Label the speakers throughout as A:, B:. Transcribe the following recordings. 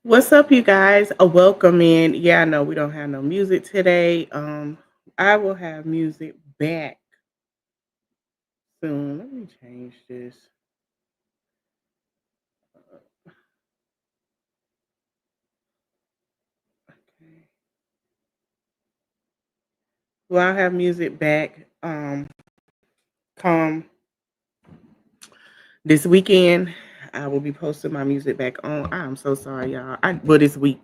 A: What's up, you guys? Welcome in. Yeah, I know we don't have no music today. I will have music back soon. Let me change this. Okay. Well, I'll have music back. Come this weekend. I will be posting my music back on. I'm so sorry, y'all. This week,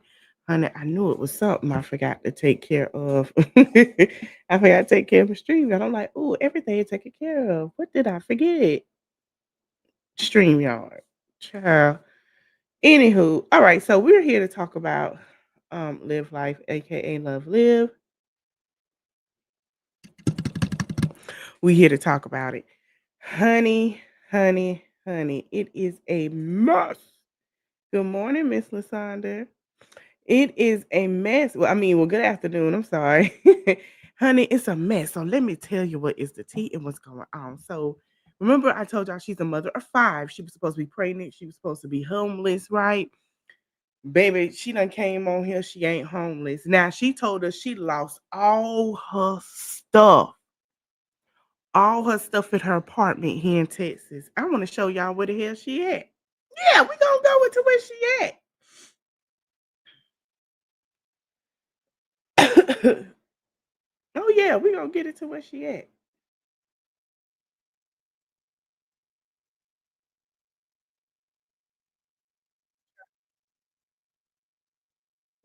A: honey, I knew it was something I forgot to take care of. I forgot to take care of the stream, and I'm like, oh, everything is taken care of. What did I forget? StreamYard. Child. Anywho, all right, so we're here to talk about Live Life, aka Love Live. We here to talk about it. Honey, honey, honey. It is a mess. Good morning, Miss Lasonda. It is a mess. Good afternoon. I'm sorry. Honey, it's a mess. So let me tell you what is the tea and what's going on. So remember, I told y'all she's a mother of five. She was supposed to be pregnant. She was supposed to be homeless, right? Baby, she done came on here. She ain't homeless. Now, she told us she lost all her stuff in her apartment here in Texas. I want to show y'all where the hell she at. Yeah, we gonna go into where she at. Oh, yeah, we gonna get into where she at.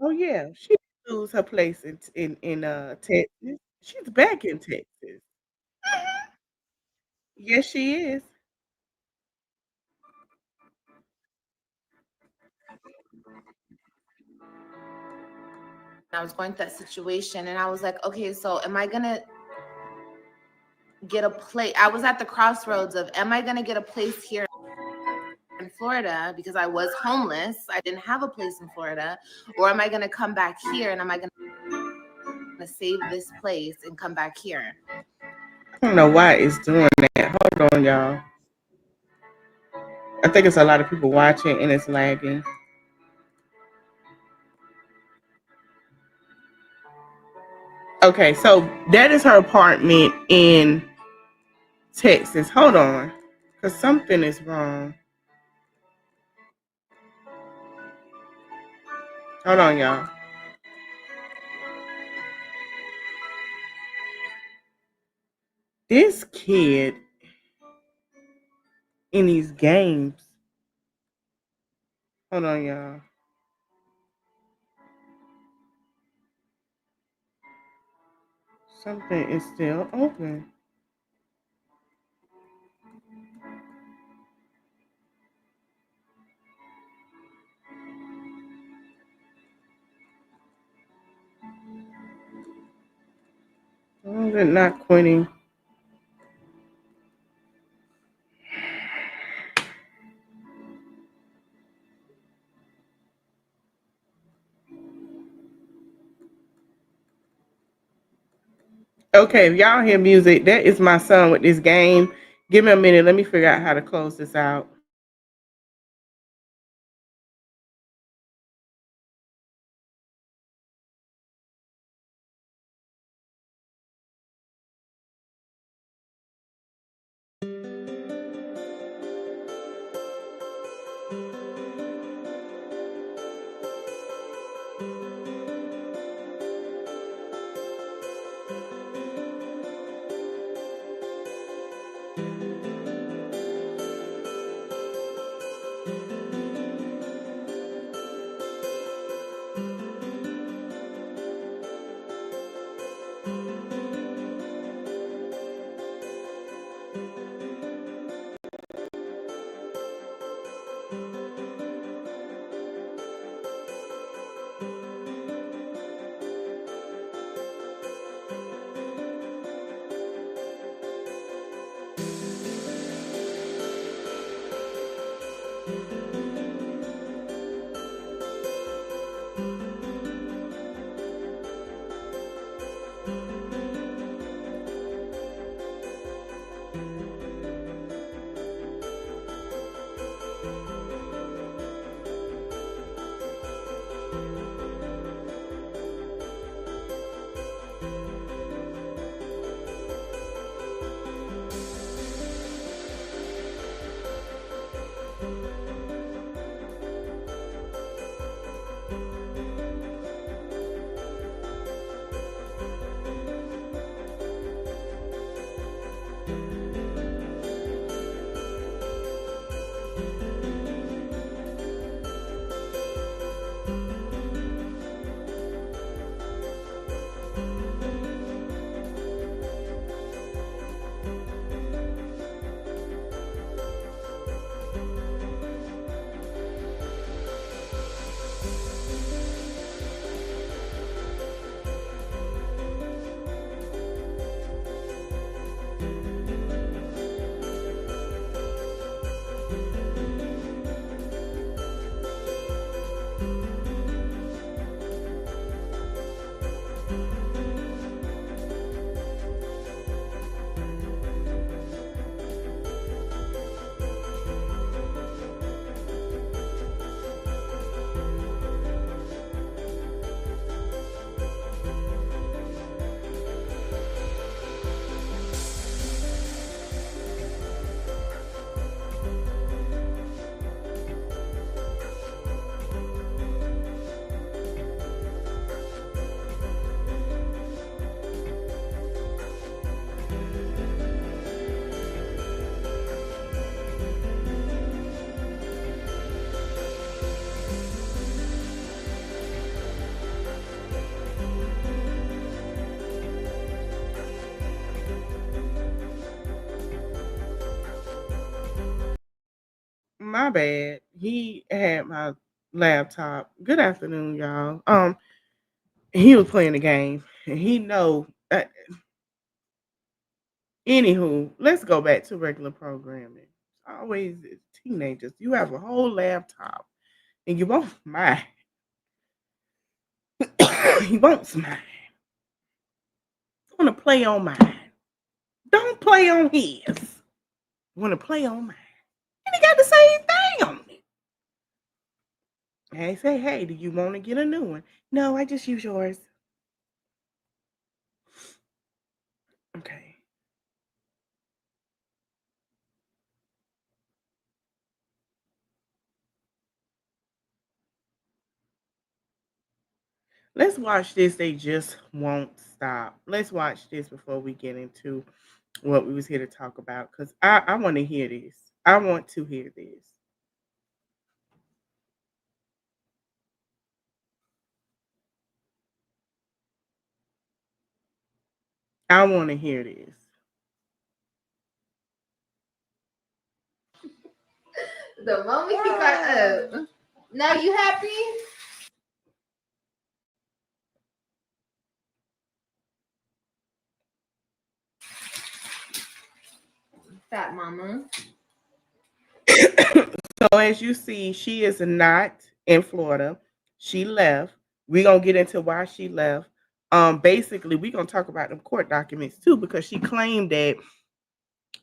A: Oh, yeah, she didn't lose her place in Texas. She's back in Texas. Mhm. Yes, she is.
B: I was going through that situation and I was like, okay, so am I gonna get a place? I was at the crossroads of am I gonna get a place here in Florida because I was homeless? I didn't have a place in Florida, or am I gonna come back here and am I gonna save this place and come back here?
A: I don't know why it's doing that. Hold on, y'all. I think it's a lot of people watching and it's lagging. Okay, so that is her apartment in Texas. Hold on, because something is wrong. Hold on, y'all. This kid in these games. Hold on, y'all. Something is still open. Oh, they're not quitting. Okay, if y'all hear music, that is my son with this game. Give me a minute. Let me figure out how to close this out. My bad. He had my laptop. Good afternoon, y'all. He was playing the game, and he know. Anywho, let's go back to regular programming. Always teenagers. You have a whole laptop, and you won't smile. You won't smile. Want to play on mine? Don't play on his. Want to play on mine? And he got the same thing on it. And I say, hey, do you want to get a new one? No, I just use yours. Okay. Let's watch this. They just won't stop. Let's watch this before we get into what we was here to talk about. Because I want to hear this. I want to hear this. I want to hear this.
B: The moment he got up. Now you happy? Fat mama.
A: So as you see, she is not in Florida. She left. We're gonna get into why she left. Basically, we're gonna talk about them court documents too, because she claimed that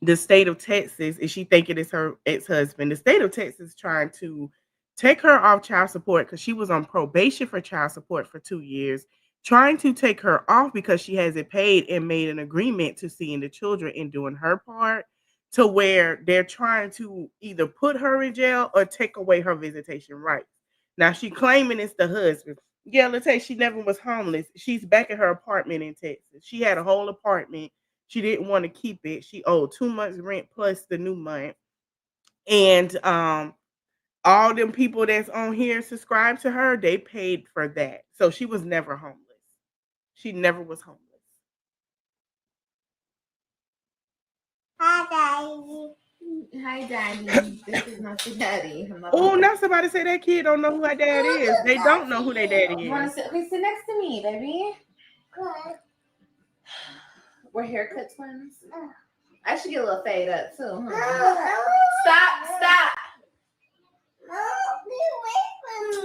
A: the state of Texas, is she thinking it's her ex-husband? The state of Texas trying to take her off child support because she was on probation for child support for 2 years, trying to take her off because she hasn't paid and made an agreement to seeing the children and doing her part, to where they're trying to either put her in jail or take away her visitation rights. Now she claiming it's the husband. Yeah, let's say she never was homeless. She's back at her apartment in Texas. She had a whole apartment. She didn't want to keep it. She owed 2 months rent plus the new month. And all them people that's on here subscribed to her, they paid for that. So she was never homeless. She never was homeless.
B: Hi, Daddy. Hi, Daddy. This is not your daddy.
A: Oh, now somebody say that kid don't know who her dad is. They don't know who their daddy
B: You want
A: is.
B: to sit? Sit next to me, baby. Good. We're haircut twins. I should get a little fade up too. Huh? Stop.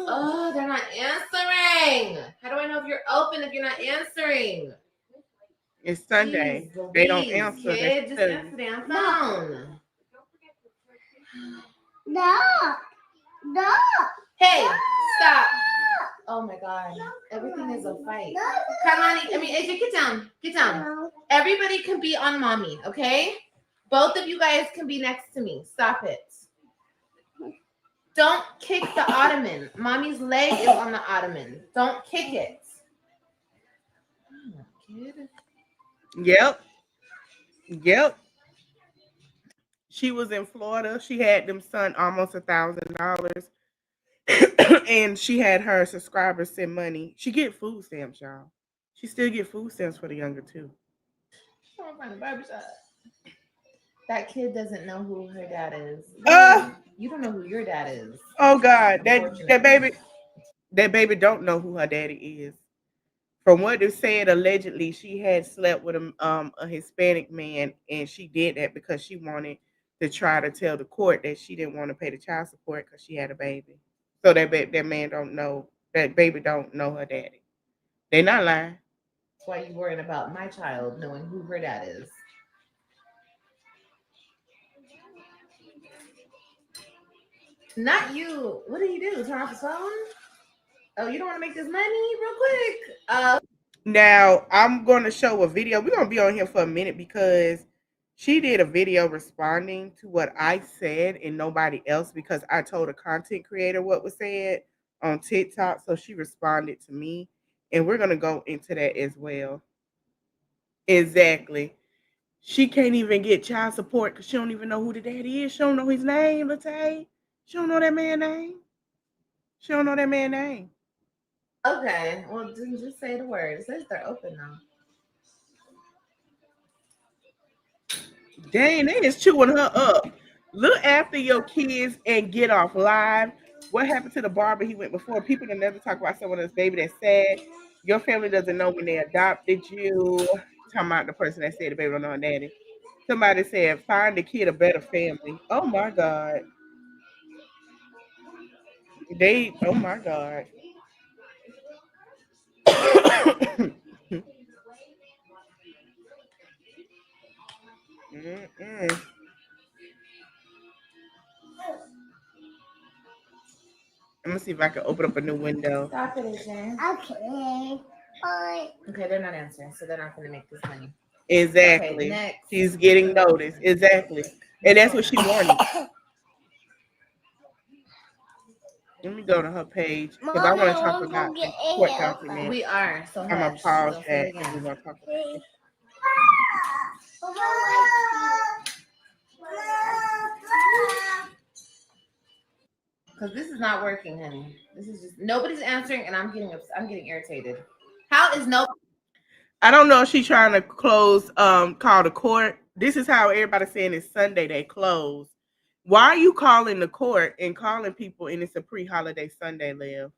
B: Oh, they're not answering. How do I know if you're open if you're not answering?
A: It's Sunday.
B: Jeez,
A: they don't answer.
B: Kid, just answer the damn phone. No. Hey, stop. Oh my God. Everything is a fight. Kalani, AJ, get down. Everybody can be on mommy, okay? Both of you guys can be next to me. Stop it. Don't kick the ottoman. Mommy's leg is on the ottoman. Don't kick it. Oh, kid.
A: Yep. She was in Florida. She had them son almost $1,000. And she had her subscribers send money. She get food stamps, y'all. She still get food stamps for the younger too.
B: That kid doesn't know who her dad is. You don't know who your dad is.
A: Oh God, that baby don't know who her daddy is. From what they said, allegedly she had slept with a Hispanic man, and she did that because she wanted to try to tell the court that she didn't want to pay the child support because she had a baby. So that man don't know, that baby don't know her daddy. They're not lying.
B: That's why you worried about my child knowing who her dad is. Not you. What do you do? Turn off the phone? Oh, you don't want to make this money real quick?
A: Now I'm going to show a video. We're going to be on here for a minute because she did a video responding to what I said and nobody else, because I told a content creator what was said on TikTok. So she responded to me, and we're going to go into that as well. Exactly. She can't even get child support because she don't even know who the daddy is. She don't know his name, Latay. She don't know that man's name. She don't know that man's name.
B: Okay. Well, just say the word. It says they're open now.
A: Dang, they is chewing her up. Look after your kids and get off live. What happened to the barber he went before? People can never talk about someone else's baby that's sad. Your family doesn't know when they adopted you. Talking about the person that said the baby don't know her daddy. Somebody said, find the kid a better family. Oh my God. Oh my God. Mm-mm. I'm gonna see if I can open up a new window.
B: Stop it, Asian.
C: Okay. Bye.
B: Okay, they're not answering, so they're not going to make this money.
A: Exactly.
B: Okay, next.
A: She's getting noticed. Exactly. And that's what she wanted. Let me go to her page because I want to talk about the court document.
B: We are. So
A: I'm gonna
B: hush.
A: pause
B: Don't say it
A: that and we're
B: again.
A: gonna talk about it.
B: Because this is not working, honey. This is just nobody's answering, and I'm getting irritated. How is no?
A: I don't know if she's trying to close, call the court. This is how everybody's saying it's Sunday they close. Why are you calling the court and calling people and it's a pre-holiday Sunday, Liv?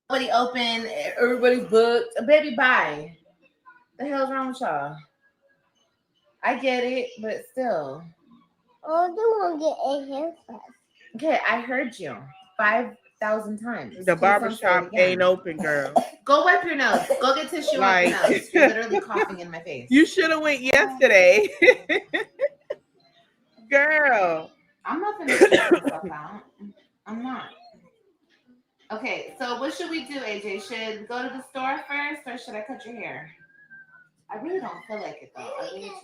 B: Nobody open. Everybody's booked. Baby, bye. The hell's wrong with y'all? I get it, but still.
C: Oh, they won't get a haircut.
B: Okay, I heard you 5,000 times.
A: The
B: Please don't say it
A: barbershop
B: again.
A: ain't open, girl.
B: Go wipe your nose. Go get tissue
A: Like-
B: on your nose. You're literally coughing in my face.
A: You should have went yesterday. Girl.
B: I'm not gonna stress myself out. I'm not. Okay, so what should we do, AJ? Should we go to the store first or should I cut your hair? I really don't feel like it though. I really just...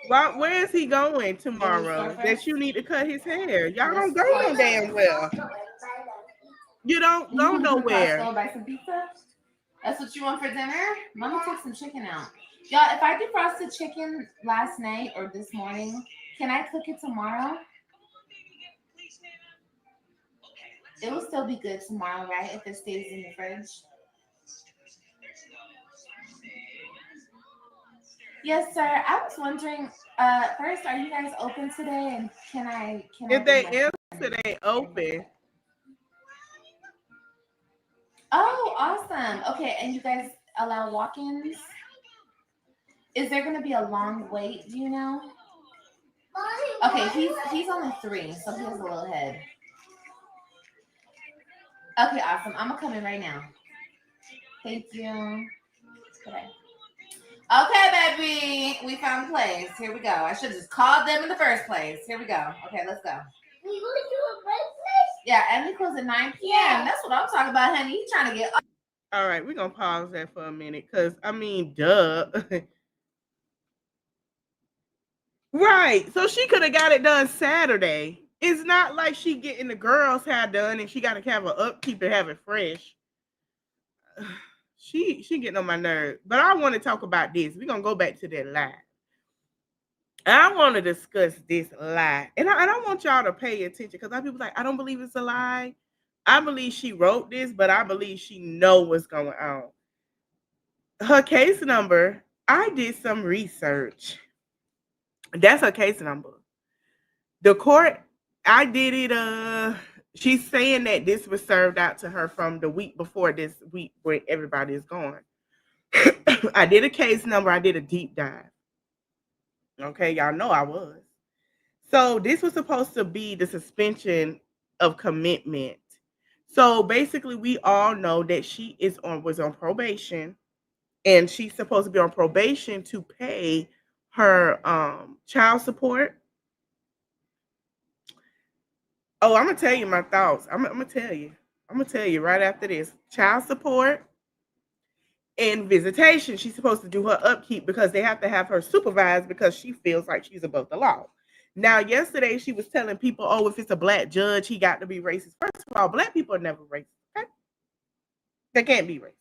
A: Well, where is he going tomorrow? That you need to cut his hair. Y'all don't go no damn well. You don't go nowhere.
B: Go buy some pizza? That's what you want for dinner? Mama took some chicken out. Y'all, if I defrosted chicken last night or this morning, can I cook it tomorrow? It will still be good tomorrow, right? If it stays in the fridge. Yes, sir. I was wondering, first, are you guys open today? And can
A: If they answer, they open.
B: Oh, awesome. Okay, and you guys allow walk-ins? Is there going to be a long wait? Do you know? Okay, he's only 3, so he has a little head. Okay, awesome. I'm gonna come in right now. Thank you. Okay, baby. We found a place. Here we go. I should have just called them in the first place. Here we go. Okay, let's go.
C: We going to a breakfast?
B: Yeah, and we close at 9 p.m.
C: Yeah.
B: That's what I'm talking about, honey. You trying to get up.
A: All right, we're gonna pause that for a minute because I mean, duh. Right. So she could have got it done Saturday. It's not like she getting the girls' hair done and she got to have an upkeep and have it fresh. She getting on my nerves. But I want to talk about this. We're going to go back to that lie. I want to discuss this lie. And I want y'all to pay attention because a lot of people like, I don't believe it's a lie. I believe she wrote this, but I believe she know what's going on. Her case number, I did some research. That's her case number. The court, I did it. She's saying that this was served out to her from the week before this week where everybody is gone. I did a case number. I did a deep dive. Okay, y'all know I was. So this was supposed to be the suspension of commitment. So basically, we all know that she was on probation, and she's supposed to be on probation to pay her child support. Oh, I'm gonna tell you my thoughts. I'm gonna tell you right after this. Child support and visitation. She's supposed to do her upkeep because they have to have her supervised because she feels like she's above the law. Now, yesterday she was telling people, oh, if it's a black judge, he got to be racist. First of all, black people are never racist. Okay? They can't be racist.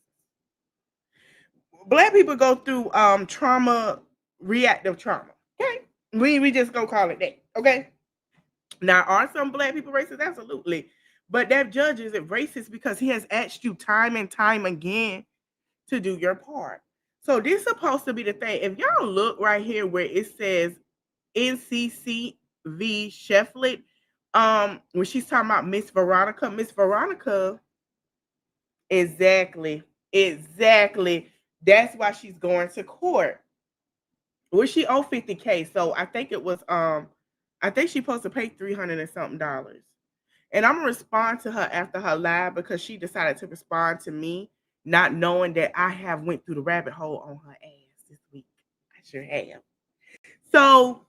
A: Black people go through trauma, reactive trauma. Okay, we just gonna call it that. Okay. Now, are some black people racist? Absolutely. But that judge isn't racist because he has asked you time and time again to do your part. So this is supposed to be the thing. If y'all look right here where it says NCC v. Shefflet. When she's talking about Miss Veronica, exactly. That's why she's going to court. Well, she owed 50K. So I think it was I think she's supposed to pay 300 and something dollars. And I'm gonna respond to her after her live because she decided to respond to me, not knowing that I have went through the rabbit hole on her ass this week. I sure have. So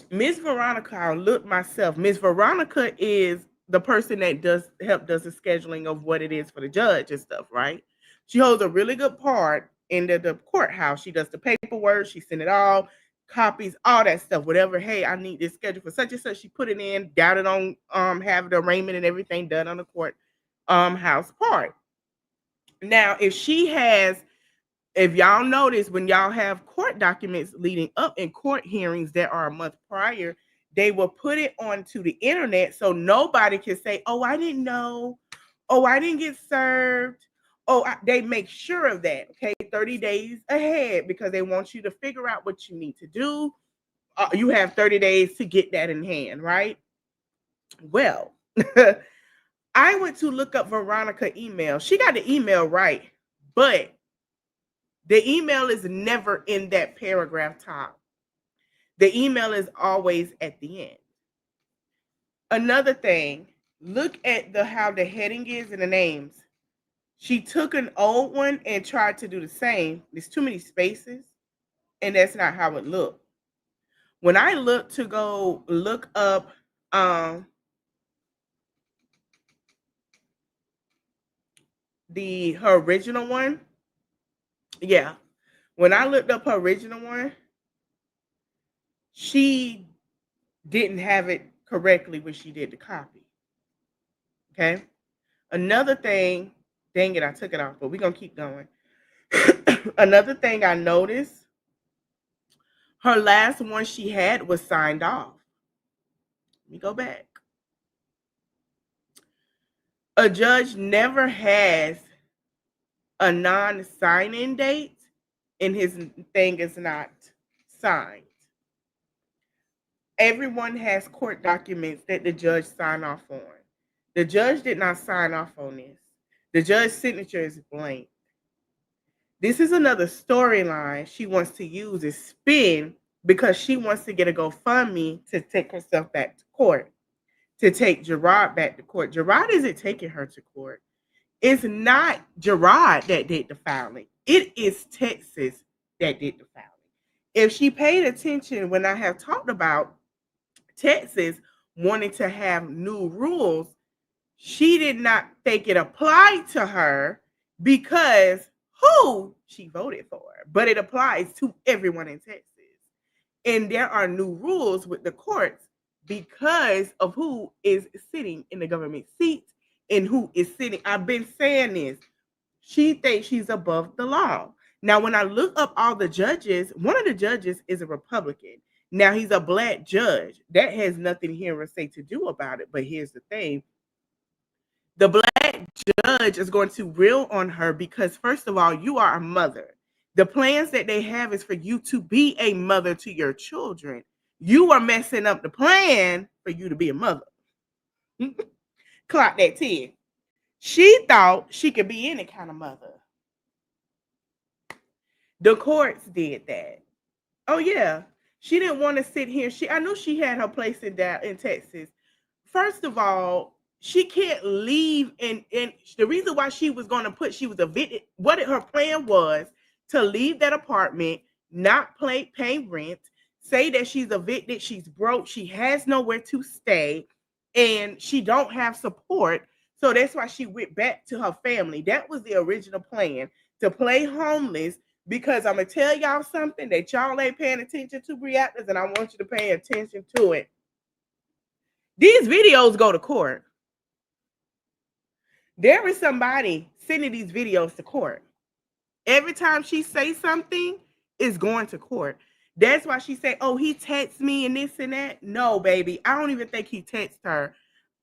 A: Miss Veronica, I looked myself. Miss Veronica is the person that does the scheduling of what it is for the judge and stuff, right? She holds a really good part in the courthouse. She does the paperwork, she sent it all, copies, all that stuff. Whatever, hey, I need this schedule for such and such. She put it in, doubted on having the arraignment and everything done on the court house part. Now, if y'all notice, when y'all have court documents leading up in court hearings that are a month prior, they will put it onto the internet so nobody can say, oh, I didn't know. Oh, I didn't get served. They make sure of that, okay, 30 days ahead because they want you to figure out what you need to do. You have 30 days to get that in hand, right? Well, I went to look up Veronica email. She got the email right, but the email is never in that paragraph top. The email is always at the end. Another thing, look at how the heading is and the names. She took an old one and tried to do the same. There's too many spaces, and that's not how it looked. When I looked to go look up her original one, yeah. When I looked up her original one, she didn't have it correctly when she did the copy. Okay. Another thing, dang it, I took it off, but we're going to keep going. Another thing I noticed, her last one she had was signed off. Let me go back. A judge never has a non-sign-in date and his thing is not signed. Everyone has court documents that the judge signed off on. The judge did not sign off on this. The judge's signature is blank. This is another storyline she wants to use as spin because she wants to get a GoFundMe to take herself back to court, to take Gerard back to court. Gerard isn't taking her to court. It's not Gerard that did the filing. It is Texas that did the filing. If she paid attention when I have talked about Texas wanting to have new rules, she did not think it applied to her because who she voted for, but it applies to everyone in Texas. And there are new rules with the courts because of who is sitting in the government seats and who is sitting. I've been saying this. She thinks she's above the law. Now, when I look up all the judges, one of the judges is a Republican. Now, he's a black judge. That has nothing here to say to do about it. But here's the thing. The black judge is going to reel on her because, first of all, you are a mother. The plans that they have is for you to be a mother to your children. You are messing up the plan for you to be a mother. Clock that 10. She thought she could be any kind of mother. The courts did that. Oh, yeah. She didn't want to sit here. I knew she had her place in Texas. First of all, she can't leave. And the reason why she was evicted, her plan was to leave that apartment, not pay rent, say that she's evicted, she's broke, she has nowhere to stay, and she don't have support. So that's why she went back to her family. That was the original plan, to play homeless, because I'm going to tell y'all something that y'all ain't paying attention to, reactors, and I want you to pay attention to it. These videos go to court. There is somebody sending these videos to court. Every time she says something, it's going to court. That's why she say, oh, he texts me and this and that. No, baby, I don't even think he texted her.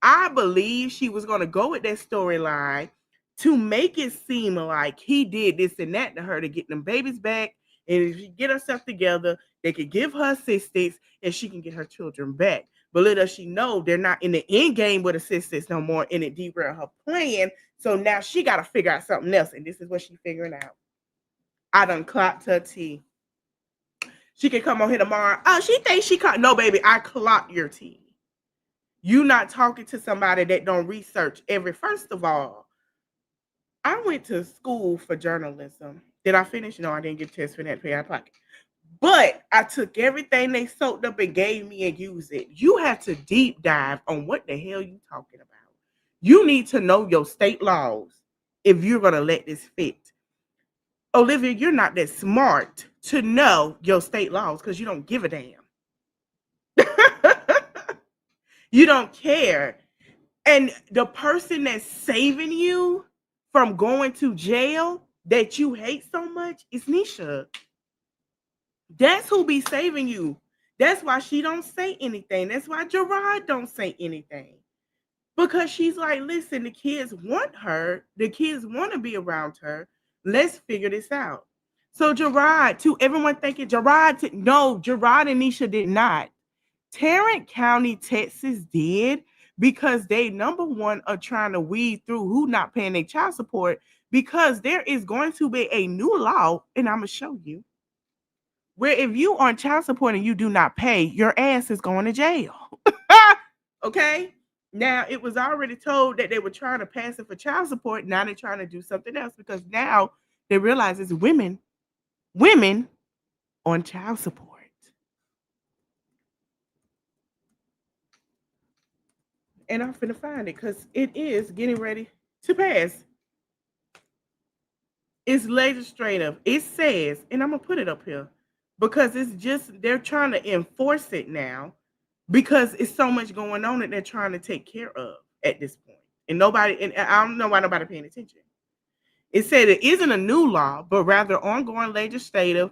A: I believe she was going to go with that storyline to make it seem like he did this and that to her to get them babies back. And if she get herself together, They could give her assistance and she can get her children back. But little does she know they're not in the end game with assistance no more, and it derailed her plan. So now she got to figure out something else. And this is what she's figuring out. I done clocked her tea. She can come on here tomorrow. Oh, she thinks she caught. No, baby, I clocked your tea. You not talking to somebody that don't research first of all, I went to school for journalism. Did I finish? No, I didn't get a test for that pay out of pocket. But I took everything they soaked up and gave me and used it. You have to deep dive on what the hell you talking about. You need to know your state laws if you're going to let this fit. Olivia, you're not that smart to know your state laws because you don't give a damn. You don't care. And the person that's saving you from going to jail that you hate so much is Nisha. That's who be saving you. That's why she don't say anything. That's why Gerard don't say anything. Because she's like, listen, the kids want her. The kids want to be around her. Let's figure this out. So Gerard, to everyone thinking no, Gerard and Nisha did not. Tarrant County, Texas did, because they, number one, are trying to weed through who not paying their child support, because there is going to be a new law, and I'm going to show you, where if you are on child support and you do not pay, your ass is going to jail. Okay? Now, it was already told that they were trying to pass it for child support. Now they're trying to do something else because now they realize it's women on child support. And I'm finna find it because it is getting ready to pass. It's legislative. It says, and I'm going to put it up here because it's just, they're trying to enforce it now because it's so much going on that they're trying to take care of at this point. And I don't know why nobody paying attention. It said it isn't a new law, but rather ongoing legislative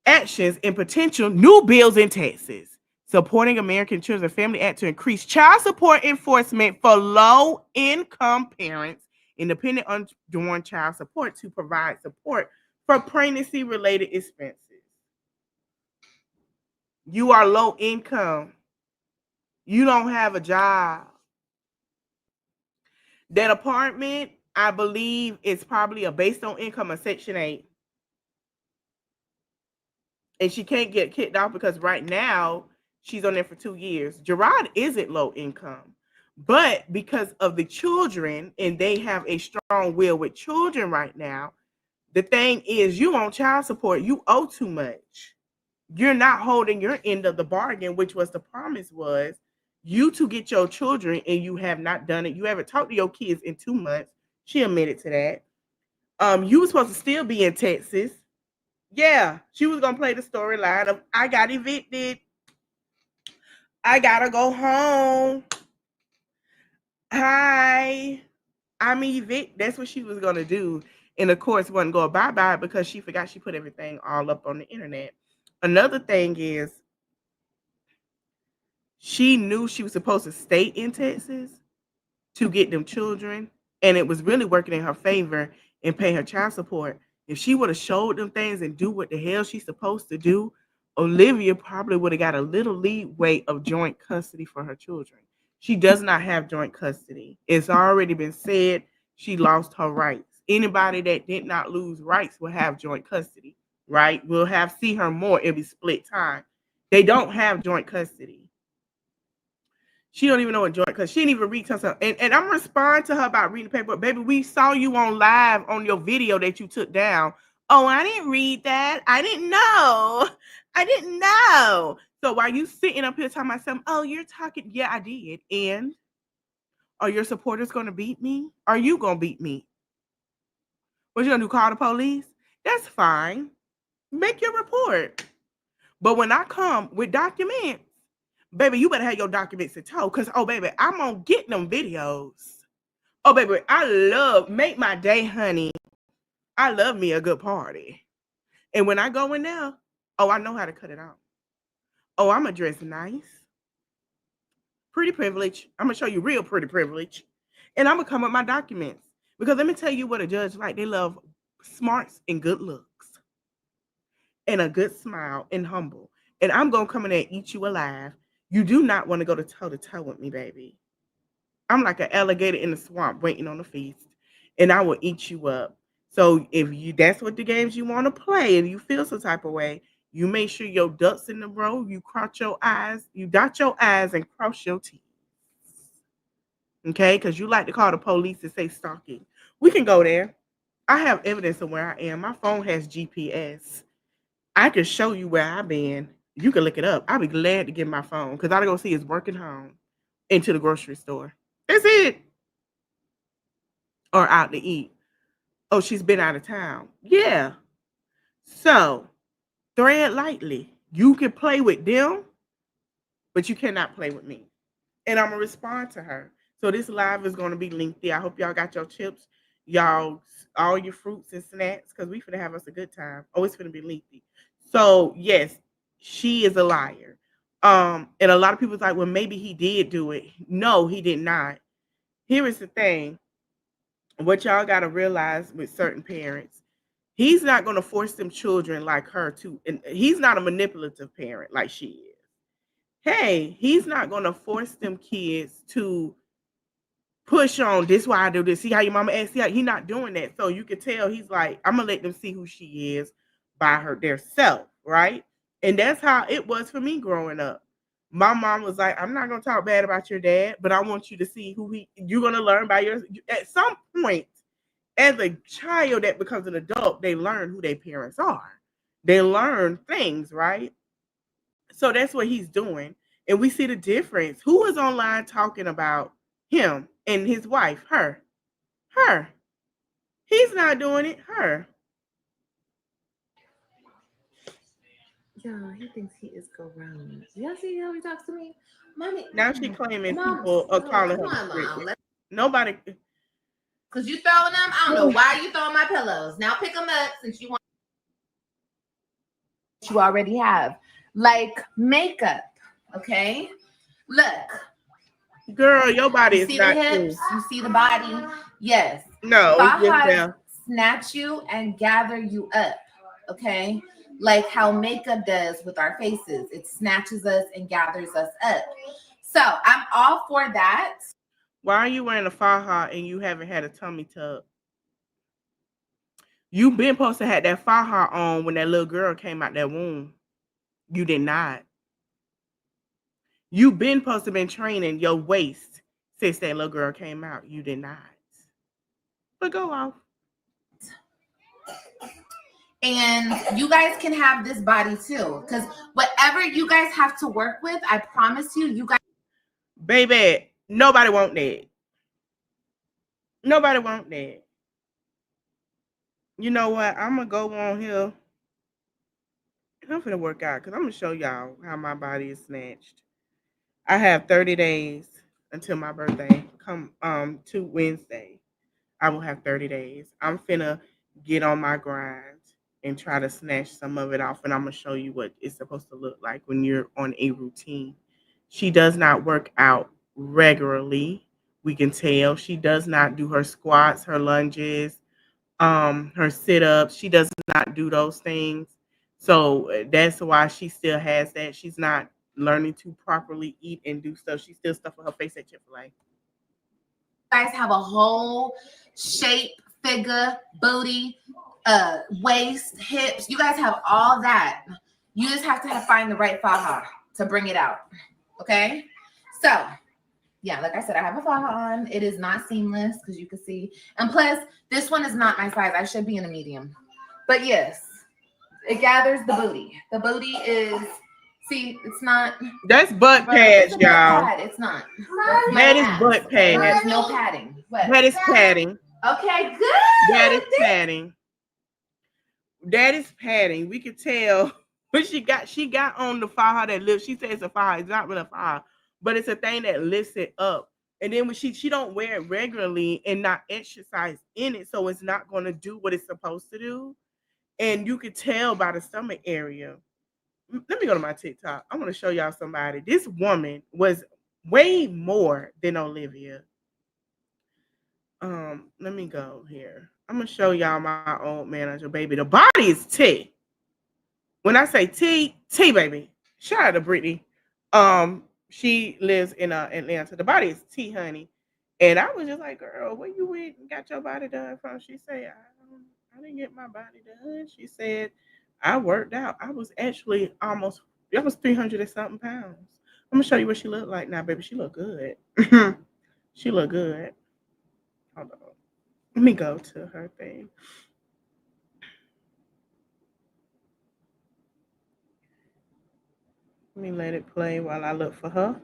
A: actions and potential new bills in Texas. Supporting American Children and Family Act to increase child support enforcement for low-income parents independent on doing child support to provide support for pregnancy-related expenses. You are low income. You don't have a job. That apartment, I believe, is probably a based on income of Section 8. And she can't get kicked off because right now, she's on there for 2 years. Gerard isn't low income, but because of the children, and they have a strong will with children right now, the thing is, you on child support, you owe too much. You're not holding your end of the bargain, which was the promise was you to get your children, and you have not done it. You haven't talked to your kids in 2 months. She admitted to that. You were supposed to still be in Texas. Yeah, she was gonna play the storyline of I got evicted. I gotta go home. Hi, I'm evicted. That's what she was gonna do. And of course, wasn't go bye-bye because she forgot she put everything all up on the internet. Another thing is she knew she was supposed to stay in Texas to get them children, and it was really working in her favor and pay her child support. If she would have showed them things and do what the hell she's supposed to do, Olivia probably would have got a little leeway of joint custody for her children. She does not have joint custody. It's already been said she lost her rights. Anybody that did not lose rights will have joint custody, right? We'll see her more. It'll be split time. They don't have joint custody. She don't even know what joint because she didn't even read herself. And I'm responding to her about reading the paper. Baby, we saw you on live on your video that you took down. Oh, I didn't read that. I didn't know. I didn't know. So while you sitting up here telling myself, oh, you're talking. Yeah, I did. And are your supporters going to beat me? Are you going to beat me? What you going to do, call the police? That's fine. Make your report. But when I come with documents, baby, you better have your documents in tow because, oh, baby, I'm going to get them videos. Oh, baby, make my day, honey. I love me a good party. And when I go in there, oh, I know how to cut it off. Oh, I'm going to dress nice. Pretty privilege. I'm going to show you real pretty privilege. And I'm going to come with my documents. Because let me tell you what a judge like. They love smarts and good looks. And a good smile and humble. and I'm going to come in there and eat you alive. You do not want to go to toe with me, baby. I'm like an alligator in the swamp waiting on the feast, and I will eat you up. So if that's what the games you want to play and you feel some type of way, you make sure your ducks in the row, you cross your eyes, you dot your I's and cross your T's. Okay? Because you like to call the police and say stalking. We can go there. I have evidence of where I am. My phone has GPS. I can show you where I've been. You can look it up. I'll be glad to get my phone because I go see it's working home into the grocery store. That's it. Or out to eat. Oh, she's been out of town. Yeah. So tread lightly. You can play with them, but you cannot play with me. And I'm going to respond to her. So this live is going to be lengthy. I hope y'all got your chips, y'all, all your fruits and snacks, because we finna have us a good time. Oh, it's finna be lengthy. So yes, she is a liar. And a lot of people's like, well, maybe he did do it. No, he did not. Here is the thing. What y'all got to realize with certain parents, he's not going to force them children like her to, and he's not a manipulative parent like she is. Hey, he's not going to force them kids to push on this why I do this. See how your mama acts? See how he's not doing that. So you can tell he's like, I'm gonna let them see who she is by their self, right? And that's how it was for me growing up. My mom was like, I'm not gonna talk bad about your dad, but I want you to see who you're gonna learn by your at some point. As a child that becomes an adult, they learn who their parents are. They learn things, right? So that's what he's doing. And we see the difference. Who is online talking about him and his wife? Her. He's not doing it. Her.
B: Yo, he thinks he is grown. Y'all see how he talks to me? Mommy.
A: Now she claiming
B: Mom,
A: people are calling
B: come
A: her
B: on,
A: restricted.
B: Mom.
A: Nobody.
B: Because you throwing them? I don't know why you throwing my pillows. Now pick them up since you want. You already have. Like makeup, okay? Look.
A: Girl, your body
B: You
A: is
B: see
A: not
B: the hips? You see the body? Yes.
A: No, it's just now.
B: Snatch you and gather you up, okay? Like how makeup does with our faces. It snatches us and gathers us up. So I'm all for that.
A: Why are you wearing a faja and you haven't had a tummy tuck? You been supposed to have that faja on when that little girl came out that womb. You did not. You been supposed to been training your waist since that little girl came out. You did not. But go off.
B: And you guys can have this body too. Because whatever you guys have to work with, I promise you, you guys.
A: Baby, nobody want that. Nobody want that. You know what? I'm going to go on here. I'm going to work out because I'm going to show y'all how my body is snatched. I have 30 days until my birthday. Come to Wednesday, I will have 30 days. I'm finna get on my grind and try to snatch some of it off. And I'm going to show you what it's supposed to look like when you're on a routine. She does not work out regularly. We can tell she does not do her squats, her lunges, her sit-ups. She does not do those things. So that's why she still has that. She's not learning to properly eat and do stuff. She still stuffing her face at Chick-fil-A.
B: Guys have a whole shape, figure, booty, waist, hips. You guys have all that. You just have to find the right faja to bring it out. Okay? So, yeah, like I said, I have a faja on. It is not seamless because you can see. And plus, this one is not my size. I should be in a medium. But yes, it gathers the booty. The booty is, see, it's not.
A: That's butt pads,
B: it's
A: y'all.
B: pad. It's not.
A: That is butt pads.
B: There's no padding. What?
A: That is padding.
B: Okay, good.
A: That is padding. That is padding. We could tell. But she got on the faja that lifts. She says it's a faja. It's not really a faja, but it's a thing that lifts it up. And then when she don't wear it regularly and not exercise in it, so it's not going to do what it's supposed to do. And you could tell by the stomach area. Let me go to my TikTok. I want to show y'all somebody. This woman was way more than Olivia. Let me go here. I'm gonna show y'all my old manager, baby. The body is T. When I say T, baby, Shout out to Brittany. She lives in Atlanta. The body is T Honey. And I was just like, girl, where you went and got your body done from? She said, I didn't get my body done. She said, I worked out. I was actually I was 300 and something pounds. I'm gonna show you what she looked like now, baby. She look good. She look good. Hold on. Let me go to her thing. Let me let it play while I look for her.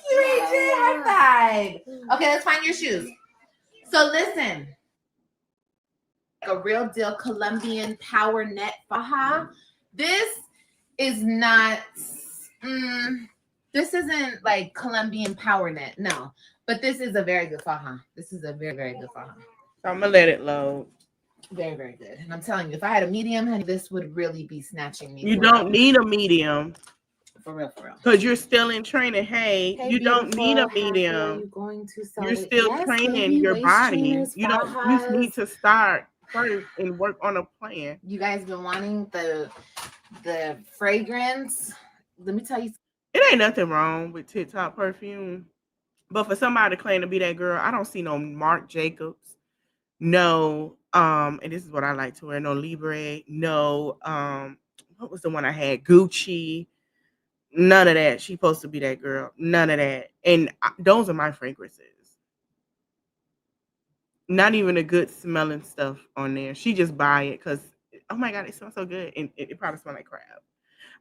B: High five. Okay, let's find your shoes. So listen, a real deal Colombian power net faja. This is not. This isn't like Colombian power net, no. But this is a very good faja. This is a very, very good faja.
A: So I'm gonna let it load.
B: Very, very good. And I'm telling you, if I had a medium, honey, this would really be snatching me.
A: You don't need a medium.
B: For real, for real.
A: Because you're still in training. Hey, you don't need a medium.
B: You're going to sell
A: You're still training your body. You need to start first and work on a plan.
B: You guys been wanting the fragrance. Let me tell you.
A: It ain't nothing wrong with TikTok perfume. But for somebody to claim to be that girl, I don't see no Marc Jacobs. No, and this is what I like to wear. No Libre. No, what was the one I had? Gucci. None of that. She's supposed to be that girl. None of that. And those are my fragrances. Not even a good smelling stuff on there. She just buy it because, oh my God, it smells so good. And it probably smells like crap.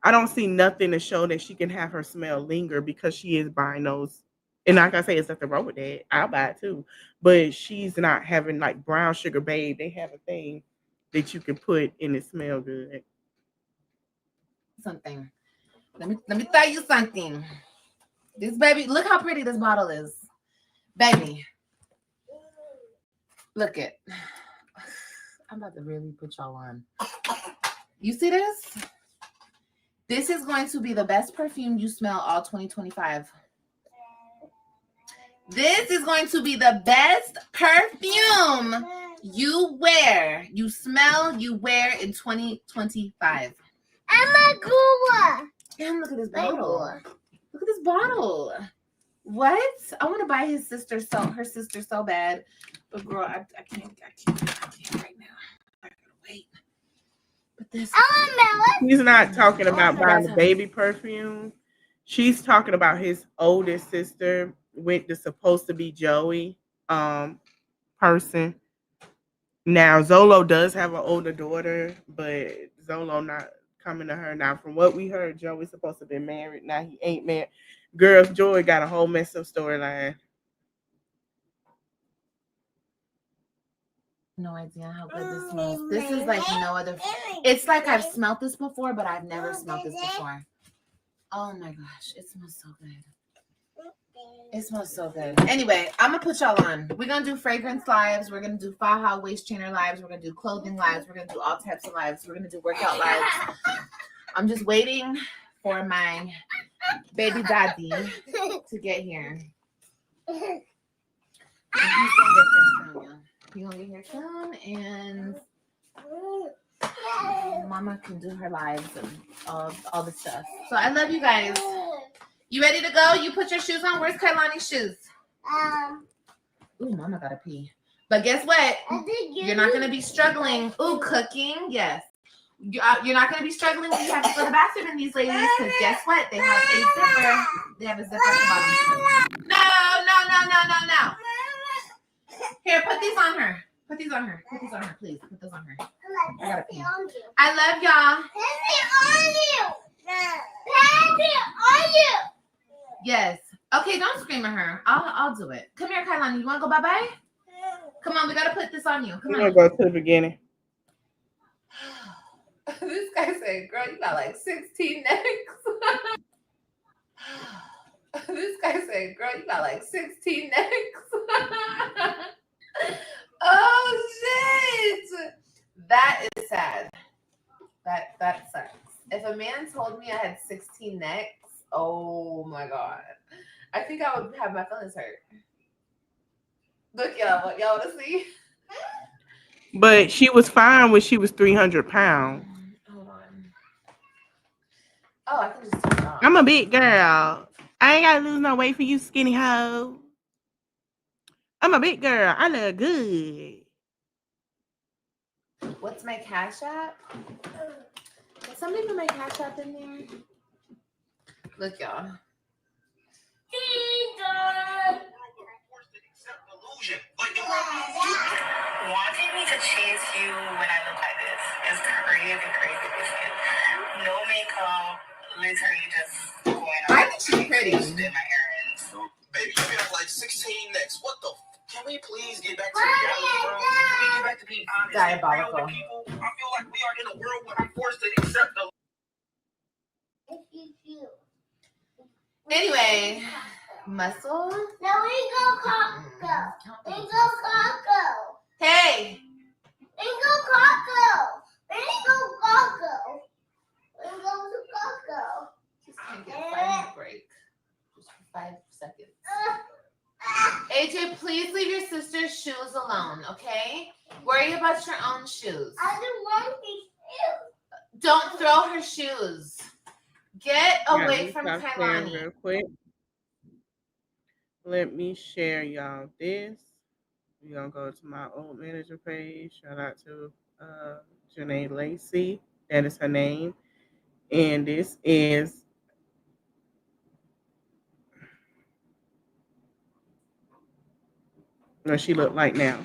A: I don't see nothing to show that she can have her smell linger because she is buying those. And like I say, it's nothing wrong with that. I'll buy it too. But she's not having like Brown Sugar Babe. They have a thing that you can put and it smell good.
B: Something. Let me tell you something. This baby, look how pretty this bottle is. Baby. Look it. I'm about to really put y'all on. You see this? This is going to be the best perfume you smell all 2025. This is going to be the best perfume you wear, you smell, you wear in 2025.
C: I'm a cool.
B: Damn, look at this bottle. Look at this bottle. What? I want to buy her sister so bad. But girl, I can't right now. I gotta wait. But this
A: he's not talking about buying the baby perfume. She's talking about his oldest sister with the supposed to be Joey person. Now Zolo does have an older daughter, but Zolo not coming to her. Now from what we heard, Joey's supposed to be married. Now he ain't married. Girl, Joey got a whole messed up storyline.
B: No idea how good this smells. This is like no other. It's like I've smelled this before, but I've never smelled this before. Oh my gosh, it smells so good. It smells so good. Anyway, I'm gonna put y'all on. We're gonna do fragrance lives. We're gonna do faja waist trainer lives. We're gonna do clothing lives. We're gonna do all types of lives. We're gonna do workout lives. I'm just waiting for my baby daddy to get here. And he's gonna get here soon, y'all. He's gonna get here soon, and Mama can do her lives and all the stuff. So I love you guys. You ready to go? You put your shoes on. Where's Kailani's shoes? Ooh, Mama gotta pee. But guess what? You're not gonna be struggling. Ooh, cooking. Yes. You're not gonna be struggling when you have to go to the bathroom in these ladies, because guess what? They have a zipper. They have a zipper at the bottom. No. Here, put these on her. Put these on her, please. Put those on her. I gotta pee. I love y'all. Yes. Okay, don't scream at her. I'll do it. Come here, Kailani. You want to go bye-bye? Come on, we got to put this on you. Come on.
A: We're going to go to the beginning.
B: This guy said, girl, you got like 16 necks. This guy said, girl, you got like 16 necks. Oh, shit. That is sad. That sucks. If a man told me I had 16 necks, oh my God. I think I would have my feelings hurt. Look, y'all want to see?
A: But she was fine when she was 300 pounds.
B: Oh, I can just turn it off.
A: I'm a big girl. I ain't gotta lose no weight for you, skinny hoe. I'm a big girl. I look good.
B: What's my Cash App? Can somebody put my Cash App in there? Look, y'all.
D: Wanting me to chase you when I look like this is crazy. No makeup, literally just going
B: I
D: on.
B: think she's pretty.
D: Did my errands. Baby, you been like 16 next. What the? Can we please get back to reality, bro? Can we get back to being honest and real with people? I feel like we are in a world where I'm forced to accept the.
B: Anyway, muscle.
C: Now we go Costco. We go Costco.
B: Hey,
C: We go Costco. We go Costco. We go to Costco.
B: just can't get a 5-minute break. Just for 5 seconds. AJ, please leave your sister's shoes alone, okay? Worry about your own shoes.
C: I don't want these shoes.
B: Don't throw her shoes. Get away from
A: Let me stop sharing
B: Kailani.
A: real quick. Let me share y'all this. We're gonna go to my old manager page. Shout out to Janae Lacey. That is her name. And this is what she look like now.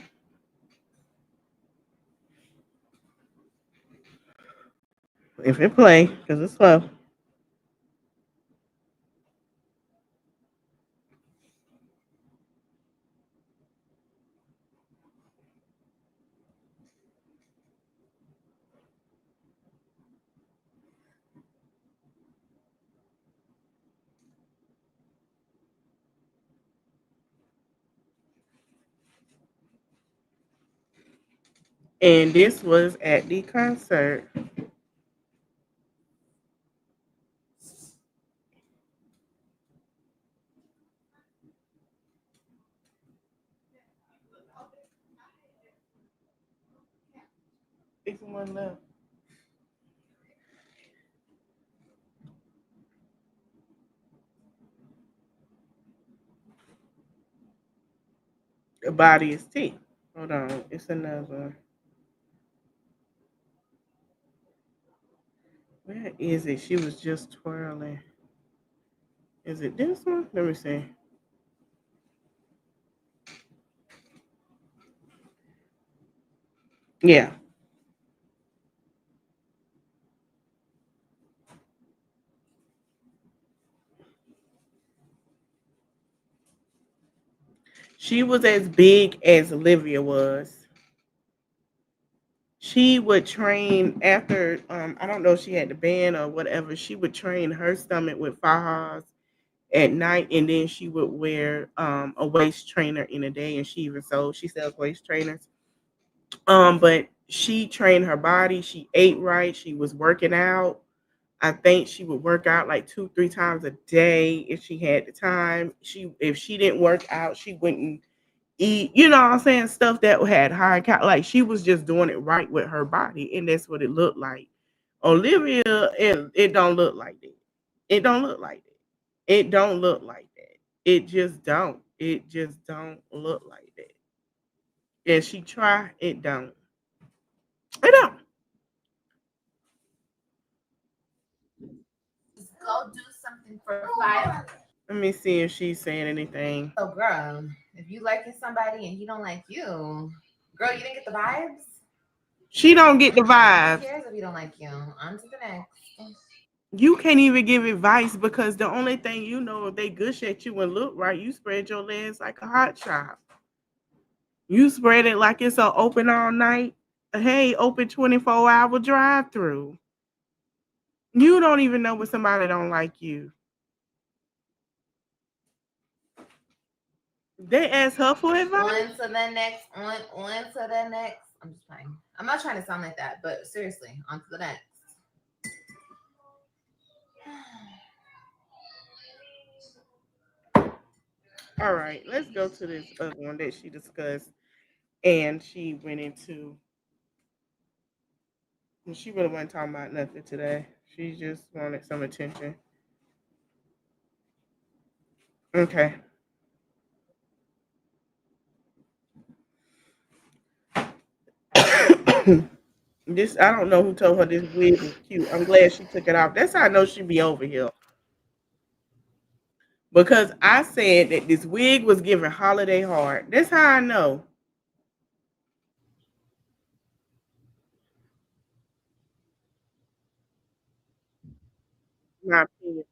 A: If it play, because it's slow. And this was at the concert. It's one left. The body is T. Hold on. It's another one. Where is it? She was just twirling. Is it this one? Let me see. Yeah. She was as big as Olivia was. She would train after, I don't know if she had the band or whatever, she would train her stomach with fajas at night, and then she would wear a waist trainer in a day, and she sells waist trainers. But she trained her body, she ate right, she was working out. I think she would work out like 2-3 times a day if she had the time. If she didn't work out, she wouldn't eat, you know what I'm saying, stuff that had high like she was just doing it right with her body, and that's what it looked like. Olivia, it don't look like that. It don't look like that. It don't look like that. It just don't. It just don't look like that. And she try, it don't. It don't.
B: Just go do something for 5.
A: Let me see if she's saying anything.
B: Oh, girl, if you liking somebody and he don't like you, girl, you didn't get the vibes?
A: She don't get the
B: Who
A: vibe.
B: cares if you don't like you? On to the next.
A: You can't even give advice because the only thing you know, if they gush at you and look right, you spread your legs like a hot shot. You spread it like it's an open all night. Hey, open 24-hour drive through. You don't even know when somebody don't like you. They ask her for advice.
B: On to the next. On to the next. I'm just playing. I'm not trying to sound like that, but seriously, on to the next.
A: All right, let's go to this other one that she discussed, and she went into. She really wasn't talking about nothing today. She just wanted some attention. Okay. This, I don't know who told her this wig was cute. I'm glad she took it off. That's how I know she be over here. Because I said that this wig was giving holiday heart. That's how I know. My opinion.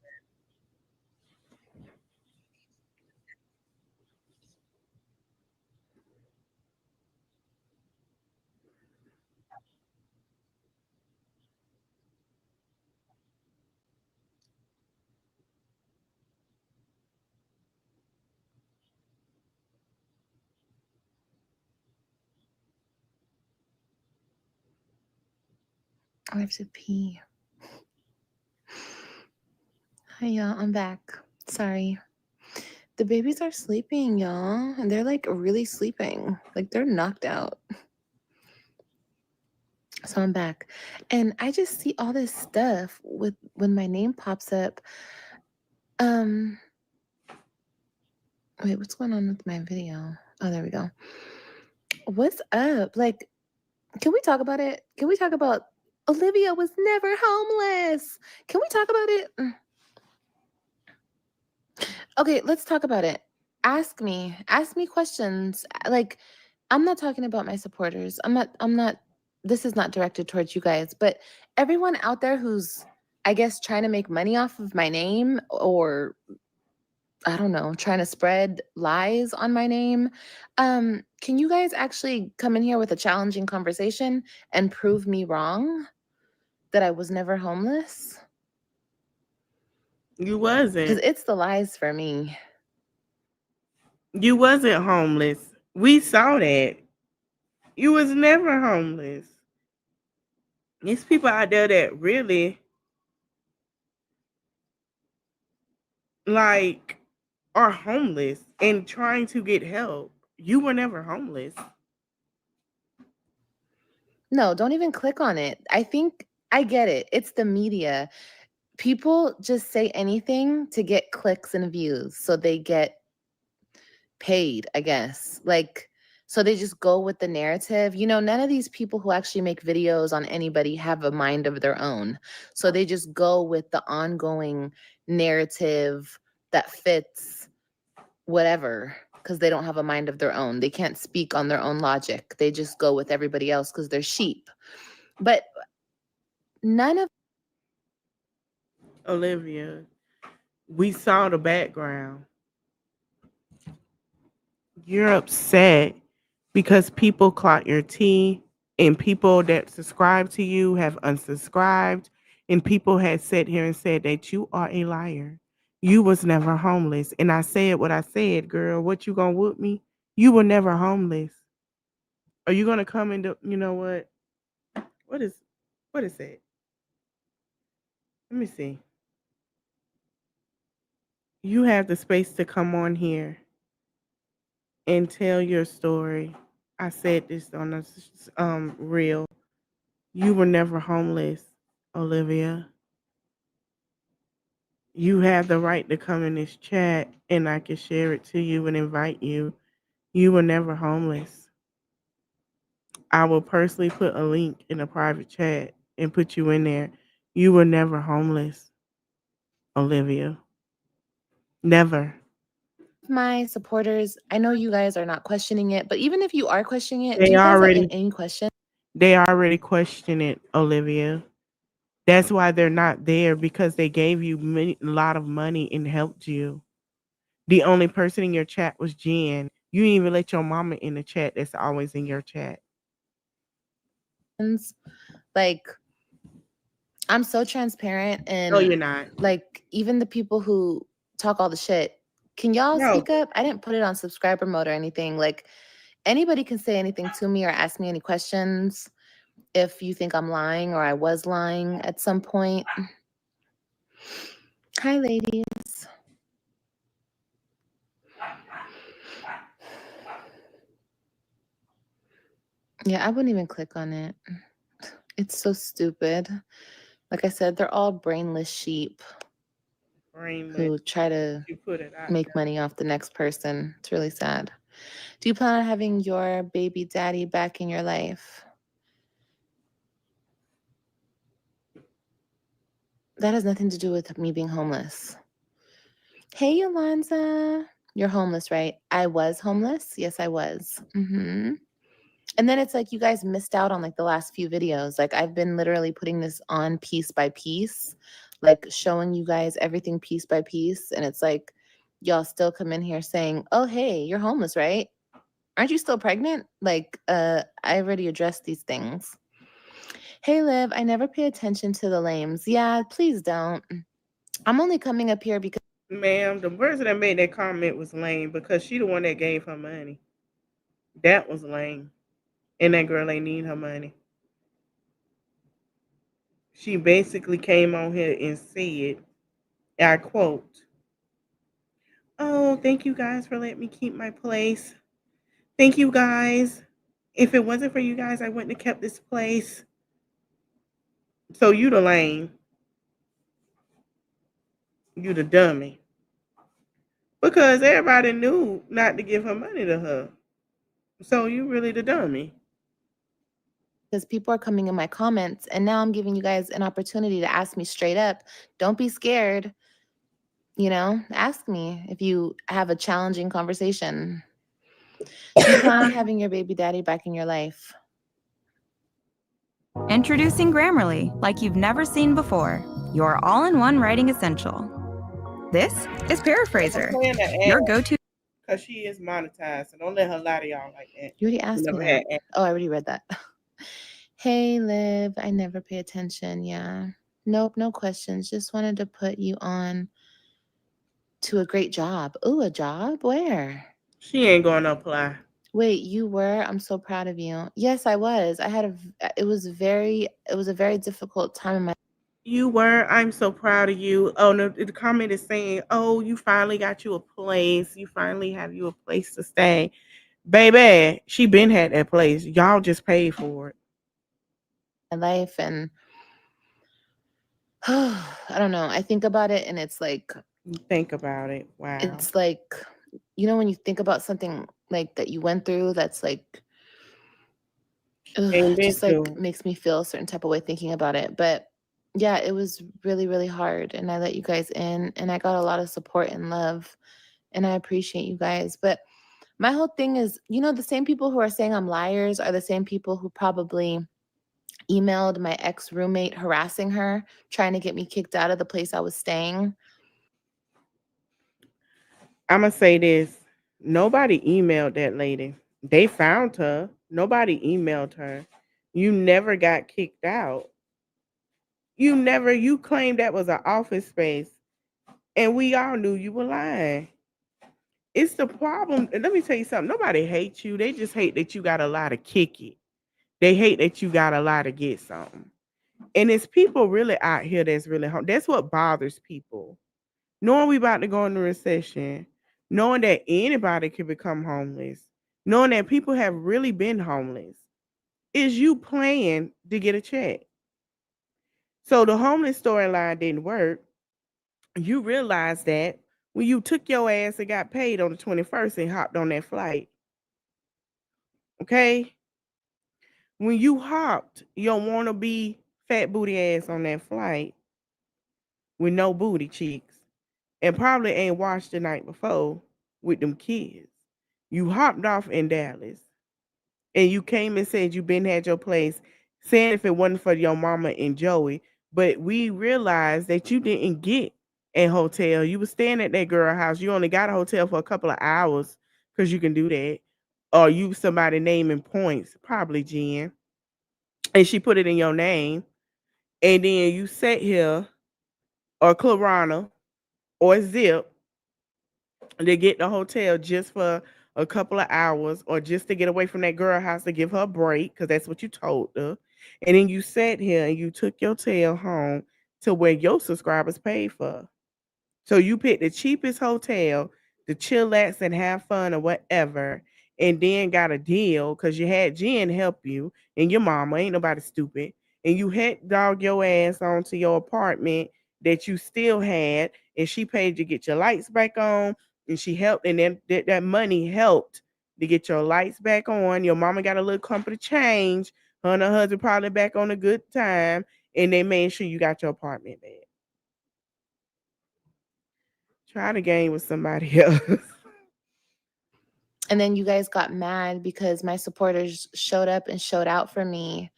B: I have to pee. Hi, y'all. I'm back. Sorry. The babies are sleeping, y'all. And they're like really sleeping. Like they're knocked out. So I'm back. And I just see all this stuff with when my name pops up. Wait, what's going on with my video? Oh, there we go. What's up? Like, can we talk about it? Can we talk about Olivia was never homeless? Can we talk about it? Okay, let's talk about it. Ask me questions. Like, I'm not talking about my supporters. I'm not, this is not directed towards you guys, but everyone out there who's, I guess, trying to make money off of my name, or I don't know, trying to spread lies on my name. Can you guys actually come in here with a challenging conversation and prove me wrong that I was never homeless?
A: You
B: Because
A: wasn't.
B: it's the lies for me.
A: You wasn't homeless. We saw that. You was never homeless. There's people out there that really like are homeless and trying to get help. You were never homeless.
B: No, don't even click on it. I think I get it. It's the media. People just say anything to get clicks and views, so they get paid, I guess. Like, so they just go with the narrative. You know, none of these people who actually make videos on anybody have a mind of their own. So they just go with the ongoing narrative that fits whatever, because they don't have a mind of their own. They can't speak on their own logic. They just go with everybody else because they're sheep. But none of
A: Olivia, we saw the background. You're upset because people clock your tea, and people that subscribe to you have unsubscribed, and people had sat here and said that you are a liar. You was never homeless. And I said what I said, girl. What you gonna whoop me? You were never homeless. Are you gonna come and do, you know what? What is that? Let me see. You have the space to come on here and tell your story. I said this on a reel. You were never homeless, Olivia. You have the right to come in this chat and I can share it to you and invite you. You were never homeless. I will personally put a link in a private chat and put you in there. You were never homeless, Olivia. Never.
B: my supporters, I know you guys are not questioning it, but even if you are questioning it, do
A: They
B: you guys have
A: already
B: any question?
A: question it, Olivia. That's why they're not there, because they gave you a lot of money and helped you. The only person in your chat was Jen. You didn't even let your mama in the chat that's always in your chat.
B: Like, I'm so transparent,
A: No, you're
B: and
A: not.
B: like even the people who talk all the shit, can y'all
A: No.
B: speak up? I didn't put it on subscriber mode or anything. Like, anybody can say anything to me or ask me any questions if you think I'm lying or I was lying at some point. Hi, ladies. Yeah, I wouldn't even click on it. It's so stupid. Like I said, they're all brainless sheep
A: Brainless.
B: who try to
A: You put it out
B: make
A: there.
B: money off the next person. It's really sad. Do you plan on having your baby daddy back in your life? That has nothing to do with me being homeless. Hey, Yolanda. You're homeless, right? I was homeless. Yes, I was. And then it's like you guys missed out on like the last few videos. Like I've been literally putting this on piece by piece, like showing you guys everything piece by piece. And it's like y'all still come in here saying, oh, hey, you're homeless, right? Aren't you still pregnant? Like, I already addressed these things. Hey, Liv, I never pay attention to the lames. Yeah, please don't. I'm only coming up here because
A: Ma'am, the person that made that comment was lame because she the one that gave her money. That was lame. And that girl ain't need her money. She basically came on here and said, I quote, oh, thank you guys for letting me keep my place. Thank you guys. If it wasn't for you guys, I wouldn't have kept this place. So you the lame. You the dummy. Because everybody knew not to give her money to her. So you really the dummy.
B: people are coming in my comments, and now I'm giving you guys an opportunity to ask me straight up. Don't be scared. You know, ask me if you have a challenging conversation. Do you plan on having your baby daddy back in your life?
E: Introducing Grammarly, like you've never seen before. Your all-in-one writing essential. This is Paraphraser, your go-to.
A: Because she is monetized, so don't let her lie to y'all like that.
B: You already asked me that. Oh, I already read that. Hey, Liv, I never pay attention. Yeah. Nope, no questions. Just wanted to put you on to a great job. Ooh, a job? Where?
A: She ain't gonna apply.
B: Wait, you were? I'm so proud of you. Yes, I was. It was a very difficult time in my.
A: You were. I'm so proud of you. Oh no, the comment is saying, oh, you finally got you a place. You finally have you a place to stay. Baby, she been had that place. Y'all just paid for it.
B: My life, and I don't know. I think about it and it's like.
A: Think about it. Wow.
B: It's like, you know, when you think about something like that you went through, that's like, just like makes me feel a certain type of way thinking about it. But yeah, it was really, really hard. And I let you guys in and I got a lot of support and love. And I appreciate you guys. But my whole thing is, you know, the same people who are saying I'm liars are the same people who probably emailed my ex-roommate harassing her, trying to get me kicked out of the place I was staying.
A: I'm going to say this. Nobody emailed that lady. They found her. Nobody emailed her. You never got kicked out. You claimed that was an office space. And we all knew you were lying. It's the problem. Let me tell you something. Nobody hates you. They just hate that you got a lot to kick it. They hate that you got a lot to get something. And it's people really out here that's really home. That's what bothers people. Knowing we about to go into recession, knowing that anybody can become homeless, knowing that people have really been homeless, is you playing to get a check. So the homeless storyline didn't work. You realize that when you took your ass and got paid on the 21st and hopped on that flight. Okay? When you hopped your wannabe fat booty ass on that flight with no booty cheeks and probably ain't washed the night before with them kids. You hopped off in Dallas and you came and said you been had your place, saying if it wasn't for your mama and Joey, but we realized that you didn't get a hotel. You was staying at that girl house. You only got a hotel for a couple of hours because you can do that. Or you somebody naming points, probably Jen. And she put it in your name. And then you sat here or Clarana or Zip to get the hotel just for a couple of hours or just to get away from that girl house to give her a break because that's what you told her. And then you sat here and you took your tail home to where your subscribers paid for. So you picked the cheapest hotel to chillax and have fun or whatever, and then got a deal because you had Jen help you and your mama. Ain't nobody stupid. and you had dog your ass onto your apartment that you still had, and she paid you to get your lights back on, and she helped, and then that money helped to get your lights back on. Your mama got a little company change. Her and her husband probably back on a good time, and they made sure you got your apartment back. Try the game with somebody else.
B: And then you guys got mad because my supporters showed up and showed out for me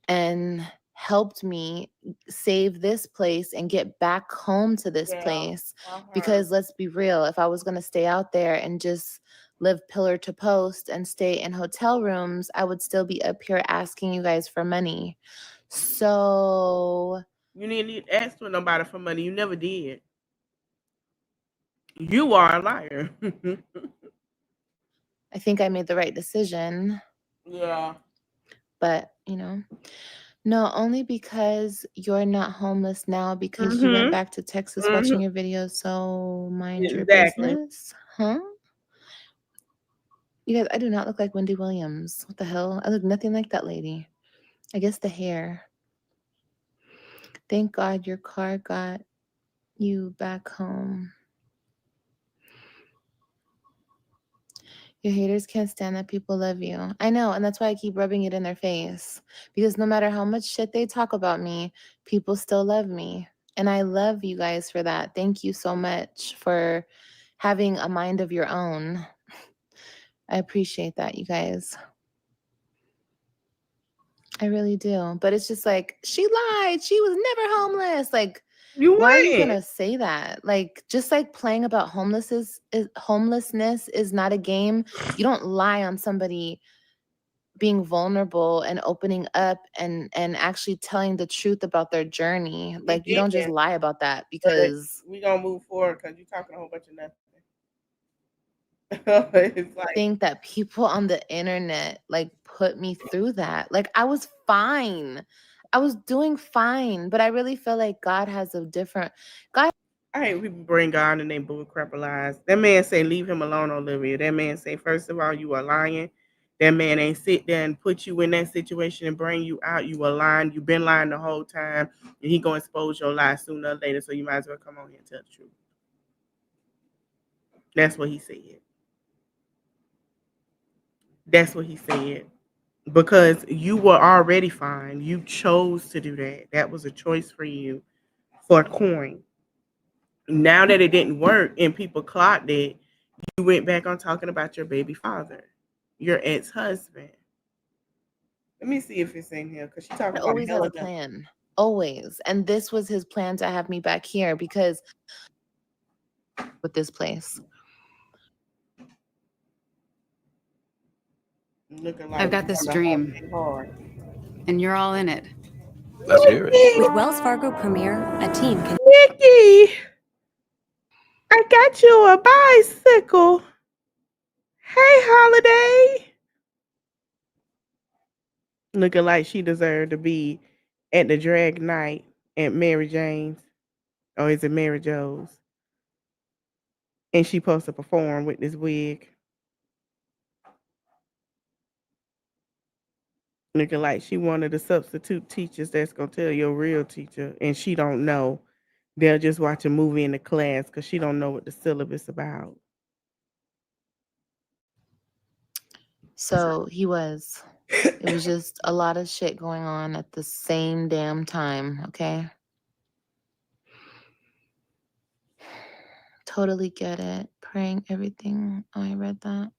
B: and helped me save this place and get back home to this place. Because let's be real, if I was going to stay out there and just live pillar to post and stay in hotel rooms, I would still be up here asking you guys for money. So
A: you didn't ask for nobody for money. You never did. You are a liar.
B: I think I made the right decision.
A: Yeah.
B: But, no, only because you're not homeless now because you went back to Texas watching your videos. So mind your business. Huh? You guys, I do not look like Wendy Williams. What the hell? I look nothing like that lady. I guess the hair. Thank God your car got you back home. Your haters can't stand that people love you. I know, and that's why I keep rubbing it in their face. Because no matter how much shit they talk about me, people still love me. And I love you guys for that. Thank you so much for having a mind of your own. I appreciate that, you guys. I really do. But it's just like, she lied. She was never homeless. Like, why are you going to say that? Like, just like playing about homelessness is not a game. You don't lie on somebody being vulnerable and opening up and actually telling the truth about their journey. Like, you don't just lie about that because
A: we gonna move forward because you're talking a whole bunch of nothing. It's like,
B: I think that people on the internet like put me through that. Like, I was fine. I was doing fine, but I really feel like God has a different God.
A: I hate people bring God and they bull crap lies. That man say, leave him alone, Olivia. That man say, first of all, you are lying. That man ain't sit there and put you in that situation and bring you out. You are lying. You've been lying the whole time. And he going to expose your lies sooner or later. So you might as well come on here and tell the truth. That's what he said. That's what he said. Because you were already fine. You chose to do that. That was a choice for you for a coin. Now that it didn't work and people clocked it, you went back on talking about your baby father, your ex-husband. Let me see if it's in here because she talking about
B: always has a plan. Always. And this was his plan to have me back here because with this place.
F: I've got this dream, and you're all in it.
G: Let's hear it.
H: With Wells Fargo Premier, a team can...
A: Nikki, I got you a bicycle. Hey, Holiday. Looking like she deserved to be at the drag night at Mary Jane's. Or is it Mary Jo's? And she supposed to perform with this wig. Looking like she one of the substitute teachers that's going to tell your real teacher. And she don't know. They'll just watch a movie in the class because she don't know what the syllabus about.
B: So he was. It was just a lot of shit going on at the same damn time, okay? Totally get it. Praying everything. Oh, I read that.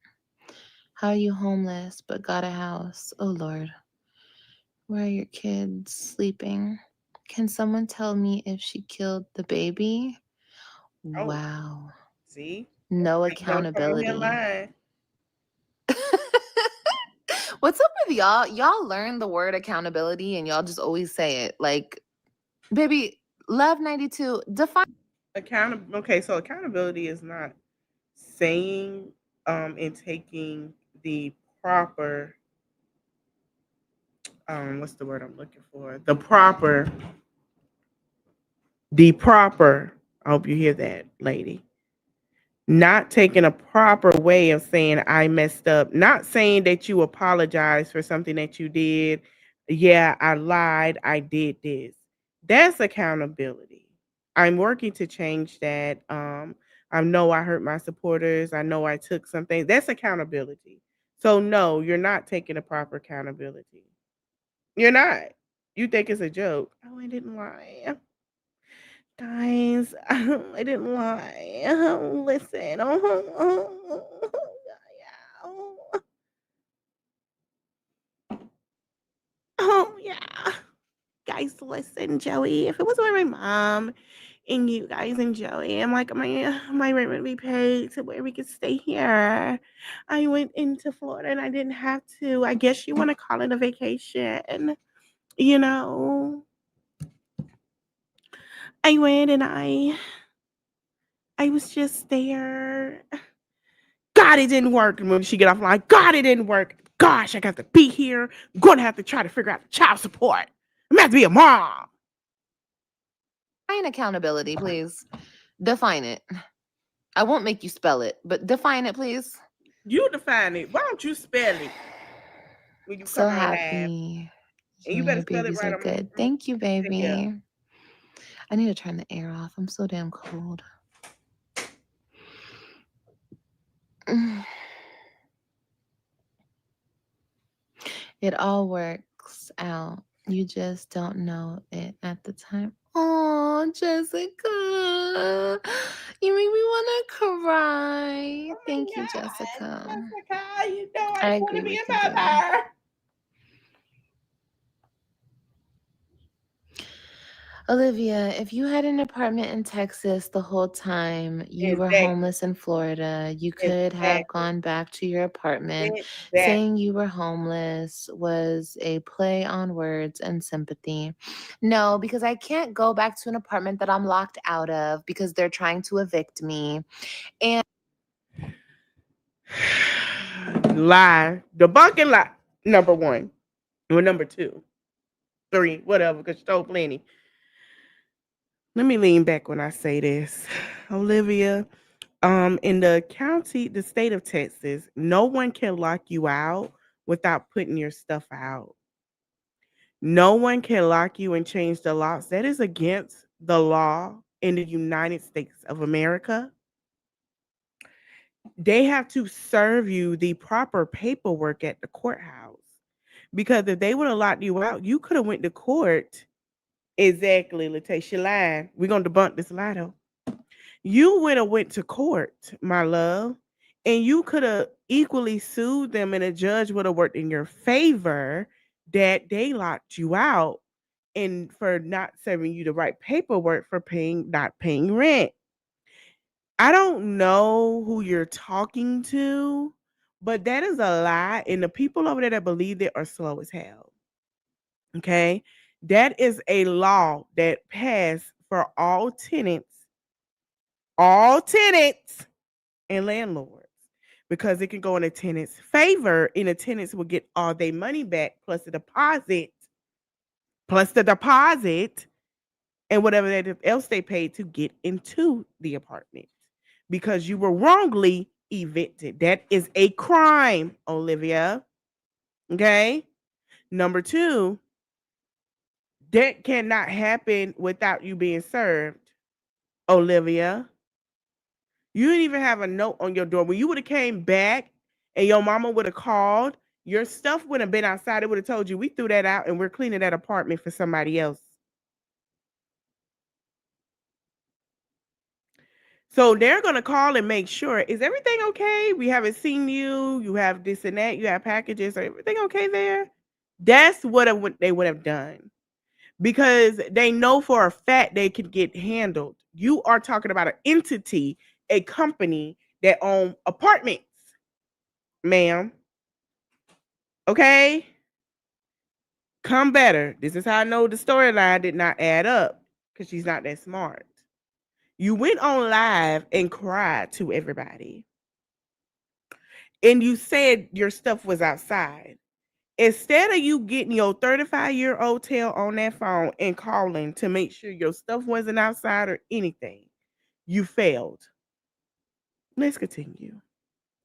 B: How are you homeless but got a house? Oh, Lord. Where are your kids sleeping? Can someone tell me if she killed the baby?
A: Oh.
B: Wow.
A: See?
B: No accountability. What's up with y'all? Y'all learn the word accountability and y'all just always say it. Like, baby, Love 92, define.
A: Okay, so accountability is not saying and taking the proper what's the word I'm looking for? The proper, I hope you hear that, lady. Not taking a proper way of saying I messed up, not saying that you apologize for something that you did, Yeah, I lied. I did this. That's accountability. I'm working to change that. I know I hurt my supporters. I know I took something. That's accountability. So no, you're not taking the proper accountability. You're not. You think it's a joke. Oh, I didn't lie. Guys, I didn't lie. Listen. Yeah. Oh, yeah. Guys, listen, Joey. If it wasn't for my mom and you guys and Joey, I'm like, my rent would be paid to where we could stay here. I went into Florida and I didn't have to. I guess you want to call it a vacation. You know, I went and I was just there. God, it didn't work. And when she get off line, God, it didn't work. Gosh, I got to be here. I'm going to have to try to figure out the child support. I'm going to have to be a mom.
B: Define accountability, please. Define it. I won't make you spell it, but define it, please.
A: You define it. Why don't you spell it when you
B: So
A: come on live?
B: happy.
A: And you
B: My
A: better spell it
B: babies
A: right.
B: are good. Thank you, baby. I need to turn the air off. I'm so damn cold. It all works out. You just don't know it at the time. Oh, Jessica. You make me want to cry. Thank you, Jessica.
A: Jessica, you know
B: I
A: I want
B: agree
A: to be
B: with
A: a
B: you, baby.
A: mother.
B: Olivia, if you had an apartment in Texas the whole time you were
A: Exactly.
B: homeless in Florida, you could have
A: Exactly.
B: gone back to your apartment.
A: Exactly.
B: Saying you were homeless was a play on words and sympathy. No, because I can't go back to an apartment that I'm locked out of because they're trying to evict me. And
A: lie. Debunking lie. Number one. Or number two. 3, whatever, because you told plenty. Let me lean back when I say this. Olivia, in the state of Texas, no one can lock you out without putting your stuff out. No one can lock you and change the laws. That is against the law in the United States of America. They have to serve you the proper paperwork at the courthouse. Because if they would have locked you out, you could have went to court. Exactly, Latasia lying. We're gonna debunk this lie though. You would have went to court, my love, and you could have equally sued them, and a judge would have worked in your favor that they locked you out and for not serving you the right paperwork for not paying rent. I don't know who you're talking to, but that is a lie, and the people over there that believe it are slow as hell. Okay? That is a law that passed for all tenants and landlords, because it can go in a tenant's favor, and the tenants will get all their money back plus the deposit and whatever else they paid to get into the apartment because you were wrongly evicted. That is a crime, Olivia. Okay? Number 2, that cannot happen without you being served, Olivia. You didn't even have a note on your door. When you would have came back and your mama would have called, your stuff would have been outside. It would have told you, we threw that out and we're cleaning that apartment for somebody else. So they're going to call and make sure, is everything okay? We haven't seen you. You have this and that. You have packages. Are everything okay there? That's what they would have done, because they know for a fact they can get handled. You are talking about an entity, a company that own apartments, ma'am. Okay? Come better. This is how I know the storyline did not add up, because she's not that smart. You went on live and cried to everybody. And you said your stuff was outside. Instead of you getting your 35-year-old tail on that phone and calling to make sure your stuff wasn't outside or anything, you failed. Let's continue.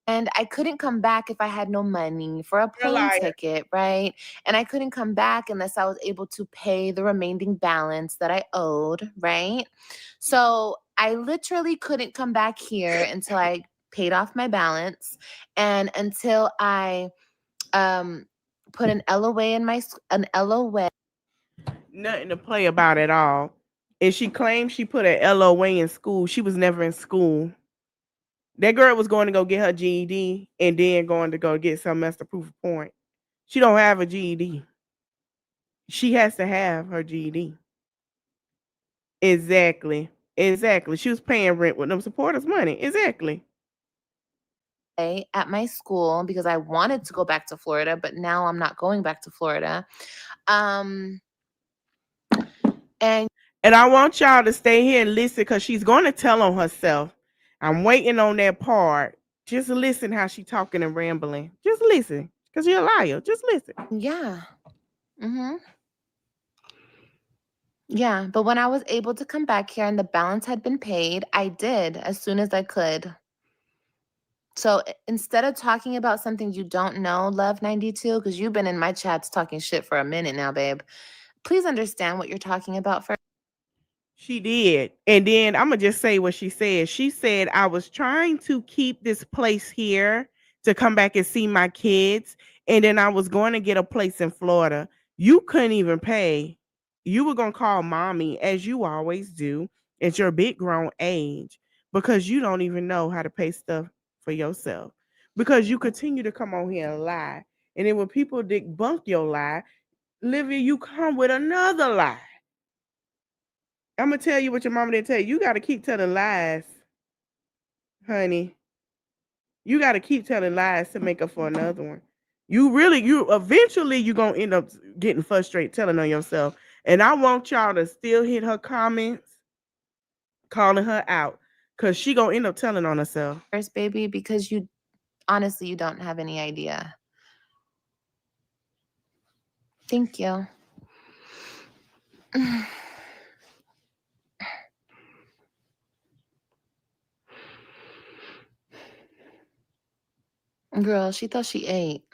B: And I couldn't come back if I had no money for a
A: You're a
B: plane
A: liar.
B: ticket, right? And I couldn't come back unless I was able to pay the remaining balance that I owed, right? So I literally couldn't come back here until I paid off my balance and until I put an LOA in an LOA.
A: Nothing to play about at all. And she claims she put an LOA in school. She was never in school. That girl was going to go get her GED and then going to go get some else to prove a point. She don't have a GED. She has to have her GED. Exactly. She was paying rent with them supporters' money. Exactly.
B: At my school because I wanted to go back to Florida, but now I'm not going back to Florida. And
A: I want y'all to stay here and listen because she's going to tell on herself. I'm waiting on that part. Just listen how she talking and rambling. Just listen because you're a liar. Just listen.
B: Yeah. Yeah, but when I was able to come back here and the balance had been paid, I did as soon as I could. So instead of talking about something you don't know, Love 92, because you've been in my chats talking shit for a minute now, babe, please understand what you're talking about first.
A: She did. And then I'm going to just say what she said. She said, I was trying to keep this place here to come back and see my kids. And then I was going to get a place in Florida. You couldn't even pay. You were going to call mommy, as you always do, at your big grown age, because you don't even know how to pay stuff for yourself. Because you continue to come on here and lie. And then when people debunk your lie, Livia, you come with another lie. I'm gonna tell you what your mama didn't tell you. You gotta keep telling lies, honey. You gotta keep telling lies to make up for another one. You eventually you're gonna end up getting frustrated telling on yourself. And I want y'all to still hit her comments, calling her out, because she gonna end up telling on herself.
B: First, baby, because you honestly you don't have any idea. Thank you. Girl, she thought she ate.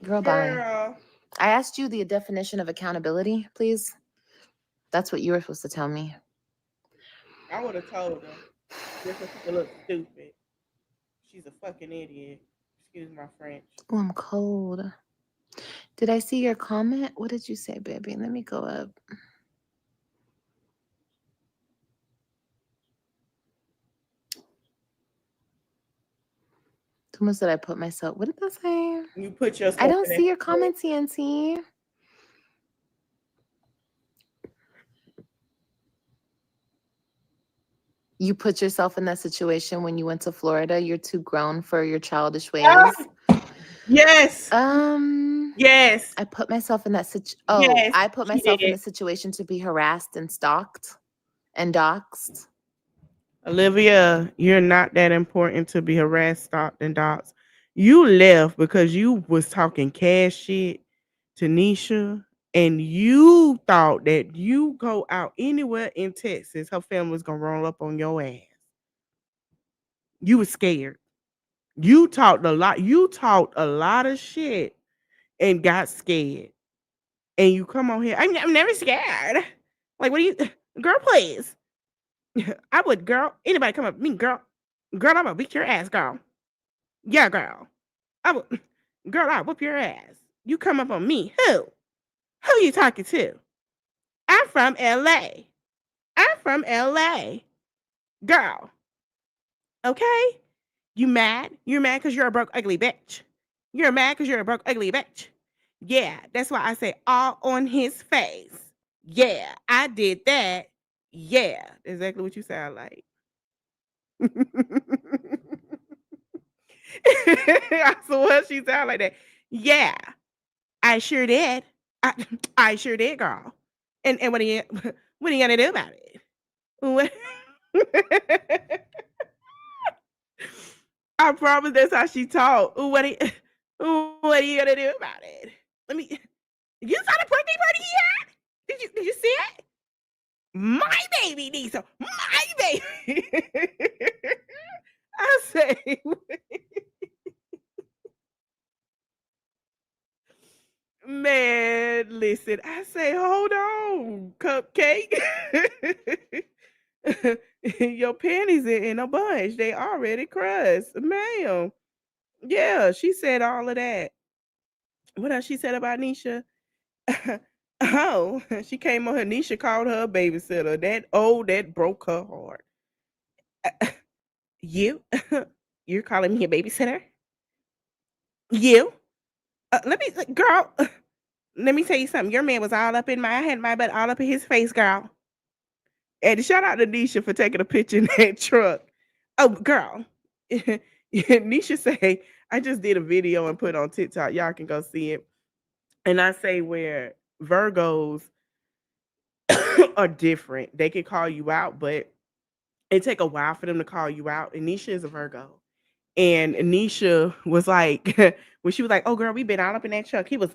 B: Girl, bye. I asked you the definition of accountability, please. That's what you were supposed to tell me.
A: I would have told her. Just so she could look stupid. She's a fucking idiot. Excuse my French.
B: Oh, I'm cold. Did I see your comment? What did you say, baby? Let me go up. Someone said I put myself. What did that say?
A: You put yourself.
B: I don't see your comment, TNT. You put yourself in that situation when you went to Florida. You're too grown for your childish ways.
A: Yes.
B: Yes. I put myself in that situation. Oh,
A: yes,
B: I put myself in the situation to be harassed and stalked and doxxed.
A: Olivia, you're not that important to be harassed, stalked, and doxxed. You left because you was talking cash shit to Nisha, and you thought that you go out anywhere in Texas, her family was gonna roll up on your ass. You were scared. You talked a lot. You talked a lot of shit and got scared. And you come on here. I'm never scared. Like, what do you, girl? Please. I would, girl. Anybody come up to me, girl? Girl, I'm gonna beat your ass, girl. Yeah, girl. I would, girl. I'll whoop your ass. You come up on me. Who? Who you talking to? I'm from LA. I'm from LA. Girl. Okay? You mad? You're mad because you're a broke, ugly bitch. You're mad because you're a broke, ugly bitch. Yeah, that's why I say all on his face. Yeah, I did that. Yeah, exactly what you sound like. I swear she sound like that. Yeah, I sure did. I sure did, girl. And what are you gonna do about it? What? I promise that's how she talk. What are you gonna do about it? You saw the birthday party he had? Did you see it? My baby needs some. My baby. I say, posted. I say, hold on, Cupcake. Your panties are in a bunch. They already crust, ma'am. Yeah, she said all of that. What else she said about Nisha? Oh, she came on her. Nisha called her a babysitter. That broke her heart. You, you're calling me a babysitter? You? Let me, girl. Let me tell you something. Your man was all up in my. I had my butt all up in his face, girl. And shout out to Nisha for taking a picture in that truck. Oh, girl. Nisha say, I just did a video and put on TikTok. Y'all can go see it. And I say where Virgos are different. They can call you out, but it take a while for them to call you out. And Nisha is a Virgo. And Nisha was like, when she was like, oh, girl, we been all up in that truck. He was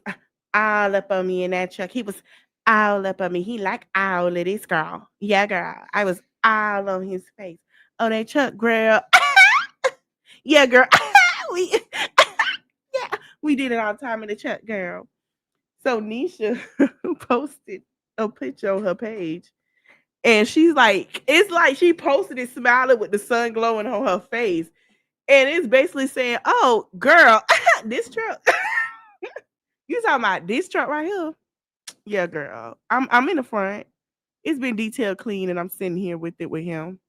A: all up on me in that truck. He was all up on me. He like all of this, girl. Yeah, girl. I was all on his face. Oh, that truck, girl. Yeah, girl. we yeah, we did it all the time in the truck, girl. So Nisha posted a picture on her page. And she's like, it's like she posted it smiling with the sun glowing on her face. And it's basically saying, oh, girl, this truck. You talking about this truck right here? Yeah, girl. I'm in the front. It's been detailed clean, and I'm sitting here with it with him.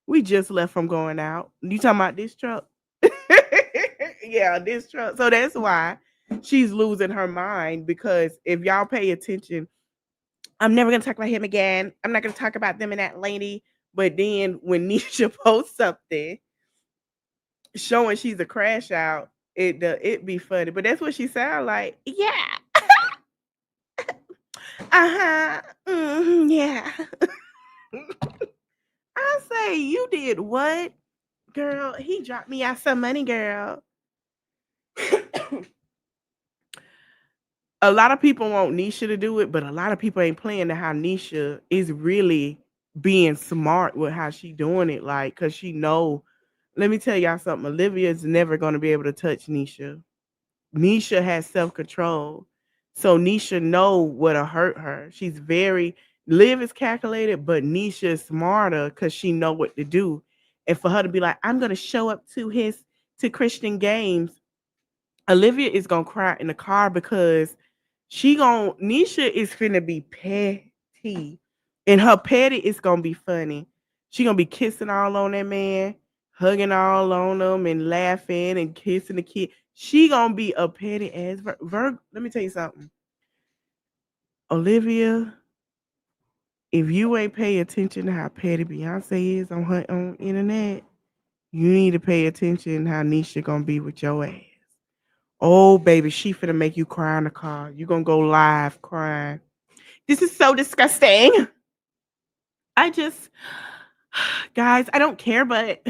A: We just left from going out. You talking about this truck? Yeah, this truck. So that's why she's losing her mind, because if y'all pay attention, I'm never gonna talk about him again. I'm not gonna talk about them and that lady. But then when Nisha posts something showing she's a crash out, it be funny. But that's what she sound like. Yeah. Uh-huh. Yeah. I say, you did what? Girl, he dropped me out some money, girl. A lot of people want Nisha to do it, but a lot of people ain't playing to how Nisha is really being smart with how she doing it. Like, cause she know, let me tell y'all something. Olivia is never going to be able to touch Nisha. Nisha has self-control. So Nisha know what'll hurt her. She's very, Liv is calculated, but Nisha is smarter because she know what to do. And for her to be like, I'm gonna show up to Christian games, Olivia is gonna cry in the car because Nisha is finna be petty. And her petty is gonna be funny. She gonna be kissing all on that man, hugging all on him and laughing and kissing the kid. She gonna be a petty ass Let me tell you something. Olivia, if you ain't pay attention to how petty Beyonce is on her own internet, you need to pay attention how Nisha gonna be with your ass. Oh, baby, she finna make you cry in the car. You gonna go live crying. This is so disgusting. Guys, I don't care, but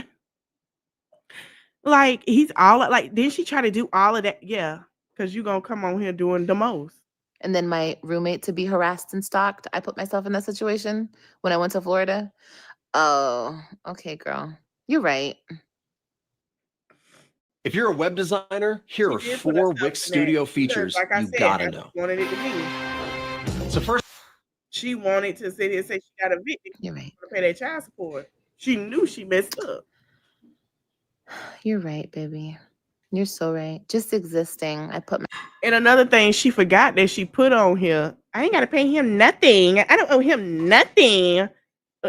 A: like, he's all like, didn't she try to do all of that? Yeah, because you gonna come on here doing the most.
B: And then my roommate to be harassed and stalked. I put myself in that situation when I went to Florida. Oh, okay, girl. You're right.
G: If you're a web designer, here are 4 Wix Studio features
A: like I
G: you
A: said,
G: gotta
A: I
G: know.
A: wanted it to be.
G: So first,
A: she wanted to sit here and say she got a victim.
B: You're right.
A: To pay that child support. She knew she messed up.
B: You're right, baby. You're so right. Just existing.
A: And another thing she forgot that she put on here, I ain't got to pay him nothing. I don't owe him nothing.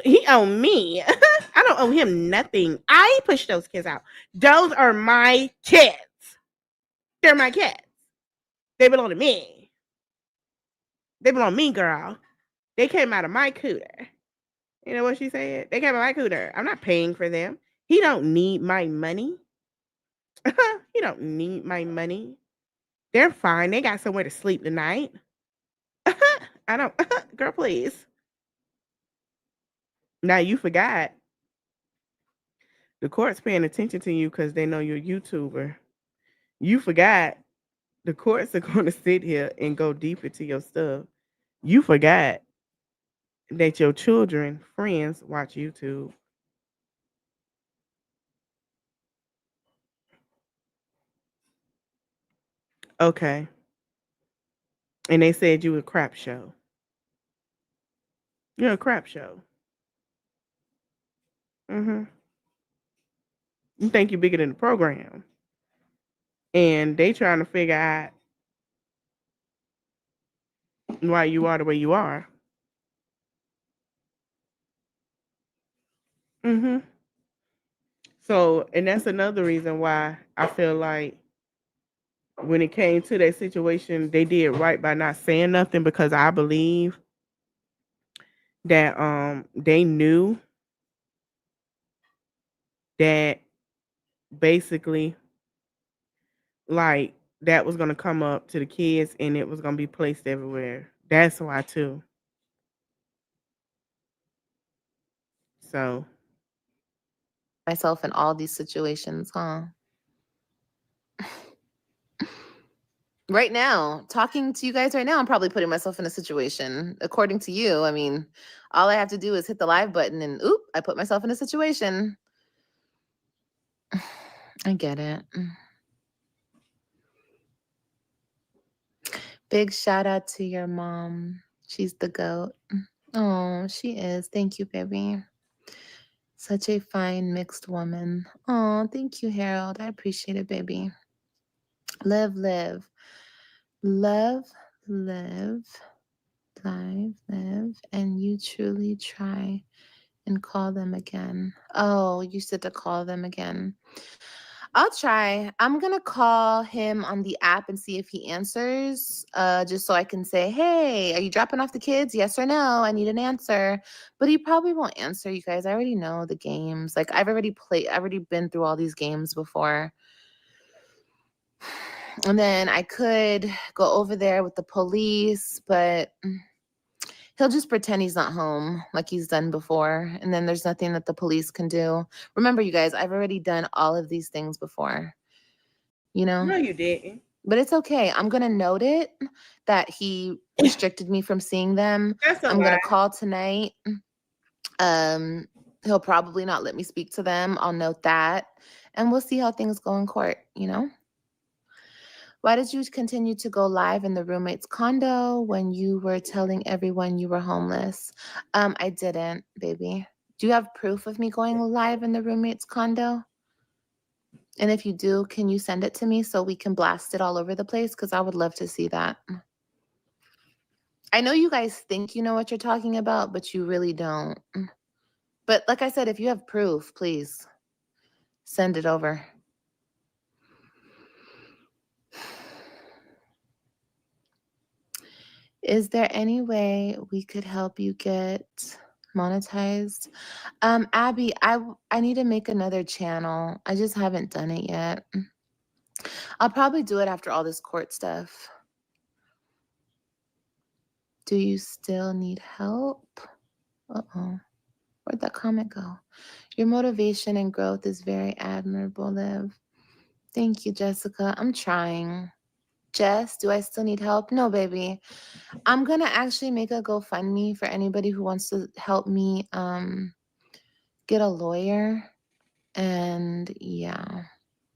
A: He owe me. I don't owe him nothing. I pushed those kids out. Those are my kids. They're my kids. They belong to me. They belong to me, girl. They came out of my cooter. You know what she said? They came out of my cooter. I'm not paying for them. He don't need my money. He don't need my money. They're fine. They got somewhere to sleep tonight. I don't, girl, please. Now you forgot. The court's paying attention to you because they know you're a YouTuber. You forgot. The courts are going to sit here and go deep into your stuff. You forgot that your children, friends, watch YouTube. Okay. And they said you a crap show. You're a crap show. You think you're bigger than the program. And they trying to figure out why you are the way you are. So, and that's another reason why I feel like when it came to that situation, they did right by not saying nothing, because I believe that they knew that basically like that was gonna come up to the kids and it was gonna be placed everywhere. That's why too. So
B: Myself in all these situations, huh? Right now, talking to you guys right now, I'm probably putting myself in a situation. According to you, I mean, all I have to do is hit the live button and oop, I put myself in a situation. I get it. Big shout out to your mom. She's the GOAT. Oh, she is. Thank you, baby. Such a fine mixed woman. Oh, thank you, Harold. I appreciate it, baby. Live, live. Love, live, live, and you truly try and call them again. Oh, you said to call them again. I'll try. I'm going to call him on the app and see if he answers, just so I can say, hey, are you dropping off the kids? Yes or no? I need an answer. But he probably won't answer, you guys. I already know the games. Like, I've already been through all these games before. And then I could go over there with the police, but he'll just pretend he's not home like he's done before. And then there's nothing that the police can do. Remember, you guys, I've already done all of these things before, you know?
A: no, you didn't.
B: But it's okay. I'm going to note it that he restricted me from seeing them.
A: That's a
B: I'm going
A: lie.
B: to call tonight. He'll probably not let me speak to them. I'll note that. And we'll see how things go in court, you know? Why did you continue to go live in the roommate's condo when you were telling everyone you were homeless? I didn't, baby. Do you have proof of me going live in the roommate's condo? And if you do, can you send it to me so we can blast it all over the place? Because I would love to see that. I know you guys think you know what you're talking about, but you really don't. But like I said, if you have proof, please send it over. Is there any way we could help you get monetized? Abby, I need to make another channel. I just haven't done it yet. I'll probably do it after all this court stuff. Do you still need help? Uh-oh. Where'd that comment go? Your motivation and growth is very admirable, Liv. Thank you, Jessica. I'm trying. Jess, do I still need help? No, baby. I'm going to actually make a GoFundMe for anybody who wants to help me get a lawyer. And yeah,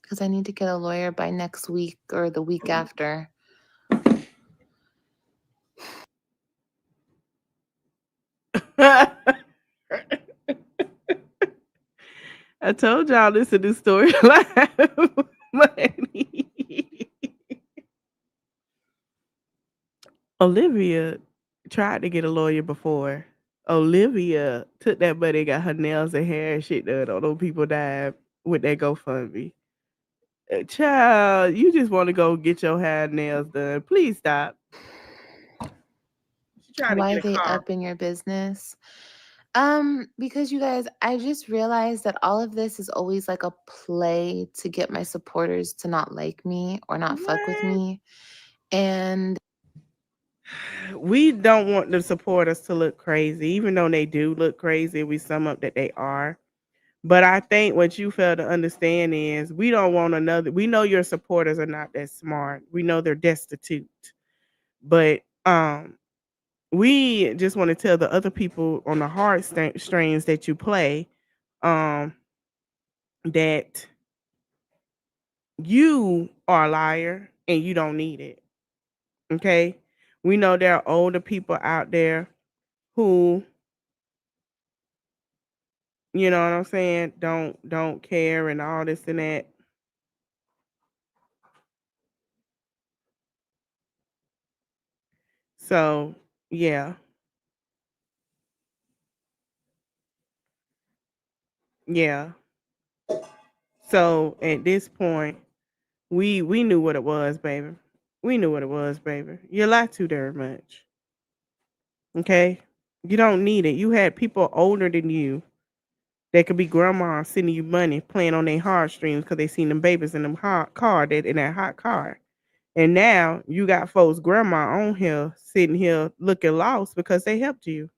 B: because I need to get a lawyer by next week or the week after.
A: I told y'all this is the story live money. Olivia tried to get a lawyer before. Olivia took that money, got her nails and hair and shit done. All those people died with that GoFundMe. Child, you just want to go get your hair and nails done. Please stop.
B: Why are they up in your business? Because you guys, I just realized that all of this is always like a play to get my supporters to not like me or not fuck with me. And
A: we don't want the supporters to look crazy, even though they do look crazy. We sum up that they are. But I think what you fail to understand is we don't want another. We know your supporters are not that smart. We know they're destitute. But we just want to tell the other people on the hard strains that you play that you are a liar and you don't need it. Okay? We know there are older people out there who, you know what I'm saying, don't care and all this and that. So, yeah. Yeah. So, at this point, we knew what it was, baby. We knew what it was, baby. You lie too darn much. Okay? You don't need it. You had people older than you that could be grandma sending you money playing on their heartstrings because they seen them babies in them hot car that in that hot car. And now you got folks grandma on here sitting here looking lost because they helped you.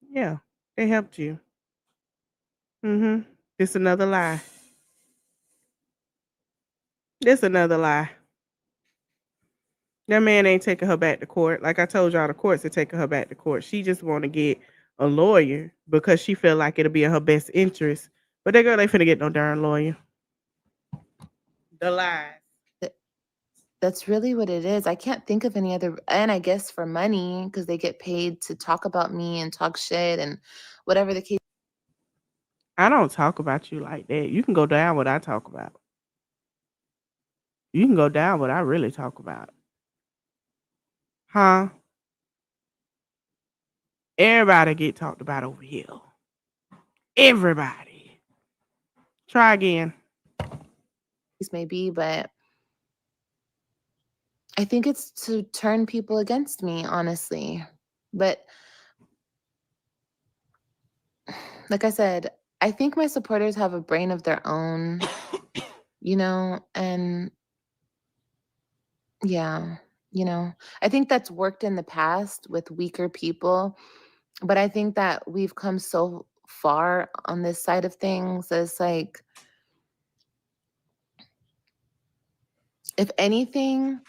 A: Yeah, they helped you. Mm-hmm. It's another lie. It's another lie. That man ain't taking her back to court. Like I told y'all, the courts are taking her back to court. She just want to get a lawyer because she feel like it'll be in her best interest. But that girl ain't finna get no darn lawyer. The lies.
B: That's really what it is. I can't think of any other, and I guess for money, because they get paid to talk about me and talk shit and whatever the case.
A: I don't talk about you like that. You can go down what I talk about. You can go down what I really talk about. Huh? Everybody get talked about over here. Everybody. Try again.
B: May be, but I think it's to turn people against me, honestly. But like I said, I think my supporters have a brain of their own, you know, and yeah, you know, I think that's worked in the past with weaker people, but I think that we've come so far on this side of things that it's like, if anything,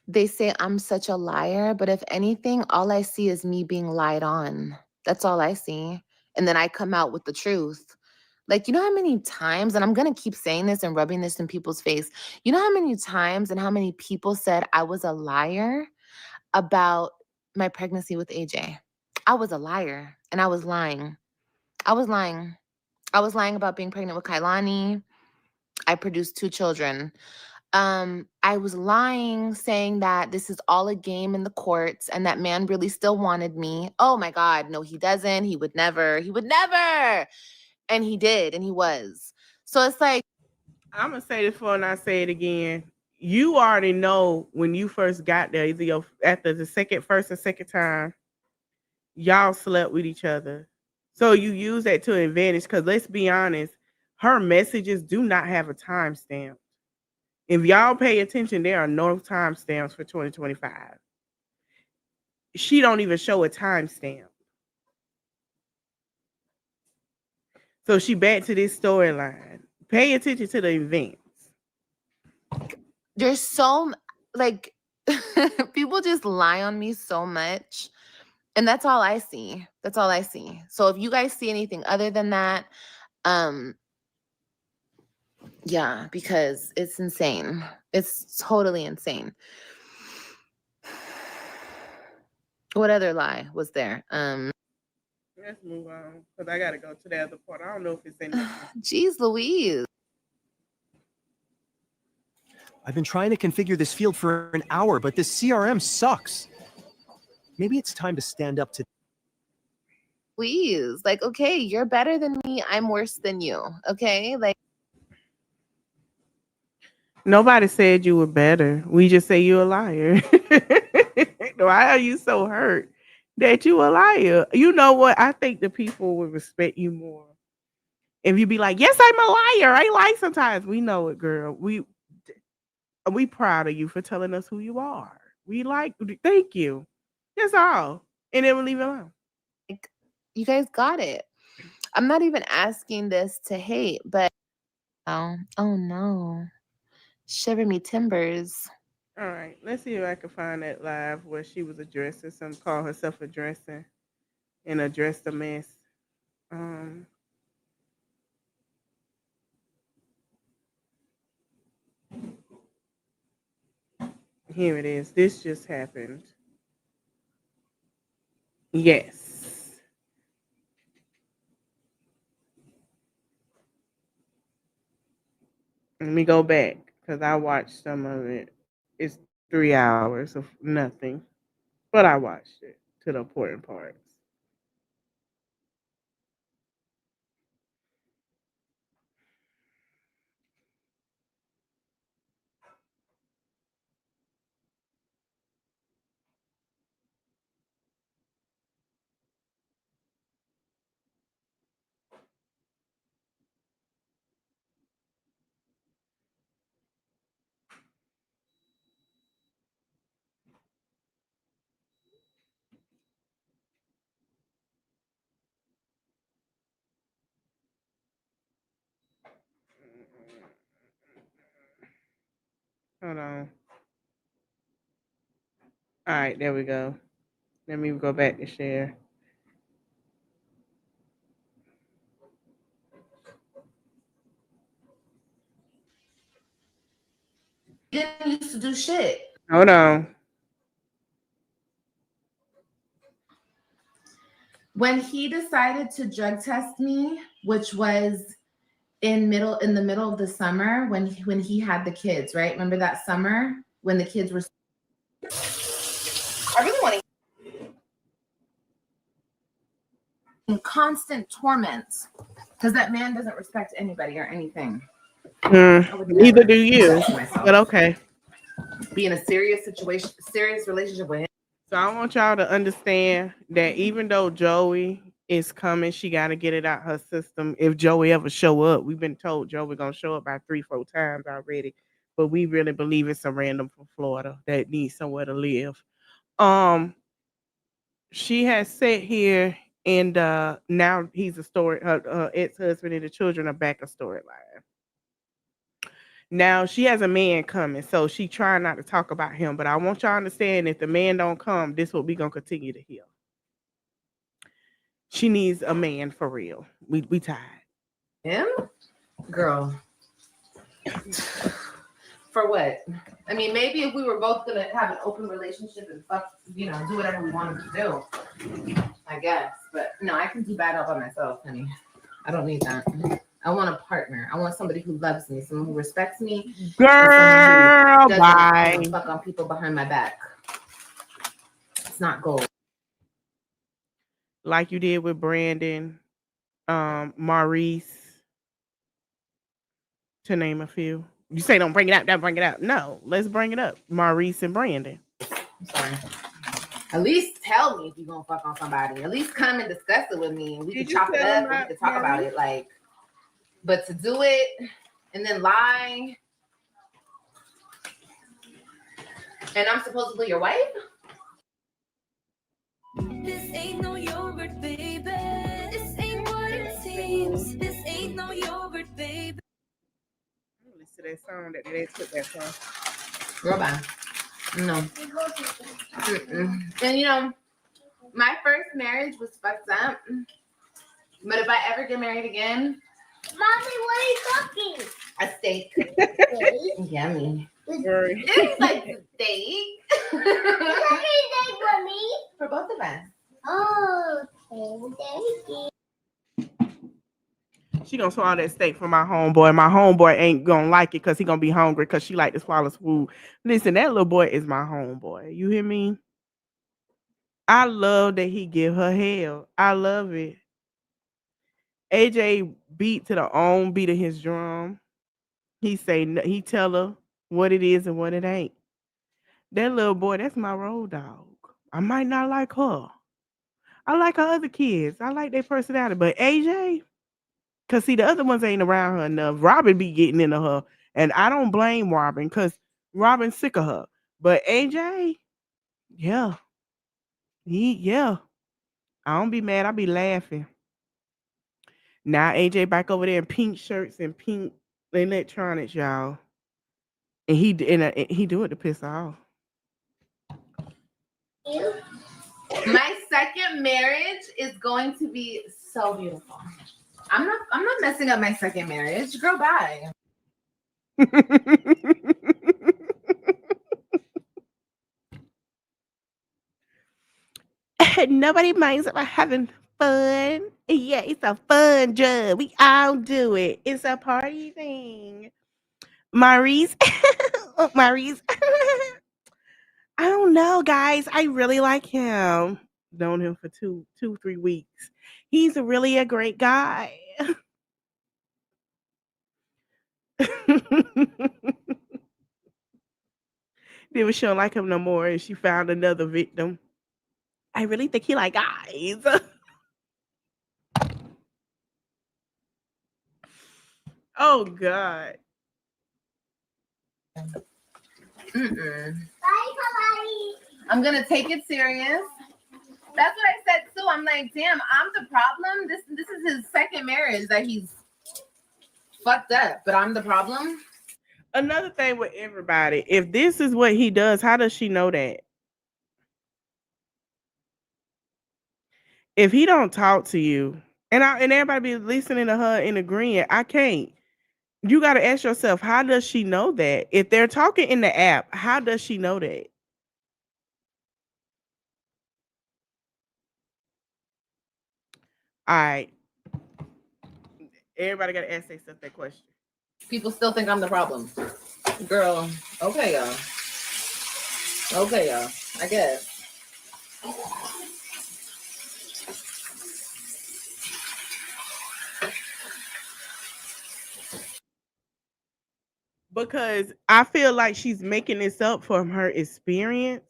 B: they say I'm such a liar, but if anything, all I see is me being lied on. That's all I see. And then I come out with the truth. Like, you know how many times, and I'm going to keep saying this and rubbing this in people's face. You know how many times and how many people said I was a liar about my pregnancy with AJ? I was a liar and I was lying. I was lying. I was lying about being pregnant with Kailani. I produced 2 children. I was lying, saying that this is all a game in the courts and that man really still wanted me. Oh my God, no, he doesn't. He would never. He would never. And he did, and he was. So it's like,
A: I'm gonna say this before and I say it again. You already know when you first got there, either after the first and second time, y'all slept with each other. So you use that to advantage because let's be honest, her messages do not have a timestamp. If y'all pay attention, there are no timestamps for 2025. She don't even show a timestamp. So she back to this storyline. Pay attention to the events.
B: there's so, like, people just lie on me so much. And that's all I see. That's all I see. So if you guys see anything other than that, yeah, because it's insane. It's totally insane. What other lie was there?
A: Let's move on because I gotta go to the other part. I don't know if it's in there.
B: Jeez Louise.
I: I've been trying to configure this field for an hour, but this CRM sucks. Maybe it's time to stand up to.
B: Please, like, okay, you're better than me. I'm worse than you. Okay, like.
A: Nobody said you were better. We just say you're a liar. Why are you so hurt that you a liar? You know what? I think the people would respect you more if you be like, "Yes, I'm a liar. I lie sometimes." We know it, girl. We proud of you for telling us who you are. We like. Thank you. That's all, and then we'll leave it alone.
B: Like, you guys got it. I'm not even asking this to hate, but oh no. Shiver me timbers.
A: All right, let's see if I can find that live where she was addressing some, call herself addressing and addressed the mess. Here it is. This just happened. Yes. Let me go back because I watched some of it. It's 3 hours of nothing, but I watched it to the important parts. Hold on. All right, there we go. Let me go back to share.
B: He didn't used to do shit.
A: Hold on.
B: When he decided to drug test me, which was in the middle of the summer when he had the kids, right? Remember that summer when the kids were. I really want to. In constant torment because that man doesn't respect anybody or anything.
A: Neither do you, but okay.
B: Be in a serious relationship with him.
A: So I want y'all to understand that even though Joey is coming, she got to get it out her system. If Joey ever show up, we've been told Joey gonna show up about 3-4 times already, but we really believe it's a random from Florida that needs somewhere to live. She has sat here and now he's a story. Her ex-husband and the children are back a storyline. Now she has a man coming, so she trying not to talk about him. But I want y'all to understand, if the man don't come, this what we gonna continue to hear. She needs a man for real. We tired.
B: Him, girl. For what? I mean, maybe if we were both gonna have an open relationship and fuck, do whatever we wanted to do, I guess. But no, I can do bad all by myself, honey. I don't need that. I want a partner. I want somebody who loves me, someone who respects me.
A: Girl, bye.
B: Fuck on people behind my back. It's not gold.
A: Like you did with Brandon, Maurice, to name a few. You say don't bring it up, don't bring it up. No, let's bring it up. Maurice and Brandon.
B: I'm sorry. At least tell me if you're gonna fuck on somebody. At least come and discuss it with me, and we can chop it up and we can talk about it. Like, but to do it and then lie, and I'm supposedly your wife.
J: This ain't no yogurt, baby. This ain't what it seems. This ain't no yogurt, baby.
A: Listen to that song that they took that song.
B: Girl, bye. No. And my first marriage was fucked up. But if I ever get married again,
C: Mommy, what are you cooking?
B: a steak. Yummy.
C: It's
B: like a steak.
C: for me?
B: For both of us.
C: Oh, okay. Thank you.
A: She gonna swallow that steak for my homeboy. My homeboy ain't gonna like it because he gonna be hungry because she like to swallow food. Listen, that little boy is my homeboy. You hear me? I love that he give her hell. I love it. AJ beat to the own beat of his drum. He tell her what it is and what it ain't. That little boy, that's my road dog. I might not like her. I like her other kids. I like their personality. But AJ, because see, the other ones ain't around her enough. Robin be getting into her. And I don't blame Robin because Robin's sick of her. But AJ, yeah. I don't be mad. I be laughing. Now AJ back over there in pink shirts and pink electronics, y'all. And he do it to piss her off.
B: My second marriage is going to be so beautiful. I'm not messing up my second marriage. Girl, bye.
A: Nobody minds about having fun. Yeah, it's a fun job. We all do it. It's a party thing. Maurice, Maurice. I don't know, guys. I really like him. Known him for 3 weeks. He's really a great guy. Then she don't like him no more, and she found another victim. I really think he like guys. Oh God.
B: Mm-mm.
C: Bye, bye.
B: I'm gonna take it serious. That's what I said too. I'm like, damn, I'm the problem. This is his second marriage that he's fucked up, but I'm the problem.
A: Another thing with everybody, if this is what he does, how does she know that? If he don't talk to you, and everybody be listening to her and agreeing, I can't. You got to ask yourself, how does she know that? If they're talking in the app, how does she know that? All right. Everybody got to ask themselves that question.
B: People still think I'm the problem. Girl, okay, y'all. Okay, y'all. I guess.
A: Because I feel like she's making this up from her experience,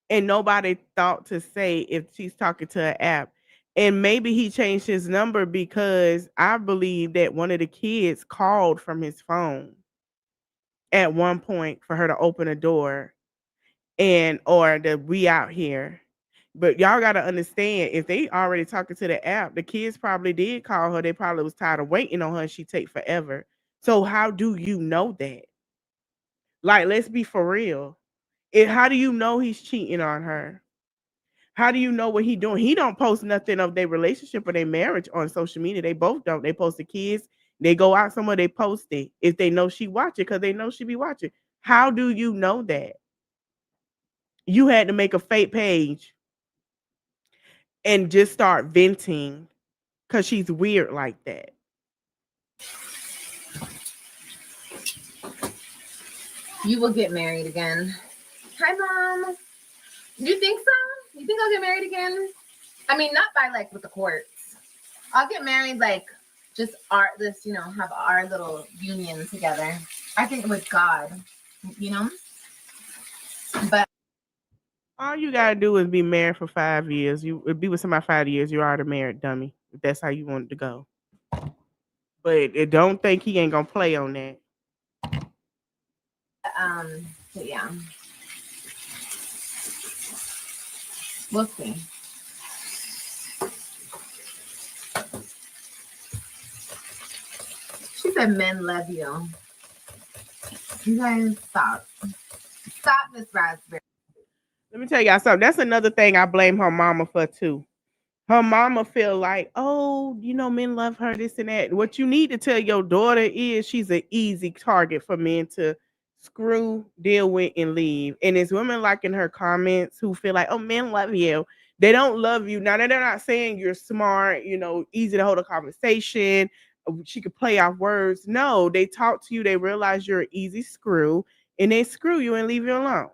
A: and nobody thought to say if she's talking to an app. And maybe he changed his number because I believe that one of the kids called from his phone at one point for her to open a door or that we out here. But y'all gotta understand, if they already talking to the app, the kids probably did call her. They probably was tired of waiting on her and she take forever. So how do you know that? Like, let's be for real. How do you know he's cheating on her? How do you know what he doing? He don't post nothing of their relationship or their marriage on social media. They both don't. They post the kids. They go out somewhere, they post it. If they know she watch it, because they know she be watching. How do you know that? You had to make a fake page and just start venting because she's weird like that.
B: You will get married again. Hi, Mom. You think so? You think I'll get married again? I mean, not by like with the courts. I'll get married like just have our little union together. I think with God, But
A: all you gotta do is be married for 5 years. You would be with somebody 5 years. You're already married, dummy. If that's how you want it to go. But don't think he ain't gonna play on that.
B: so yeah. We'll see. She said men love you. You guys stop. Stop this raspberry.
A: Let me tell y'all something. That's another thing I blame her mama for too. Her mama feel like, oh, men love her, this and that. What you need to tell your daughter is she's an easy target for men to screw, deal with, and leave. And it's women like in her comments who feel like, oh, men love you. They don't love you. Now, they're not saying you're smart, easy to hold a conversation. She could play off words. No, they talk to you. They realize you're an easy screw, and they screw you and leave you alone.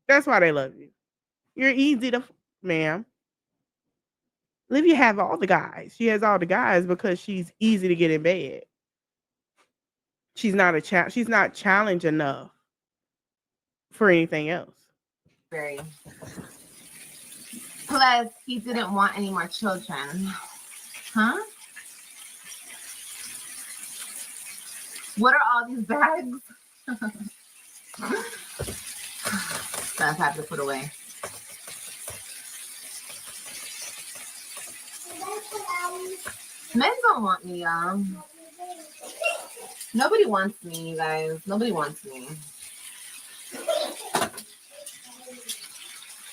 A: That's why they love you. You're easy to, ma'am. Livia have all the guys. She has all the guys because she's easy to get in bed. She's not she's not challenged enough for anything else.
B: Very. Plus, he didn't want any more children. Huh? What are all these bags? That's have to put away. Men don't want me, y'all. Nobody wants me, you guys. Nobody wants me.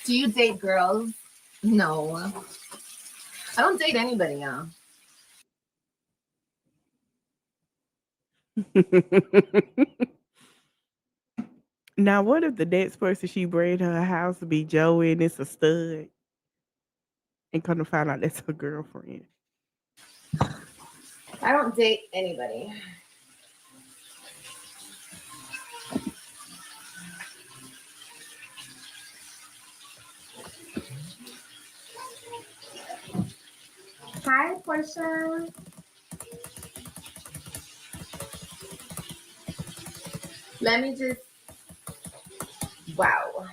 B: Do you date girls? No. I don't date anybody, y'all.
A: Now, what if the next person she bring to her house be Joey and it's a stud? And come to find out that's her girlfriend.
B: I don't date anybody. Hi, Portia. Let me just. Wow.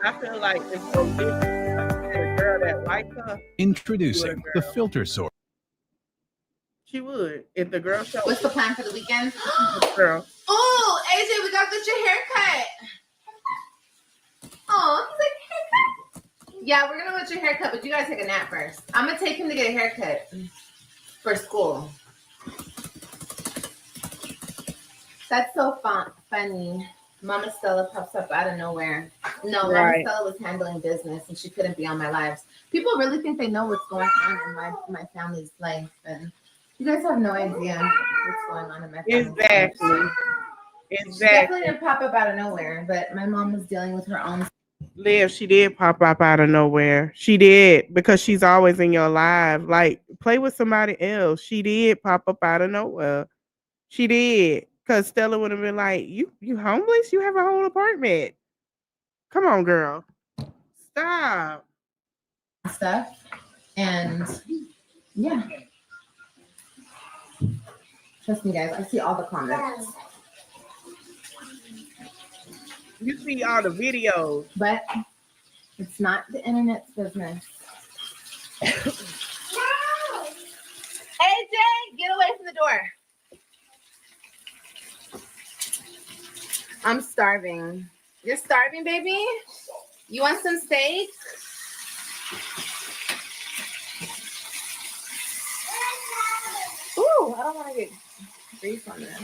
A: I feel like it's so different. A girl that likes her,
K: Introducing the filter source.
A: she would. If the girl showed
B: What's the plan for the weekend?
A: girl,
B: Oh, AJ, we gotta get your haircut. Oh, he's like, haircut. Yeah, we're gonna get your haircut, but you gotta take a nap first. I'm gonna take him to get a haircut for school. That's so funny. Mama Stella pops up out of nowhere. No,
A: Right.
B: Mama Stella was handling business and she couldn't be on my lives. People really think they know what's going on in my family's life, and you guys have no idea what's going on in my family's
A: exactly,
B: life. She definitely
A: exactly.
B: didn't pop up out of nowhere, but my mom was dealing with her own.
A: Liv, she did pop up out of nowhere. She did, because she's always in your life. Like, play with somebody else. She did pop up out of nowhere. She did. Because Stella would have been like, you homeless? You have a whole apartment. Come on, girl. Stop.
B: stuff. And yeah. Trust me, guys, I see all the comments.
A: You see all the videos.
B: But it's not the internet's business. AJ, get away from the door. I'm starving. You're starving, baby? You want some steak? Ooh, I don't want to get grease on there.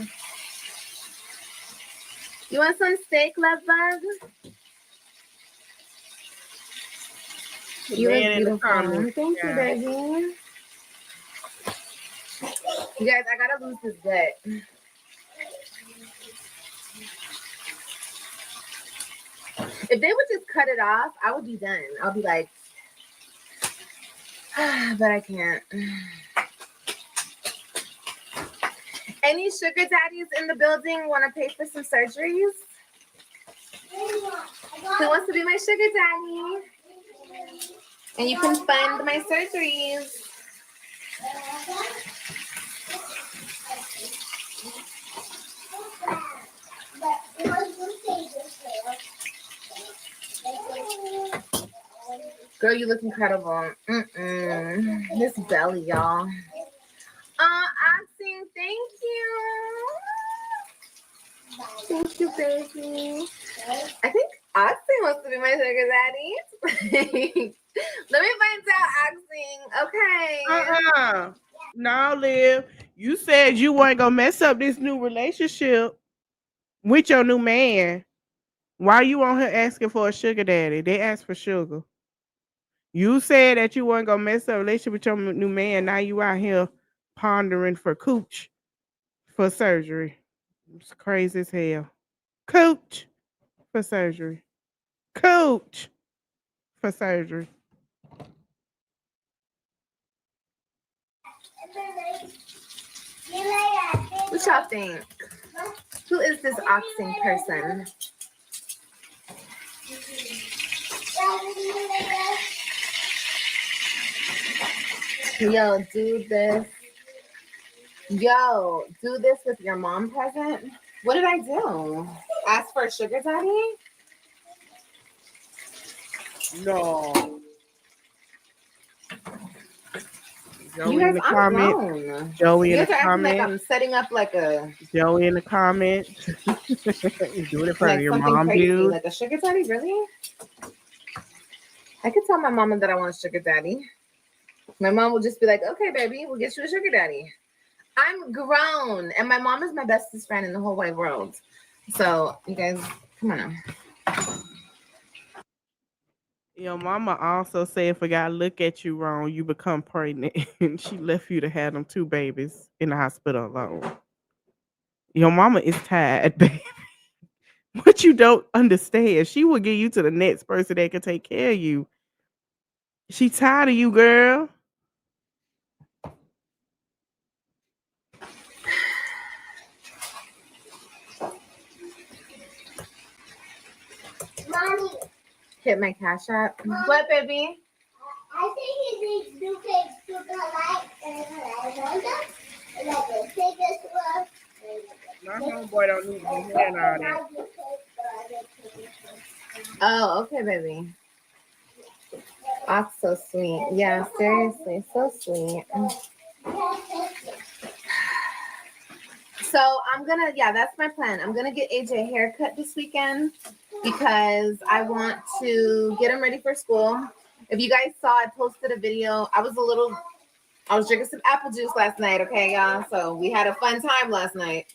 B: You want some steak, love bug? You look beautiful. Thank you, baby. You guys, I gotta lose this gut. If they would just cut it off, I would be done. I'll be like, but I can't. Any sugar daddies in the building want to pay for some surgeries? Who wants to be my sugar daddy? And you can fund my surgeries. Girl, you look incredible. This belly, y'all. Oxing, thank you. Thank you, baby. I think Oxing wants to be my sugar daddy. Let me find out, Oxing. Okay.
A: No, Liv. You said you weren't gonna mess up this new relationship with your new man. Why you on here asking for a sugar daddy? They asked for sugar. You said that you weren't gonna mess up a relationship with your new man. Now you out here pondering for cooch for surgery. It's crazy as hell. Cooch for surgery. Cooch for surgery.
B: What y'all think? Who is this Oxing person? Yo, do this. Yo, do this with your mom present. What did I do? Ask for a sugar daddy?
A: No. Joey
B: You guys,
A: in the
B: I'm
A: comment.
B: grown.
A: Joey
B: You
A: in
B: guys
A: the
B: are acting like
A: comment.
B: I'm setting up like a
A: Joey in the comment. You doing it for
B: like
A: your
B: something
A: mom,
B: crazy,
A: dude.
B: like a sugar daddy. Really? I could tell my mama that I want a sugar daddy. My mom will just be like, "Okay, baby, we'll get you a sugar daddy." I'm grown, and my mom is my bestest friend in the whole wide world. So you guys, come on now.
A: Your mama also said if a guy look at you wrong, you become pregnant. And she left you to have them 2 babies in the hospital alone. Your mama is tired, baby. What you don't understand, she will give you to the next person that can take care of you. She tired of you, girl.
C: Mommy,
B: Hit my cash app. What, baby?
C: I think he needs new cakes to collect and collect. And I can take this one.
A: My homeboy don't need to be hearing all that.
B: Oh, okay, baby. That's so sweet. Yeah, seriously, so sweet. So I'm gonna, yeah, that's my plan. I'm gonna get AJ a haircut this weekend because I want to get him ready for school. If you guys saw, I posted a video. I was drinking some apple juice last night, okay, y'all? So we had a fun time last night.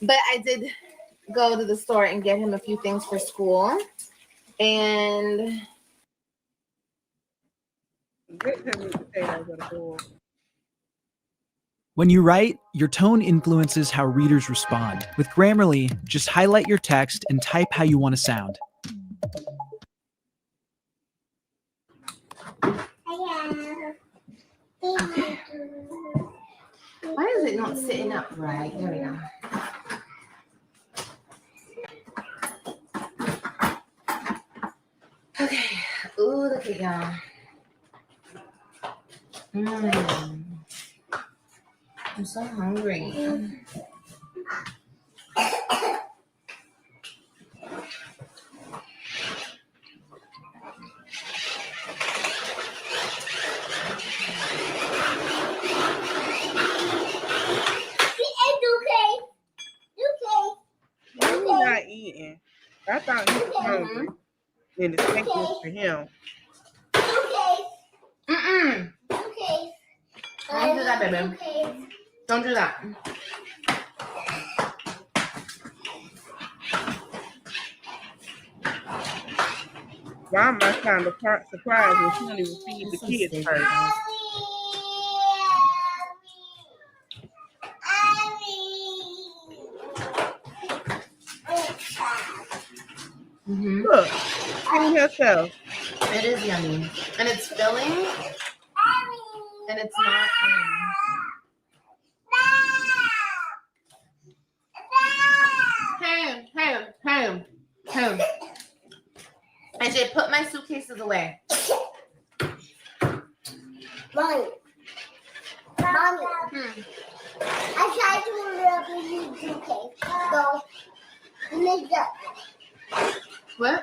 B: But I did go to the store and get him a few things for school. And
L: when you write, your tone influences how readers respond. With Grammarly, just highlight your text and type how you want to sound.
B: why is it not sitting up right? There we go. Okay. Ooh, look at y'all. I'm so hungry.
A: He's not eating. I thought he was hungry. And the steak was for him.
C: Okay.
B: Don't do that, baby. Don't do that.
A: Grandma kind of surprised when she didn't even feed the kids first. Look, clean yourself.
B: It is yummy. And it's filling. And it's not. Hey. I should put my suitcases away.
C: Mommy. I tried to remember you suitcase. So, make that.
B: What?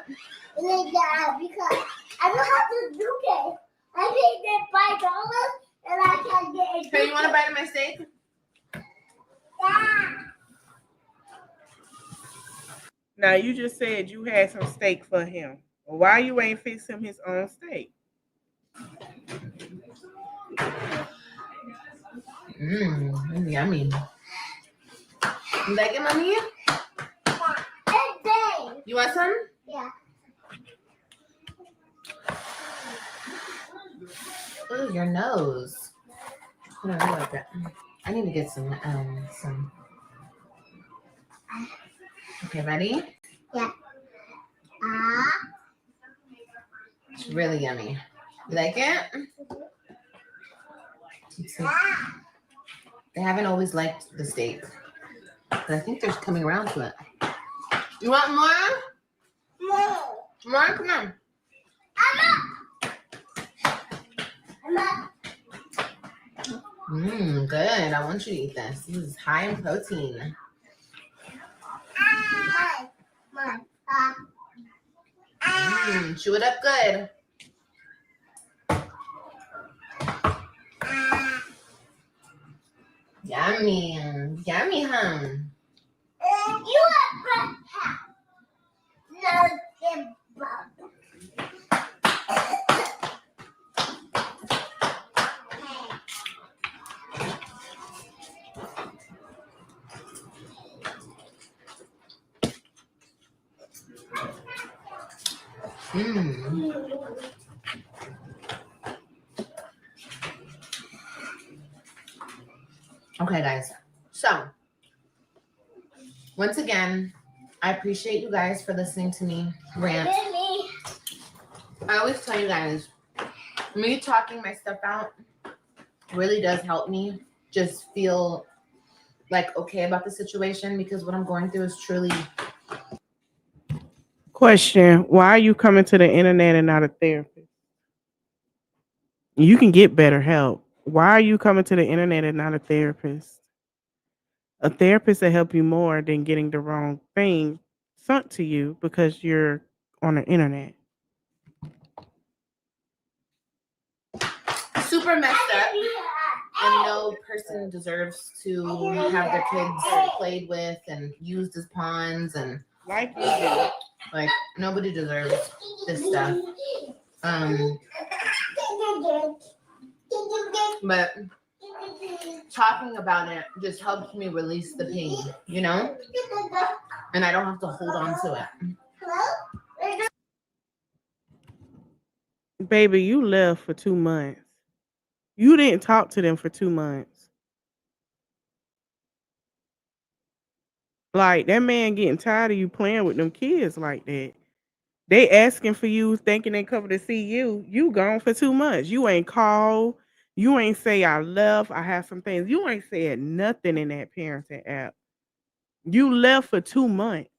C: Make that because I don't have the suitcase. I paid that $5 and I can get a
B: Hey, you want to bite of my steak?
C: Yeah.
A: Now, you just said you had some steak for him. Well, why you ain't fix him his own steak?
B: Yummy. You like it, mommy? You want some?
C: Yeah.
B: Ooh, your nose. I don't like that. I need to get some. Okay, ready?
C: Yeah.
B: It's really yummy. You like it? They haven't always liked the steak, but I think they're coming around to it. You want more? More? Come on. Good. I want you to eat this. This is high in protein. Chew it up good. Yummy. Yummy, huh?
C: You have
B: Okay, guys. So once again, I appreciate you guys for listening to me rant. I always tell you guys, me talking my stuff out really does help me just feel like okay about the situation, because what I'm going through is truly.
A: Question: why are you coming to the internet and not a therapist? You can get better help. Why are you coming to the internet and not a therapist? A therapist will help you more than getting the wrong thing sent to you because you're on the internet.
B: Super messed up, and no person deserves to have their kids played with and used as pawns, and
A: like you do.
B: Like nobody deserves this stuff. But talking about it just helps me release the pain, you know? And I don't have to hold on to it.
A: Baby, you left for 2 months. You didn't talk to them for 2 months. Like, that man getting tired of you playing with them kids like that. They asking for you, thinking they coming to see you. You gone for 2 months. You ain't called. You ain't say I left. I have some things. You ain't said nothing in that parenting app. You left for 2 months.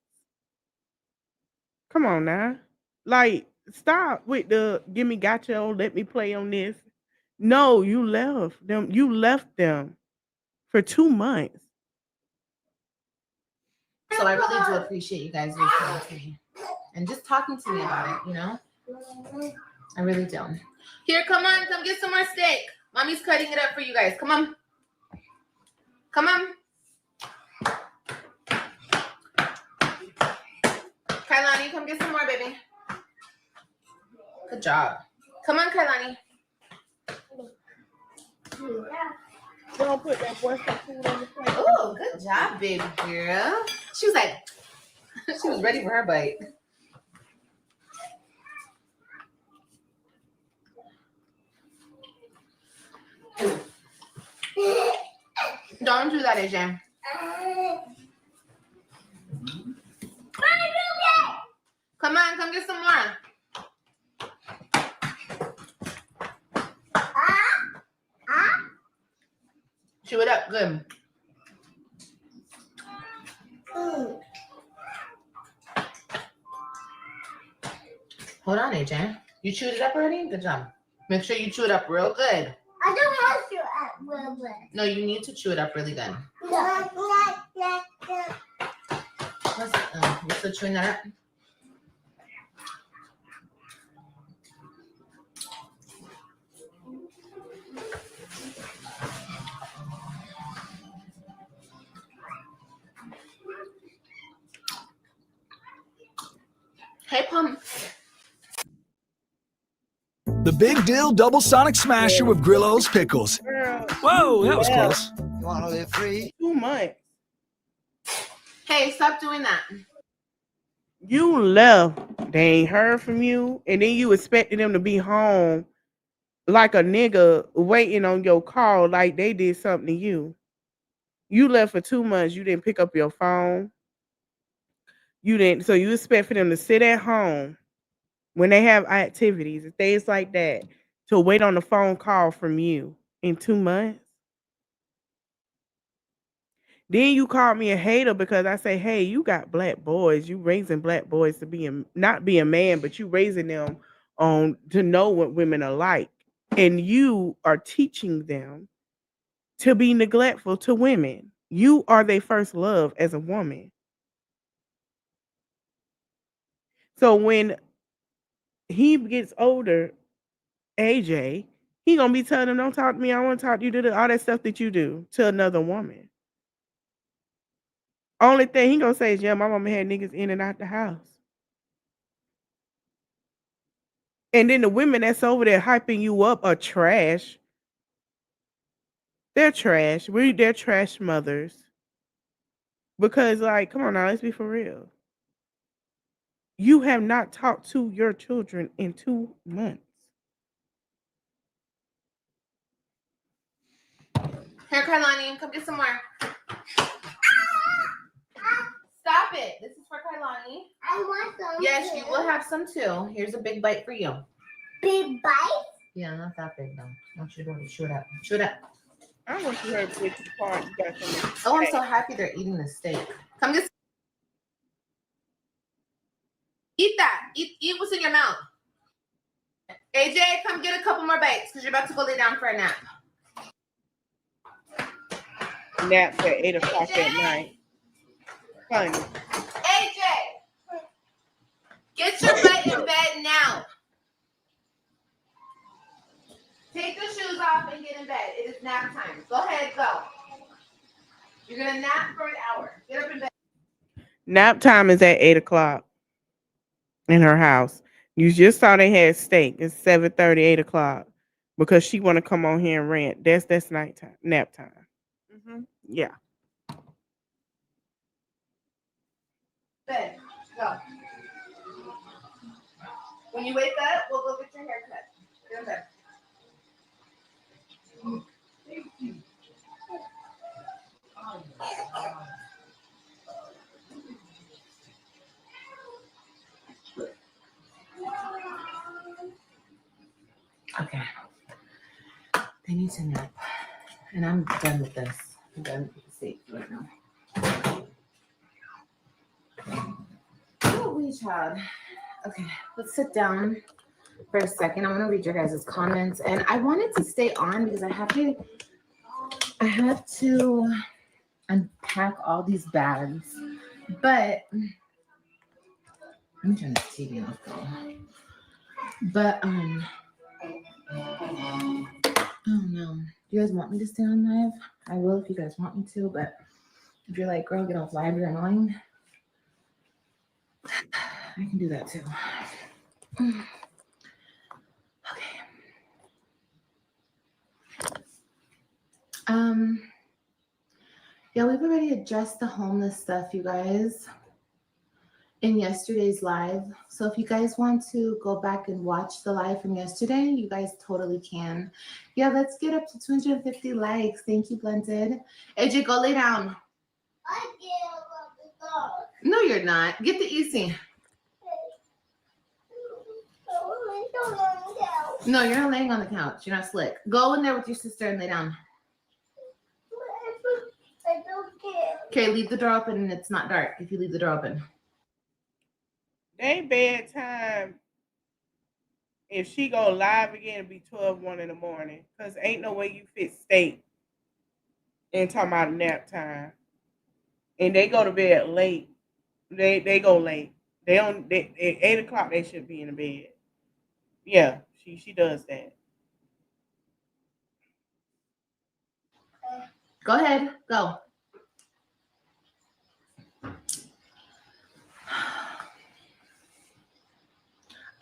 A: Come on now. Like, stop with the give me gotcha, let me play on this. No, you left them. You left them for 2 months.
B: So I really do appreciate you guys listening to me and just talking to me about it, you know? I really do. Here, come on, come get some more steak. Mommy's cutting it up for you guys. Come on. Come on. Kailani, come get some more, baby. Good job. Come on, Kailani.
A: Don't put that Western food on the plate.
B: Oh, good job, baby girl. She was like, she was ready for her bite. Don't do that, AJ. Come on, come get some more. Chew it up, good. Hold on, AJ. You chewed it up already? Good job. Make sure you chew it up real good.
C: I don't have to add real good.
B: No, you need to chew it up really good. You're still chewing that up? Hey, Pump.
M: The Big Dill Double Sonic Smasher with Grillo's Pickles. Whoa, that was close.
C: You want to live free?
A: 2 months.
B: Hey, stop doing that.
A: You left. They ain't heard from you. And then you expected them to be home like a nigga waiting on your call like they did something to you. You left for 2 months. You didn't pick up your phone. You didn't. So you expect for them to sit at home when they have activities and things like that to wait on the phone call from you in 2 months? Then you call me a hater because I say, hey, you got black boys. You raising black boys to be not be a man, but you raising them on to know what women are like. And you are teaching them to be neglectful to women. You are their first love as a woman. So when he gets older, AJ, he gonna be telling them, don't talk to me. I want to talk to you. Do all that stuff that you do to another woman. Only thing he gonna say is, yeah, my mama had niggas in and out the house. And then the women that's over there hyping you up are trash. They're trash. They're trash mothers. Because, like, come on now, let's be for real. You have not talked to your children in 2 months.
B: Here, Kailani, come get some more. it. This is for Kailani.
C: I want some.
B: Yes,
C: too.
B: you will have some too. Here's a big bite for you.
C: Big bite.
B: Yeah, not that big though. Don't you do it. Chew it up. Chew it up.
A: I want you to put the part you got some.
B: Oh, I'm so happy they're eating the steak. Come get. Eat that. Eat what's in your mouth. AJ, come get a couple more bites because you're about to go lay down for a nap.
A: Naps at 8 o'clock at night. Funny.
B: AJ, get your butt in bed now. Take the shoes off and get in bed. It is nap time. Go ahead, go. You're gonna nap for an hour. Get up in bed.
A: Nap time is at 8 o'clock in her house. You just saw they had steak. It's 7:30, 8 o'clock because she want to come on here and rant. That's nighttime, nap time. Yeah.
B: Bed. Go. When you wake up, we'll go get your haircut. Get in bed. Okay. They need to nap. And I'm done with this. I'm done with the steak right now. Oh, wee child. Okay, let's sit down for a second. I want to read your guys' comments. And I wanted to stay on because I have to unpack all these bags. But let me turn this TV off though. But oh no. Do you guys want me to stay on live? I will if you guys want me to, but if you're like, girl, get off live, you're annoying. I can do that too. Okay. Yeah, we've already addressed the homeless stuff, you guys, in yesterday's live. So if you guys want to go back and watch the live from yesterday, you guys totally can. Yeah, let's get up to 250 likes. Thank you, Blended. AJ, go lay down.
C: I get up the dog.
B: No, you're not. Get the easy. No, you're not laying on the couch. You're not slick. Go in there with your sister and lay down.
C: I don't care.
B: Okay, leave the door open and it's not dark if you leave the door open.
A: They bedtime. If she go live again, it'll be 12:01 in the morning. Cause ain't no way you fit steak and talking about nap time. And they go to bed late. They go late. They at 8 o'clock they should be in the bed. Yeah, she does that.
B: Go ahead, go.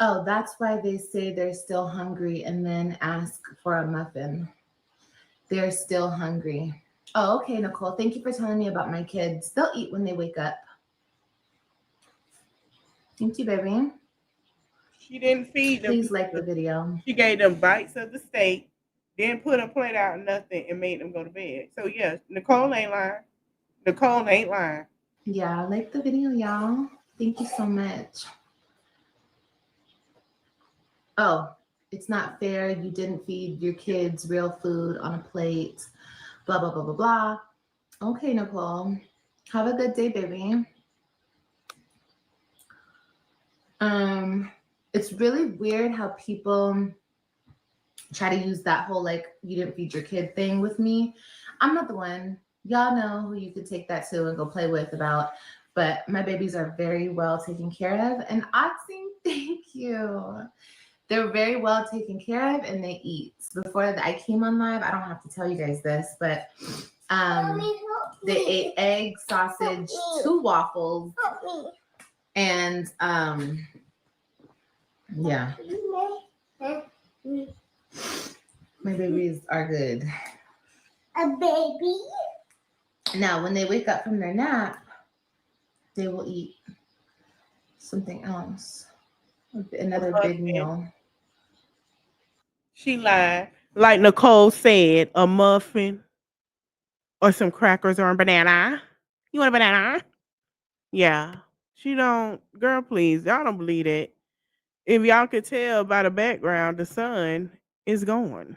B: Oh, that's why they say they're still hungry and then ask for a muffin. They're still hungry. Oh, okay, Nicole. Thank you for telling me about my kids. They'll eat when they wake up. Thank you, baby.
A: She didn't feed them.
B: Please like the video.
A: She gave them bites of the steak, then put a plate out and nothing and made them go to bed. So, yeah, Nicole ain't lying. Nicole ain't lying.
B: Yeah, like the video, y'all. Thank you so much. Oh, it's not fair. You didn't feed your kids real food on a plate. Blah, blah, blah, blah, blah. Okay, Nicole. Have a good day, baby. It's really weird how people try to use that whole like you didn't feed your kid thing with me. I'm not the one. Y'all know who you could take that to and go play with about. But my babies are very well taken care of. And Oxy, thank you. They're very well taken care of and they eat. Before I came on live, I don't have to tell you guys this, but they ate egg, sausage, 2 waffles, and yeah. My babies are good.
C: A baby?
B: Now, when they wake up from their nap, they will eat something else. Another big meal.
A: She lied. Like Nicole said, a muffin or some crackers or a banana. You want a banana? Yeah. She don't, girl, please. Y'all don't believe that. If y'all could tell by the background, the sun is gone.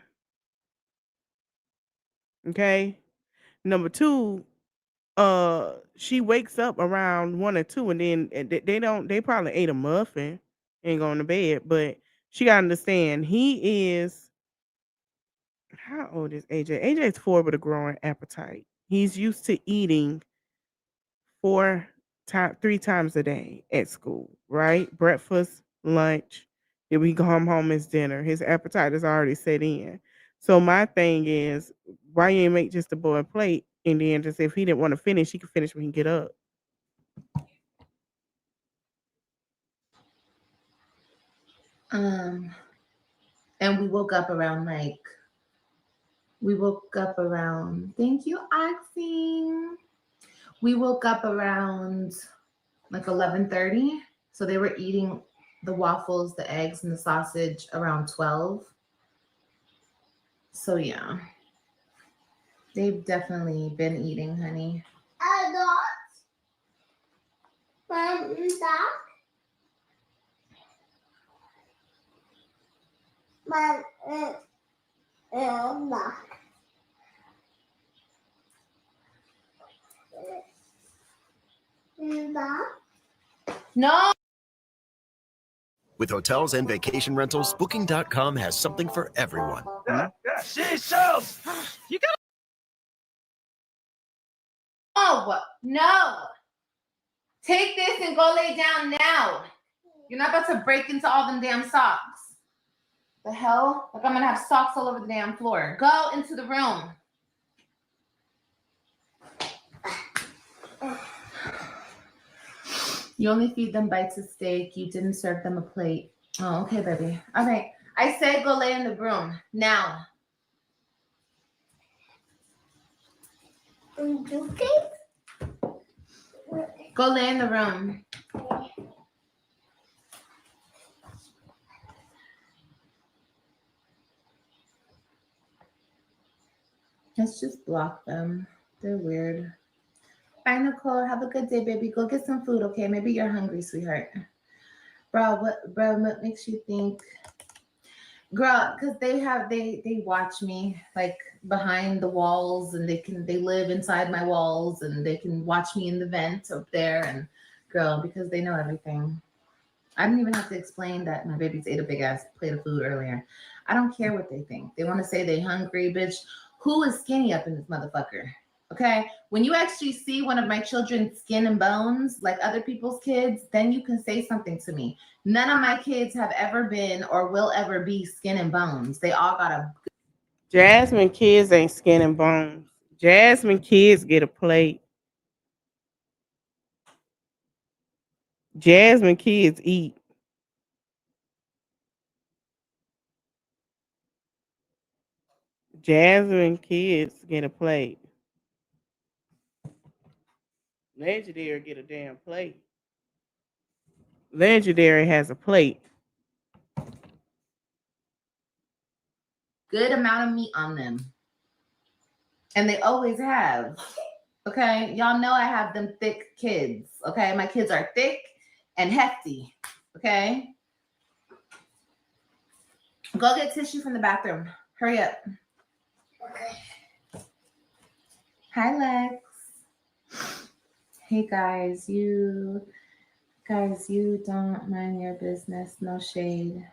A: Okay. Number two, she wakes up around 1 or 2, and then they probably ate a muffin and going to bed. But she gotta understand, he is, how old is AJ? AJ is 4 with a growing appetite. He's used to eating 3 times a day at school, right? Breakfast, lunch, then we come home as dinner. His appetite is already set in. So my thing is, why you ain't make just a boy a plate, and then just if he didn't want to finish, he could finish when he get up.
B: And we woke up around thank you, Oxy. We woke up around like 11:30. So they were eating the waffles, the eggs, and the sausage around 12. So yeah. They've definitely been eating, honey.
C: I got
B: No.
N: With hotels and vacation rentals, Booking.com has something for everyone.
B: You got. Oh no! Take this and go lay down now. You're not about to break into all them damn socks. The hell? Like I'm gonna have socks all over the damn floor. Go into the room. You only feed them bites of steak. You didn't serve them a plate. Oh, okay, baby. All right. I said go lay in the room now. Go lay in the room. Let's just block them. They're weird. Bye, Nicole. Have a good day, baby. Go get some food, okay? Maybe you're hungry, sweetheart. Bro, what makes you think? Girl, because they watch me like behind the walls, and they live inside my walls, and they can watch me in the vent up there. And girl, because they know everything. I didn't even have to explain that my babies ate a big ass plate of food earlier. I don't care what they think. They want to say they hungry, bitch. Who is skinny up in this motherfucker? Okay, when you actually see one of my children's skin and bones, like other people's kids, then you can say something to me. None of my kids have ever been or will ever be skin and bones. They all got a.
A: Jasmine kids ain't skin and bones. Jasmine kids get a plate. Jasmine kids eat. Jasmine kids get a plate. Legendary get a damn plate. Legendary has a plate.
B: Good amount of meat on them. And they always have. Okay? Y'all know I have them thick kids. Okay? My kids are thick and hefty. Okay? Go get tissue from the bathroom. Hurry up. Hi, Lex. Hey, guys. You don't mind your business. No shade.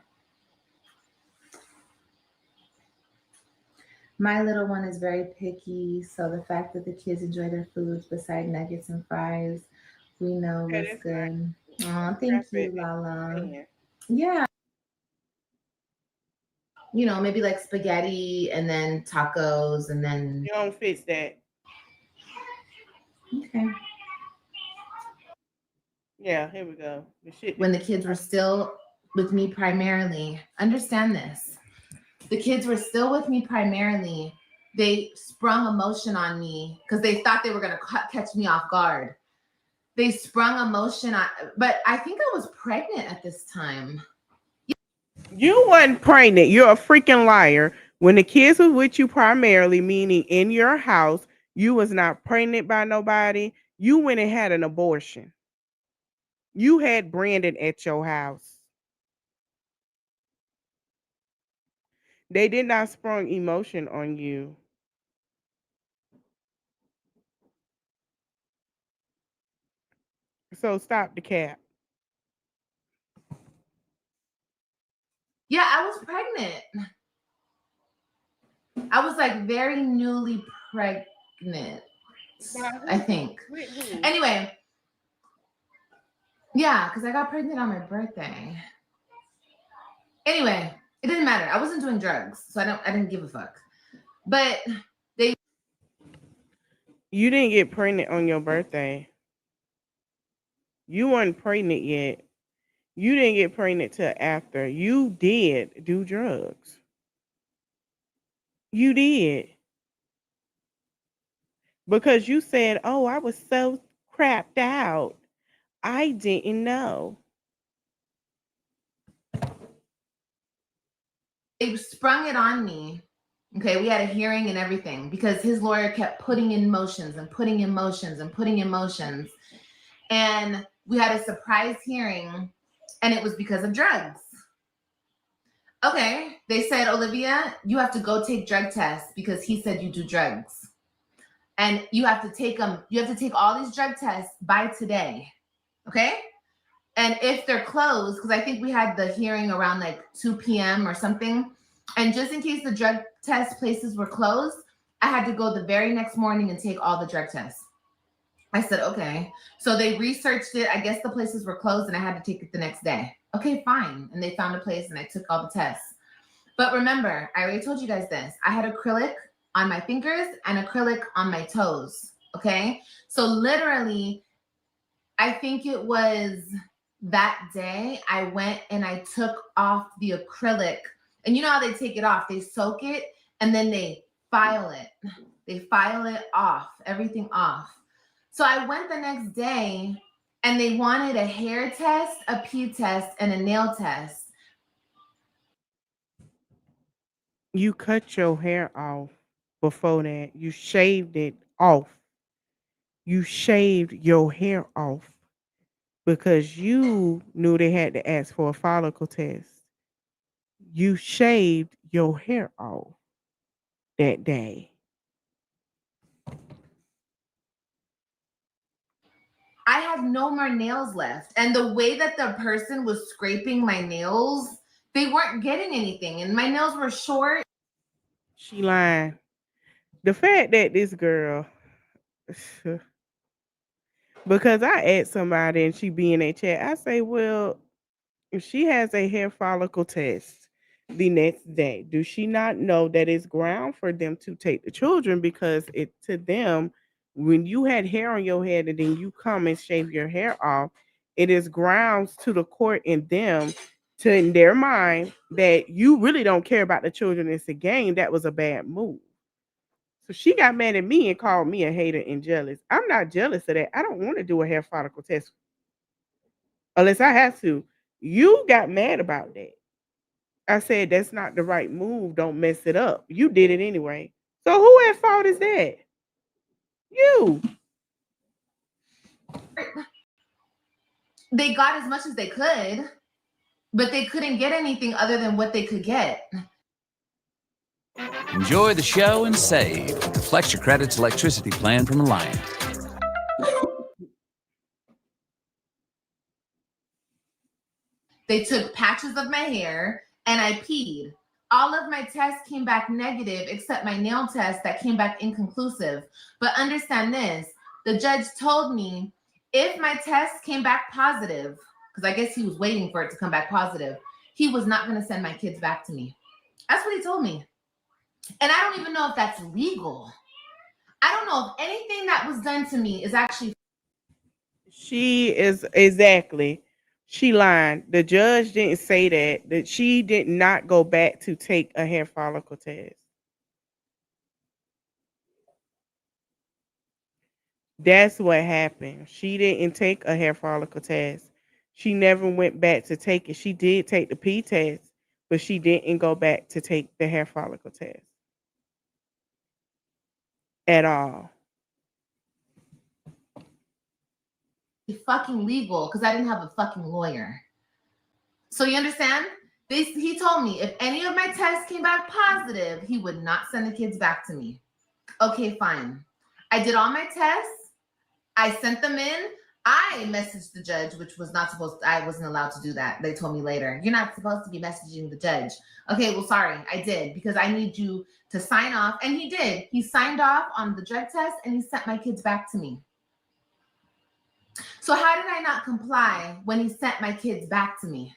B: My little one is very picky, so the fact that the kids enjoy their foods beside nuggets and fries, we know what's good. Oh, thank you, Lala. Yeah. You know, maybe like spaghetti and then tacos and then.
A: You don't fix that.
B: Okay.
A: Yeah, here we go.
B: When the kids were still with me primarily, understand this. The kids were still with me primarily. They sprung emotion on me because they thought they were going to catch me off guard. They sprung emotion on, but I think I was pregnant at this time.
A: You wasn't pregnant. You're a freaking liar. When the kids was with you primarily, meaning in your house, you was not pregnant by nobody. You went and had an abortion. You had Brandon at your house. They did not sprung emotion on you. So stop the cap.
B: Yeah, I was pregnant. I was like very newly pregnant, I think. Anyway, yeah, because I got pregnant on my birthday. Anyway, it didn't matter. I wasn't doing drugs, so I didn't give a fuck. But
A: you didn't get pregnant on your birthday. You weren't pregnant yet. You didn't get pregnant till after. You did do drugs. You did. Because you said, oh, I was so crapped out. I didn't know.
B: They sprung it on me. Okay, we had a hearing and everything because his lawyer kept putting in motions and putting in motions and putting in motions. And we had a surprise hearing, and it was because of drugs. Okay, they said, Olivia, you have to go take drug tests because he said you do drugs. And you have to take them. You have to take all these drug tests by today. Okay? And if they're closed, because I think we had the hearing around like 2 p.m. or something. And just in case the drug test places were closed, I had to go the very next morning and take all the drug tests. I said, okay. So they researched it. I guess the places were closed and I had to take it the next day. Okay, fine. And they found a place and I took all the tests. But remember, I already told you guys this. I had acrylic on my fingers and acrylic on my toes. Okay. So literally, I think it was that day I went and I took off the acrylic. And you know how they take it off? They soak it and then they file it. They file it off, everything off. So I went the next day and they wanted a hair test, a pee test, and a nail test.
A: You cut your hair off before that. You shaved it off. You shaved your hair off because you knew they had to ask for a follicle test. You shaved your hair off that day.
B: I had no more nails left. And the way that the person was scraping my nails, they weren't getting anything. And my nails were short.
A: She lying. The fact that this girl, because I asked somebody and she be in that chat, I say, well, if she has a hair follicle test the next day, do she not know that it's ground for them to take the children? Because it to them, when you had hair on your head and then you come and shave your hair off, it is grounds to the court and them to in their mind that you really don't care about the children. It's a game. That was a bad move. So she got mad at me and called me a hater and jealous. I'm not jealous of that. I don't want to do a hair follicle test unless I have to. You got mad about that. I said that's not the right move. Don't mess it up. You did it anyway. So who at fault is that? You.
B: They got as much as they could, but they couldn't get anything other than what they could get.
O: Enjoy the show and save. The Flex Your Credits electricity plan from Alliant.
B: They took patches of my hair and I peed. All of my tests came back negative except my nail test that came back inconclusive. But understand this, the judge told me if my test came back positive, because I guess he was waiting for it to come back positive, he was not going to send my kids back to me. That's what he told me. And I don't even know if that's legal. I don't know if anything that was done to me is actually.
A: She is exactly. She lied. The judge didn't say that she did not go back to take a hair follicle test. That's what happened. She didn't take a hair follicle test. She never went back to take it. She did take the pee test, but she didn't go back to take the hair follicle test at all.
B: fucking legal because I didn't have a fucking lawyer. So you understand? He told me if any of my tests came back positive, he would not send the kids back to me. Okay, fine. I did all my tests. I sent them in. I messaged the judge, which was not supposed to, I wasn't allowed to do that. They told me later, you're not supposed to be messaging the judge. Okay, well, sorry, I did because I need you to sign off. And he did. He signed off on the drug test and he sent my kids back to me. So how did I not comply when he sent my kids back to me?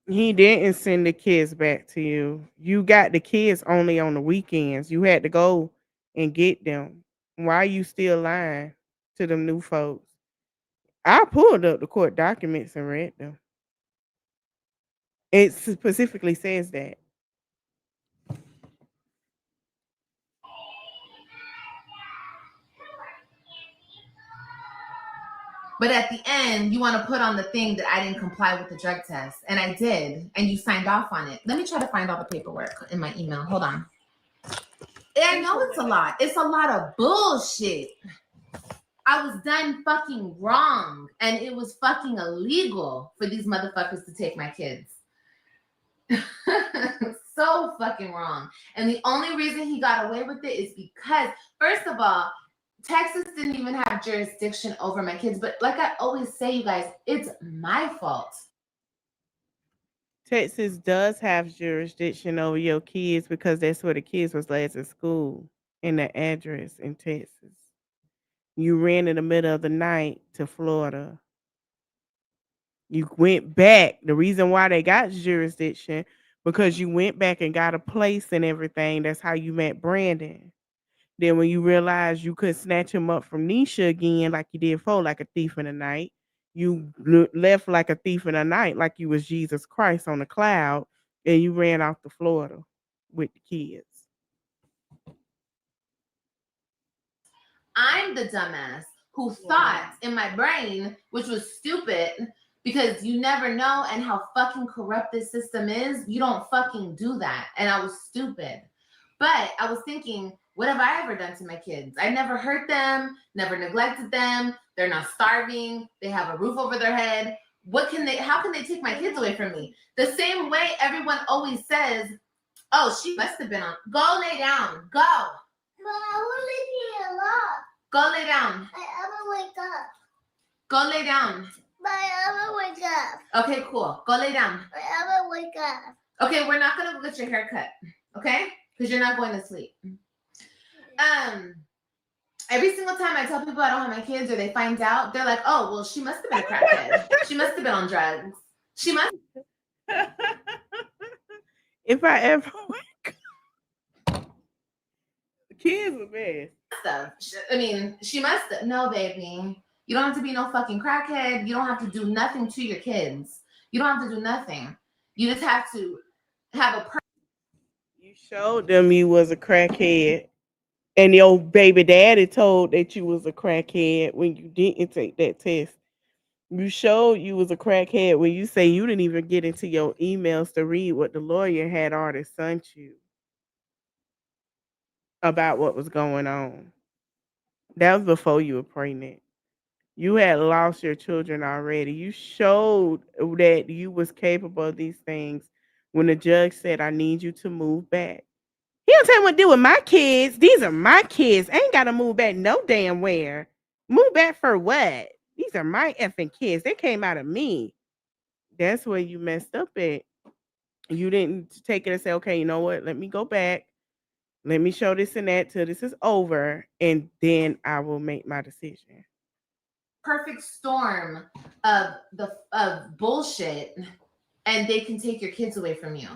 A: He didn't send the kids back to you. You got the kids only on the weekends. You had to go and get them. Why are you still lying to them new folks? I pulled up the court documents and read them. It specifically says that.
B: But at the end, you want to put on the thing that I didn't comply with the drug test. And I did. And you signed off on it. Let me try to find all the paperwork in my email. Hold on. I know it's a lot. It's a lot of bullshit. I was done fucking wrong. And it was fucking illegal for these motherfuckers to take my kids. So fucking wrong. And the only reason he got away with it is because, first of all, Texas didn't even have jurisdiction over my kids. But like I always say, you guys, it's my fault.
A: Texas does have jurisdiction over your kids because that's where the kids was last in school, in the address in Texas. You ran in the middle of the night to Florida. You went back. The reason why they got jurisdiction because you went back and got a place and everything. That's how you met Brandon. Then when you realized you could snatch him up from Nisha again like you did before, like a thief in the night, you left like a thief in the night, like you was Jesus Christ on the cloud, and you ran off to Florida with the kids.
B: I'm the dumbass who thought in my brain, which was stupid, because you never know, and how fucking corrupt this system is, you don't fucking do that. And I was stupid. But I was thinking, what have I ever done to my kids? I never hurt them, never neglected them. They're not starving. They have a roof over their head. How can they take my kids away from me? The same way everyone always says, oh, she must have been on. Go lay down. Go.
C: No, I will leave you alone.
B: Go lay down.
C: I will wake up.
B: Go lay down.
C: I will wake up.
B: Okay, cool. Go lay down.
C: I will wake up.
B: Okay, we're not gonna get your hair cut. Okay? Because you're not going to sleep. Every single time I tell people I don't have my kids or they find out, they're like, oh, well, she must have been a crackhead. She must have been on drugs. She must.
A: If I ever wake up, the kids are bad.
B: I mean, she must have. No, baby. You don't have to be no fucking crackhead. You don't have to do nothing to your kids. You don't have to do nothing. You just have to have a
A: You showed them you was a crackhead. And your baby daddy told that you was a crackhead when you didn't take that test. You showed you was a crackhead when you say you didn't even get into your emails to read what the lawyer had already sent you about what was going on. That was before you were pregnant. You had lost your children already. You showed that you was capable of these things when the judge said, I need you to move back. He don't tell me what to do with my kids. These are my kids. I ain't got to move back no damn where. Move back for what? These are my effing kids. They came out of me. That's where you messed up at. You didn't take it and say, okay, you know what? Let me go back. Let me show this and that till this is over. And then I will make my decision.
B: perfect storm of bullshit, and they can take your kids away from you.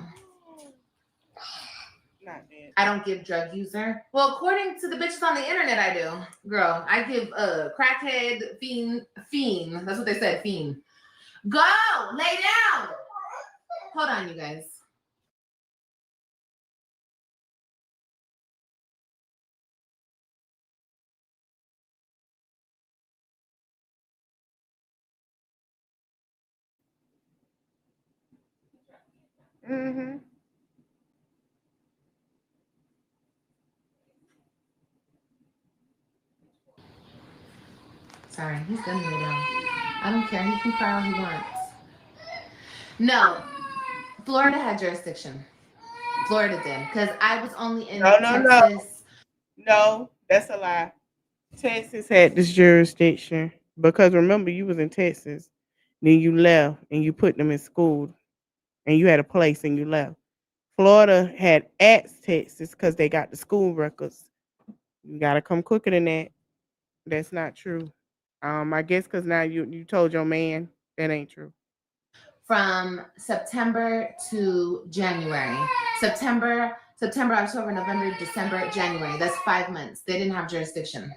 B: I don't give drug user. Well, according to the bitches on the internet, I do. Girl, I give crackhead, fiend. That's what they said, fiend. Go, lay down. Hold on, you guys.
A: Mm-hmm.
B: Sorry, he's gonna kneel down. I don't care. He can cry all he wants. No, Florida had jurisdiction. Florida did, because I was only in Texas.
A: No, that's a lie. Texas had this jurisdiction because remember you was in Texas, then you left and you put them in school, and you had a place and you left. Florida had asked Texas because they got the school records. You gotta come quicker than that. That's not true. I guess because now you told your man that ain't true.
B: From September to January. September, October, November, December, January. That's 5 months. They didn't have jurisdiction.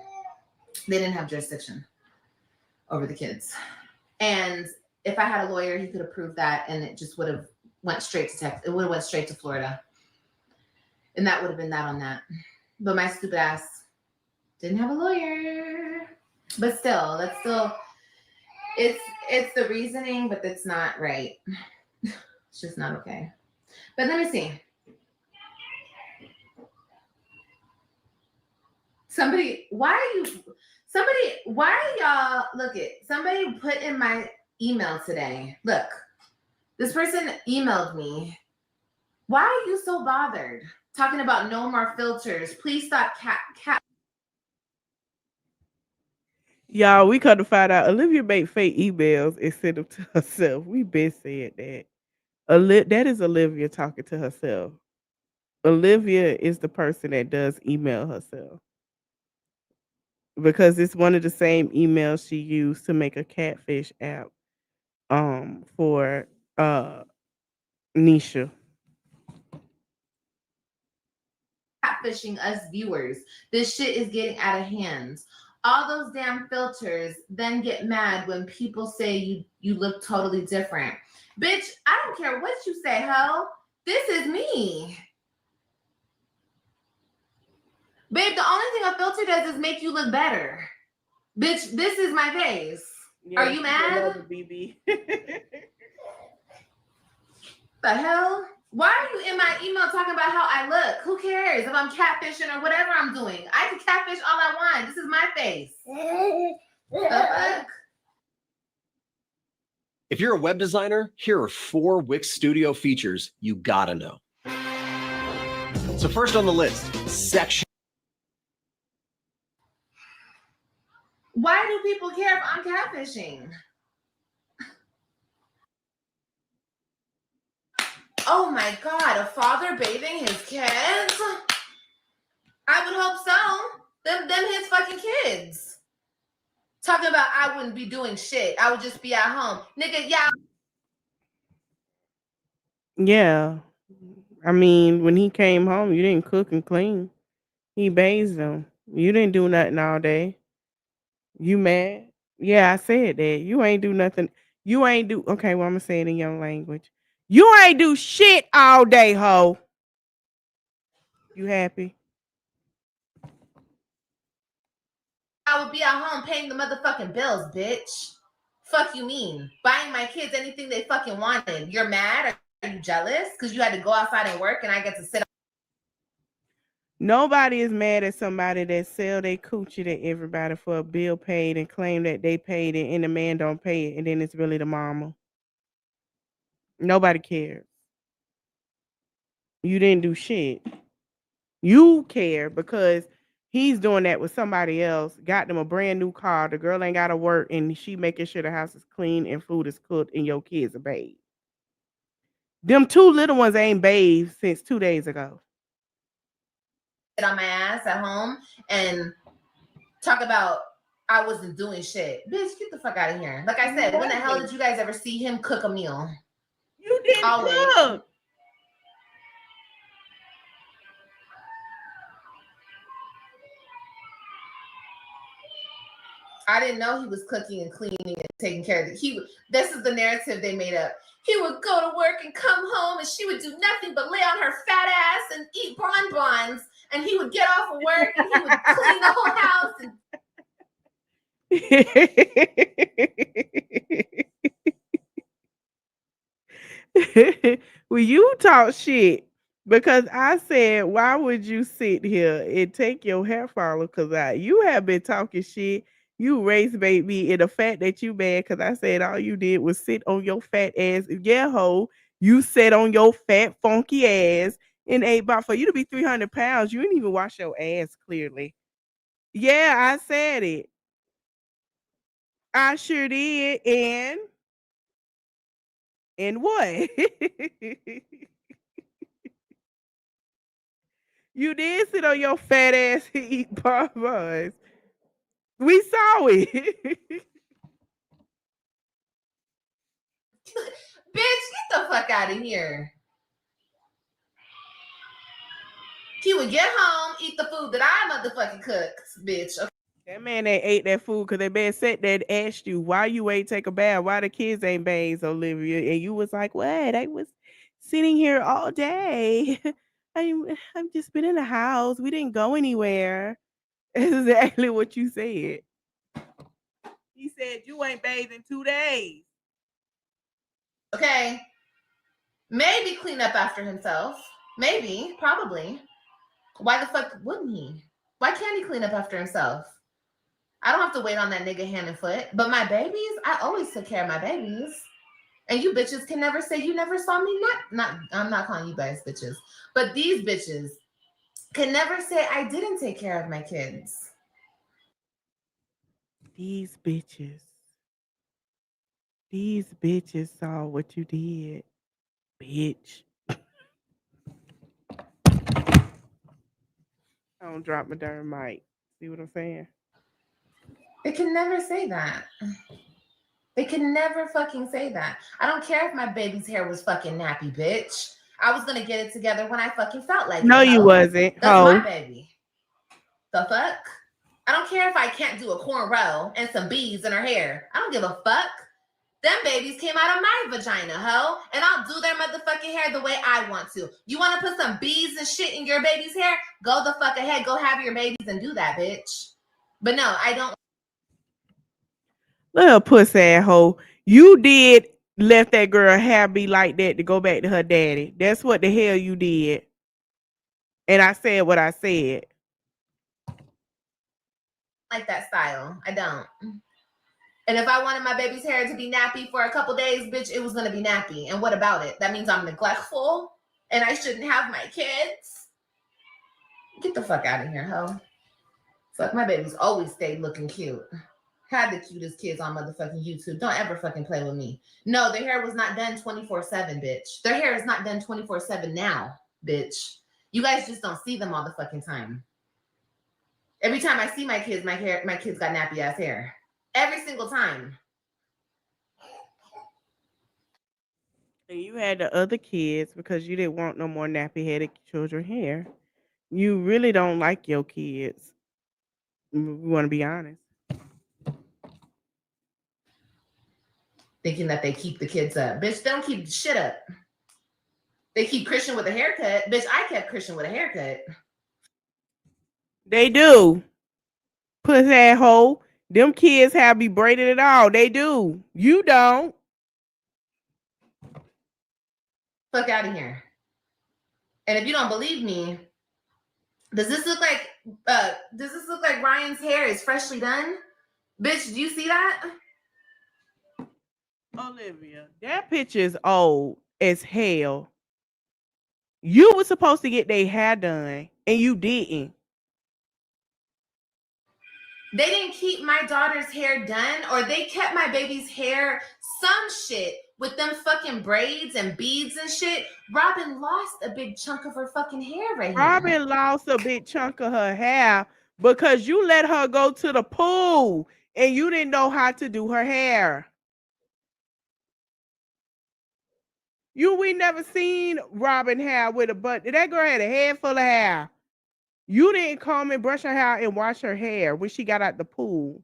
B: They didn't have jurisdiction over the kids. And if I had a lawyer, he could have proved that, and it just would have went straight to Texas. It would have went straight to Florida. And that would have been that on that. But my stupid ass didn't have a lawyer. But still, that's still, it's the reasoning, but that's not right. It's just not okay. But let me see. Why y'all, look it, somebody put in my email today. Look, this person emailed me. Why are you so bothered? Talking about no more filters. Please stop cat.
A: Y'all, we could have found out Olivia make fake emails and send them to herself. We been said that. That is Olivia talking to herself. Olivia is the person that does email herself. Because it's one of the same emails she used to make a catfish app for Nisha.
B: Catfishing us viewers. This shit is getting out of hand. All those damn filters then get mad when people say you look totally different. Bitch, I don't care what you say, ho. This is me. Babe, the only thing a filter does is make you look better. Bitch, this is my face. Yeah, are you mad?
A: BB.
B: The hell? Why are you in my email talking about how I look? Who cares if I'm catfishing or whatever I'm doing? I can catfish all I want. This is my face. The fuck?
G: If you're a web designer, here are 4 Wix Studio features you gotta know. So first on the list, section.
B: Why do people care if I'm catfishing? Oh my God, a father bathing his kids? I would hope so. Them his fucking kids. Talking about I wouldn't be doing shit. I would just be at home. Nigga, yeah.
A: Yeah. I mean, when he came home, you didn't cook and clean. He bathed them. You didn't do nothing all day. You mad? Yeah, I said that. You ain't do nothing. You ain't do. Okay, well, I'm going to say it in your language. You ain't do shit all day, ho. You happy?
B: I would be at home paying the motherfucking bills, bitch. Fuck you mean? Buying my kids anything they fucking wanted. You're mad? Are you jealous? Because you had to go outside and work and I get to sit.
A: Nobody is mad at somebody that sell their coochie to everybody for a bill paid and claim that they paid it and the man don't pay it and then it's really the mama. Nobody cares. You didn't do shit. You care because he's doing that with somebody else, got them a brand new car, the girl ain't got to work, and she making sure the house is clean and food is cooked and your kids are bathed. Them 2 little ones ain't bathed since 2 days ago.
B: On my ass at home and talk about I wasn't doing shit. Bitch, get the fuck out of here. Like I said, when the hell did you guys ever see him cook a meal?
A: You didn't cook.
B: I didn't know he was cooking and cleaning and taking care of it. This is the narrative they made up. He would go to work and come home and she would do nothing but lay on her fat ass and eat bonbons. And he would get off of work and he would clean the whole house.
A: And well, you talk shit because I said, why would you sit here and take your hair follicles out? You have been talking shit. You race bait me in the fact that you mad because I said all you did was sit on your fat ass. Yeah, ho. You sat on your fat, funky ass and ate about for you to be 300 pounds. You didn't even wash your ass clearly. Yeah, I said it. I sure did. And what? You did sit on your fat ass and eat bonbons. We saw it.
B: Bitch, get the fuck out of here. He would get home, eat the food that I motherfucking cooked, bitch. Okay.
A: That man that ate that food because that man sat there and asked you why you ain't take a bath, why the kids ain't bathed, Olivia, and you was like, "What? I was sitting here all day. I'm just been in the house. We didn't go anywhere." That's exactly what you said. He said you ain't bathed in 2 days.
B: Okay. Maybe clean up after himself. Maybe, probably. Why the fuck wouldn't he? Why can't he clean up after himself? I don't have to wait on that nigga hand and foot. But my babies, I always took care of my babies. And you bitches can never say you never saw me not I'm not calling you guys bitches. But these bitches can never say I didn't take care of my kids.
A: These bitches saw what you did, bitch. I don't drop my darn mic. See what I'm saying?
B: They can never say that. They can never fucking say that. I don't care if my baby's hair was fucking nappy, bitch. I was gonna get it together when I fucking felt like
A: No,
B: it.
A: you wasn't.
B: That's
A: Ho.
B: my baby. The fuck? I don't care if I can't do a cornrow and some beads in her hair. I don't give a fuck. Them babies came out of my vagina, ho. And I'll do their motherfucking hair the way I want to. You want to put some beads and shit in your baby's hair? Go the fuck ahead. Go have your babies and do that, bitch. But no, I don't.
A: Little pussy ass hoe. You did let that girl hair be like that to go back to her daddy. That's what the hell you did. And I said what I said.
B: Like that style. I don't. And if I wanted my baby's hair to be nappy for a couple days, bitch, it was going to be nappy. And what about it? That means I'm neglectful and I shouldn't have my kids. Get the fuck out of here, ho. Fuck, my baby's always stayed looking cute. Had the cutest kids on motherfucking YouTube. Don't ever fucking play with me. No, their hair was not done 24/7, bitch. Their hair is not done 24/7 now, bitch. You guys just don't see them all the fucking time. Every time I see my kids, my kids got nappy ass hair. Every single time.
A: And you had the other kids because you didn't want no more nappy headed children hair. You really don't like your kids. We want to be honest.
B: Thinking that they keep the kids up. Bitch, they don't keep shit up. They keep Christian with a haircut. Bitch, I kept Christian with a haircut.
A: They do. Pussy ass hoe. Them kids have be braided at all. They do. You don't.
B: Fuck out of here. And if you don't believe me, does this look like Ryan's hair is freshly done? Bitch, do you see that?
A: Olivia, that picture is old as hell. You were supposed to get their hair done and you didn't.
B: They didn't keep my daughter's hair done, or they kept my baby's hair some shit with them fucking braids and beads and shit. Robin lost a big chunk of her fucking hair right here.
A: Robin lost a big chunk of her hair because you let her go to the pool and you didn't know how to do her hair. We never seen Robin hair with a butt. That girl had a head full of hair. You didn't comb and brush her hair and wash her hair when she got out the pool.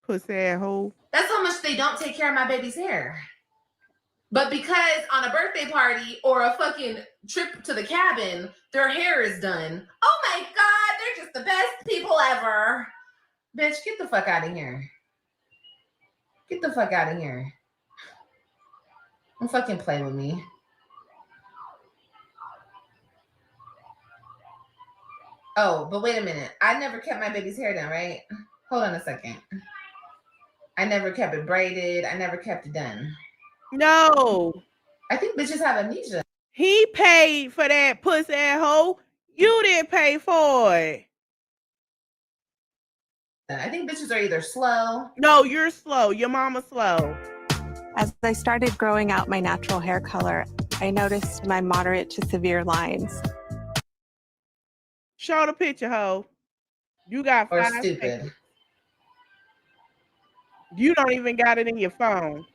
A: Pussy ass hoe.
B: That's how much they don't take care of my baby's hair. But because on a birthday party or a fucking trip to the cabin, their hair is done. Oh my God, they're just the best people ever. Bitch, get the fuck out of here. Get the fuck out of here. Don't fucking play with me. Oh, but wait a minute. I never kept my baby's hair done, right? Hold on a second. I never kept it braided. I never kept it done.
A: No.
B: I think bitches have amnesia.
A: He paid for that pussy hoe. You didn't pay for it.
B: I think bitches are either slow.
A: No, you're slow. Your mama's slow.
H: As I started growing out my natural hair color, I noticed my moderate to severe lines.
A: Show the picture, hoe. You got 5
B: stupid.
A: seconds. You don't even got it in your phone.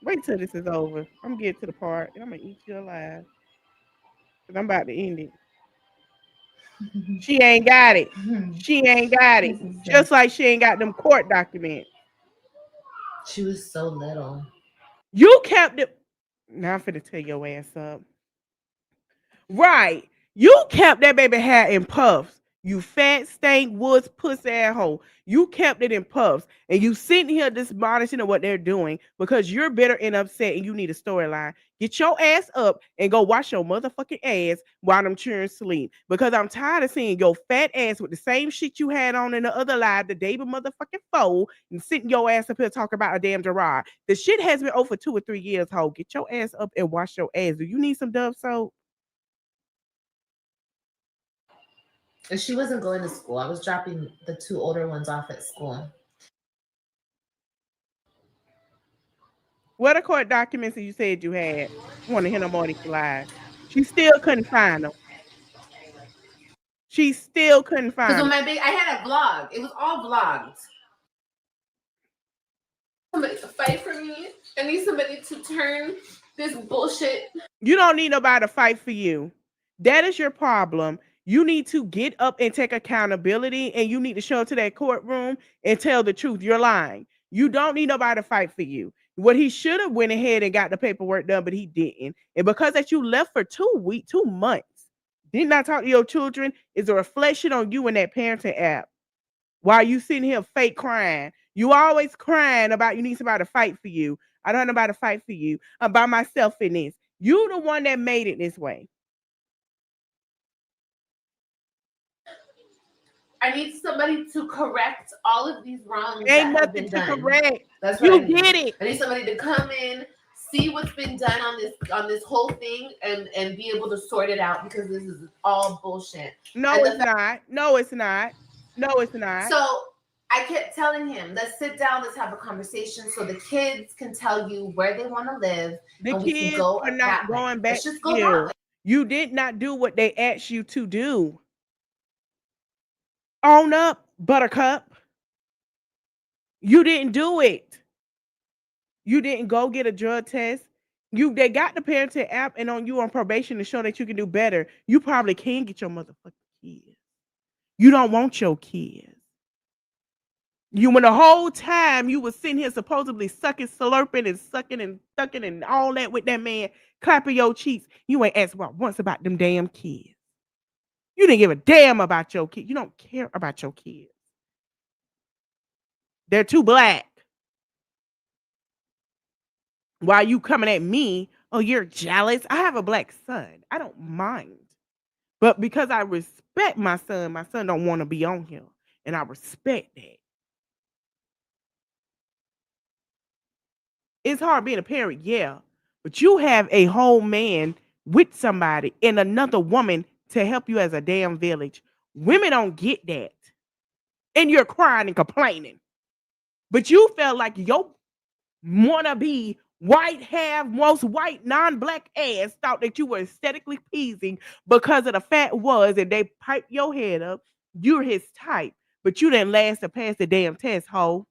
A: Wait till this is over. I'm getting to the part and I'm gonna eat you alive. Cause I'm about to end it. She ain't got it. She ain't got it. Just like she ain't got them court documents.
B: She was so little.
A: You kept it. Now I'm finna tear your ass up. Right. You kept that baby hair in puffs. You fat, stank, woods, pussy asshole. You kept it in puffs. And you sitting here dismodishing of what they're doing because you're bitter and upset and you need a storyline. Get your ass up and go wash your motherfucking ass while them children sleep. Because I'm tired of seeing your fat ass with the same shit you had on in the other live the day before motherfucking foe and sitting your ass up here talking about a damn Gerard. The shit has been over 2 or 3 years, ho. Get your ass up and wash your ass. Do you need some Dove soap?
B: And she wasn't going to school. I was dropping the 2 older ones off at school.
A: What are court documents that you said you had? I want to hear no more of these lies. She still couldn't find them. She still couldn't find
B: Because
A: them.
B: I had a vlog. It was all vlogged. Somebody to fight for me. I need somebody to turn this bullshit.
A: You don't need nobody to fight for you. That is your problem. You need to get up and take accountability, and you need to show up to that courtroom and tell the truth. You're lying. You don't need nobody to fight for you. What he should have went ahead and got the paperwork done, but he didn't. And because that you left for 2 months, did not talk to your children, is a reflection on you in that parenting app. While you sitting here fake crying. You always crying about you need somebody to fight for you. I don't have nobody to fight for you. I'm by myself in this. You the one that made it this way.
B: I need somebody to correct all of these wrongs.
A: Ain't
B: that have
A: nothing
B: been
A: to
B: done.
A: correct.
B: That's what
A: You
B: I need.
A: did it.
B: I need somebody to come in, see what's been done on this whole thing, and be able to sort it out because this is all bullshit.
A: No,
B: And
A: it's not. No, it's not. No, it's not.
B: So I kept telling him, let's sit down, let's have a conversation so the kids can tell you where they want to live.
A: The
B: and we can
A: kids
B: go
A: are not
B: that way.
A: going back
B: Let's just
A: to
B: go that
A: you.
B: way.
A: You did not do what they asked you to do. Own up, Buttercup. You didn't do it. You didn't go get a drug test. They got the parenting app and on you on probation to show that you can do better. You probably can get your motherfucking kids. You don't want your kids. When the whole time you was sitting here supposedly sucking, slurping, and sucking and sucking and all that with that man, clapping your cheeks, you ain't asked once about them damn kids. You didn't give a damn about your kids. You don't care about your kids. They're too black. Why you coming at me? Oh, you're jealous. I have a black son. I don't mind. But because I respect my son don't want to be on here. And I respect that. It's hard being a parent, yeah. But you have a whole man with somebody and another woman to help you as a damn village. Women don't get that. And you're crying and complaining. But you felt like your wannabe white half, most white non-black ass thought that you were aesthetically pleasing because of the fat was and they piped your head up. You're his type. But you didn't last to pass the damn test, ho.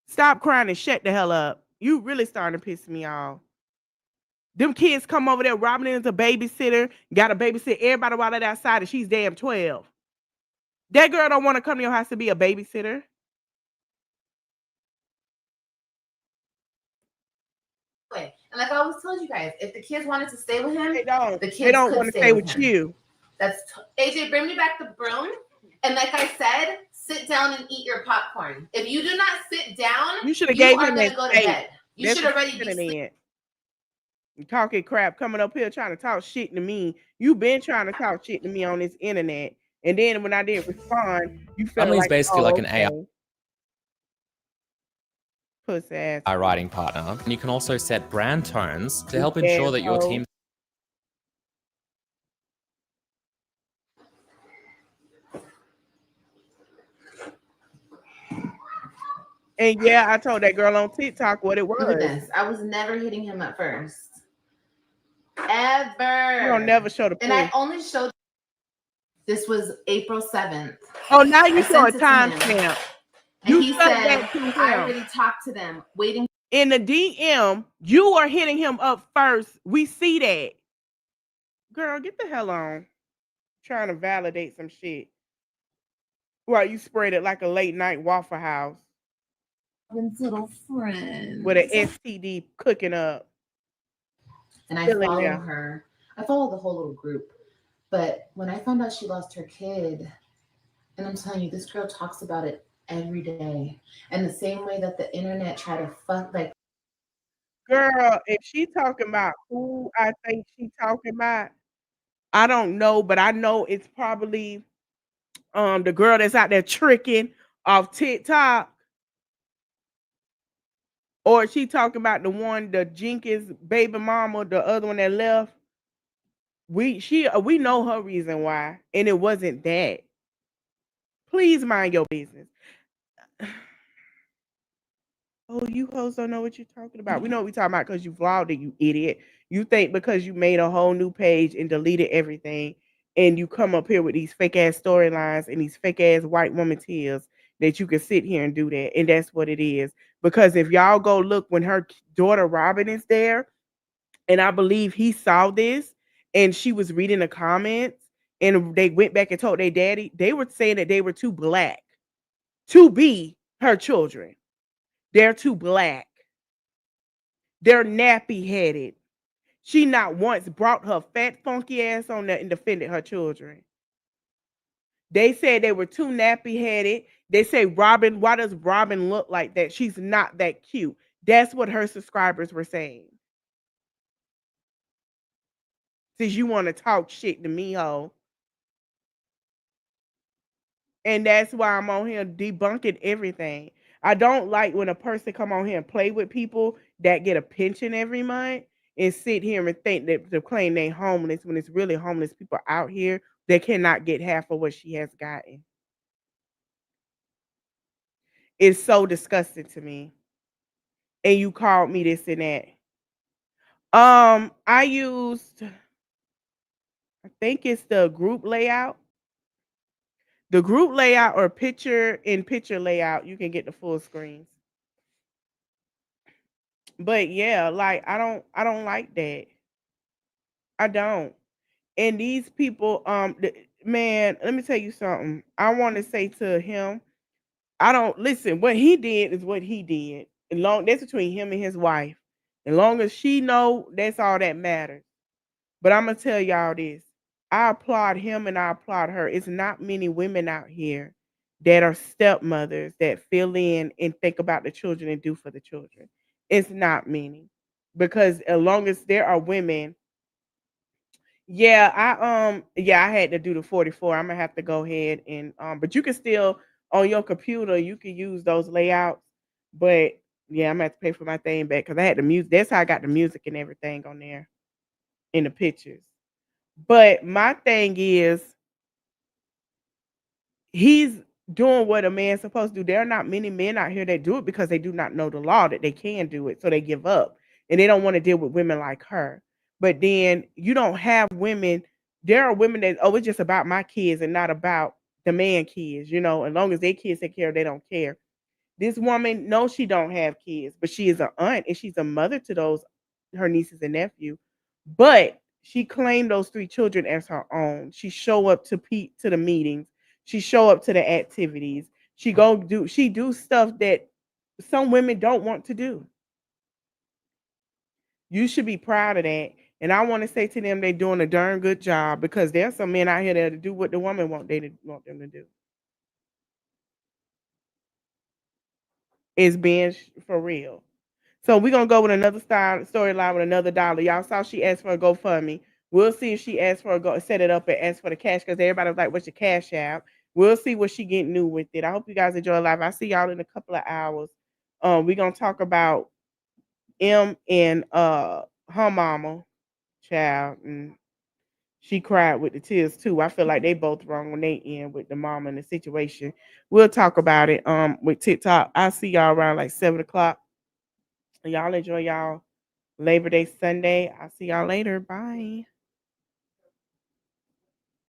A: Stop crying and shut the hell up. You really starting to piss me off. Them kids come over there robbing it as a babysitter, got a babysit everybody while they're outside, and she's damn 12. That girl don't want to come to your house to be a babysitter.
B: And like I always told you guys, if the kids wanted to stay with him,
A: They don't.
B: the kids
A: They don't
B: could
A: want to
B: stay
A: stay with
B: him.
A: you.
B: That's AJ, bring me back the broom. And like I said, sit down and eat your popcorn. If you do not sit down,
A: You should have gave
B: are
A: him
B: gonna
A: that
B: go to
A: steak.
B: bed. You
A: That's
B: should
A: what
B: already
A: you
B: be
A: shoulda
B: sleeping.
A: did. You talking crap, coming up here trying to talk shit to me. You been trying to talk shit to me on this internet. And then when I didn't respond, you felt
P: Grammarly's
A: like,
P: basically
A: oh,
P: like an AI
A: okay. Pussy ass.
P: writing partner. And you can also set brand tones to help
A: Weak
P: ensure that your
A: asshole.
P: team
A: And yeah, I told that girl on TikTok what it
B: Look at
A: was.
B: this. I was never hitting him at first.
A: You
B: Ever.
A: don't never show the
B: And I
A: proof.
B: only showed this was April 7th.
A: Oh, now you
B: I
A: show a
B: sent it to him.
A: timestamp.
B: And
A: You
B: he
A: sent
B: said,
A: that to him.
B: I already talked to them, waiting.
A: In the DM, you are hitting him up first. We see that. Girl, get the hell on. Trying to validate some shit. Well, you spread it like a late night Waffle House
B: Little friends.
A: with an STD cooking up.
B: And I
A: Still in
B: follow
A: there.
B: her. I follow the whole little group. But when I found out she lost her kid, and I'm telling you, this girl talks about it every day. And the same way that the internet try to fuck, like,
A: Girl, if she talking about who I think she talking about, I don't know, but I know it's probably the girl that's out there tricking off TikTok. Or she talking about the one, the Jenkins baby mama, the other one that left. We know her reason why, and it wasn't that. Please mind your business. Oh, you hoes don't know what you're talking about. We know what we're talking about because you vlogged it, you idiot. You think because you made a whole new page and deleted everything, and you come up here with these fake ass storylines and these fake ass white woman tears that you can sit here and do that. And that's what it is. Because if y'all go look when her daughter Robin is there, and I believe he saw this and she was reading the comments and they went back and told their daddy, they were saying that they were too black to be her children. They're too black. They're nappy headed. She not once brought her fat, funky ass on there and defended her children. They said they were too nappy headed. They say, Robin, why does Robin look like that? She's not that cute. That's what her subscribers were saying. Since you want to talk shit to me, ho. And that's why I'm on here debunking everything. I don't like when a person come on here and play with people that get a pension every month and sit here and think that to claim they homeless when it's really homeless people out here that cannot get half of what she has gotten. It's so disgusting to me. And you called me this and that. I used, I think it's the group layout. The group layout or picture layout, you can get the full screens. But yeah, like I don't like that. I don't. And these people, man, let me tell you something. I want to say to him, I don't listen. What he did is what he did. And that's between him and his wife. As long as she know, that's all that matters. But I'm gonna tell y'all this. I applaud him and I applaud her. It's not many women out here that are stepmothers that fill in and think about the children and do for the children. It's not many. Because as long as there are women, I had to do the 44. I'm gonna have to go ahead and but you can still on your computer, you can use those layouts. But yeah, I'm gonna have to pay for my thing back because I had the music. That's how I got the music and everything on there in the pictures. But my thing is, he's doing what a man's supposed to do. There are not many men out here that do it because they do not know the law that they can do it. So they give up and they don't want to deal with women like her. But then you don't have women. There are women that, oh, it's just about my kids and not about the man kids. You know, as long as their kids take care of, they don't care. This woman, no, she don't have kids, but she is an aunt and she's a mother to those, her nieces and nephew. But she claimed those 3 children as her own. She show up to the meetings. She show up to the activities. She do stuff that some women don't want to do. You should be proud of that. And I want to say to them, they're doing a darn good job because there's some men out here that do what the woman want them to do. It's being for real. So we're gonna go with another storyline with another dollar. Y'all saw she asked for a GoFundMe. We'll see if she asked for a set it up and ask for the cash because everybody was like, "What's your cash app?" We'll see what she getting new with it. I hope you guys enjoy live. I'll see y'all in a couple of hours. We're gonna talk about M and her mama, child, and she cried with the tears too. I feel like they both wrong when they end with the mama and the situation. We'll talk about it with TikTok. I'll see y'all around like 7 o'clock. Y'all enjoy y'all Labor Day Sunday. I'll see y'all later. Bye.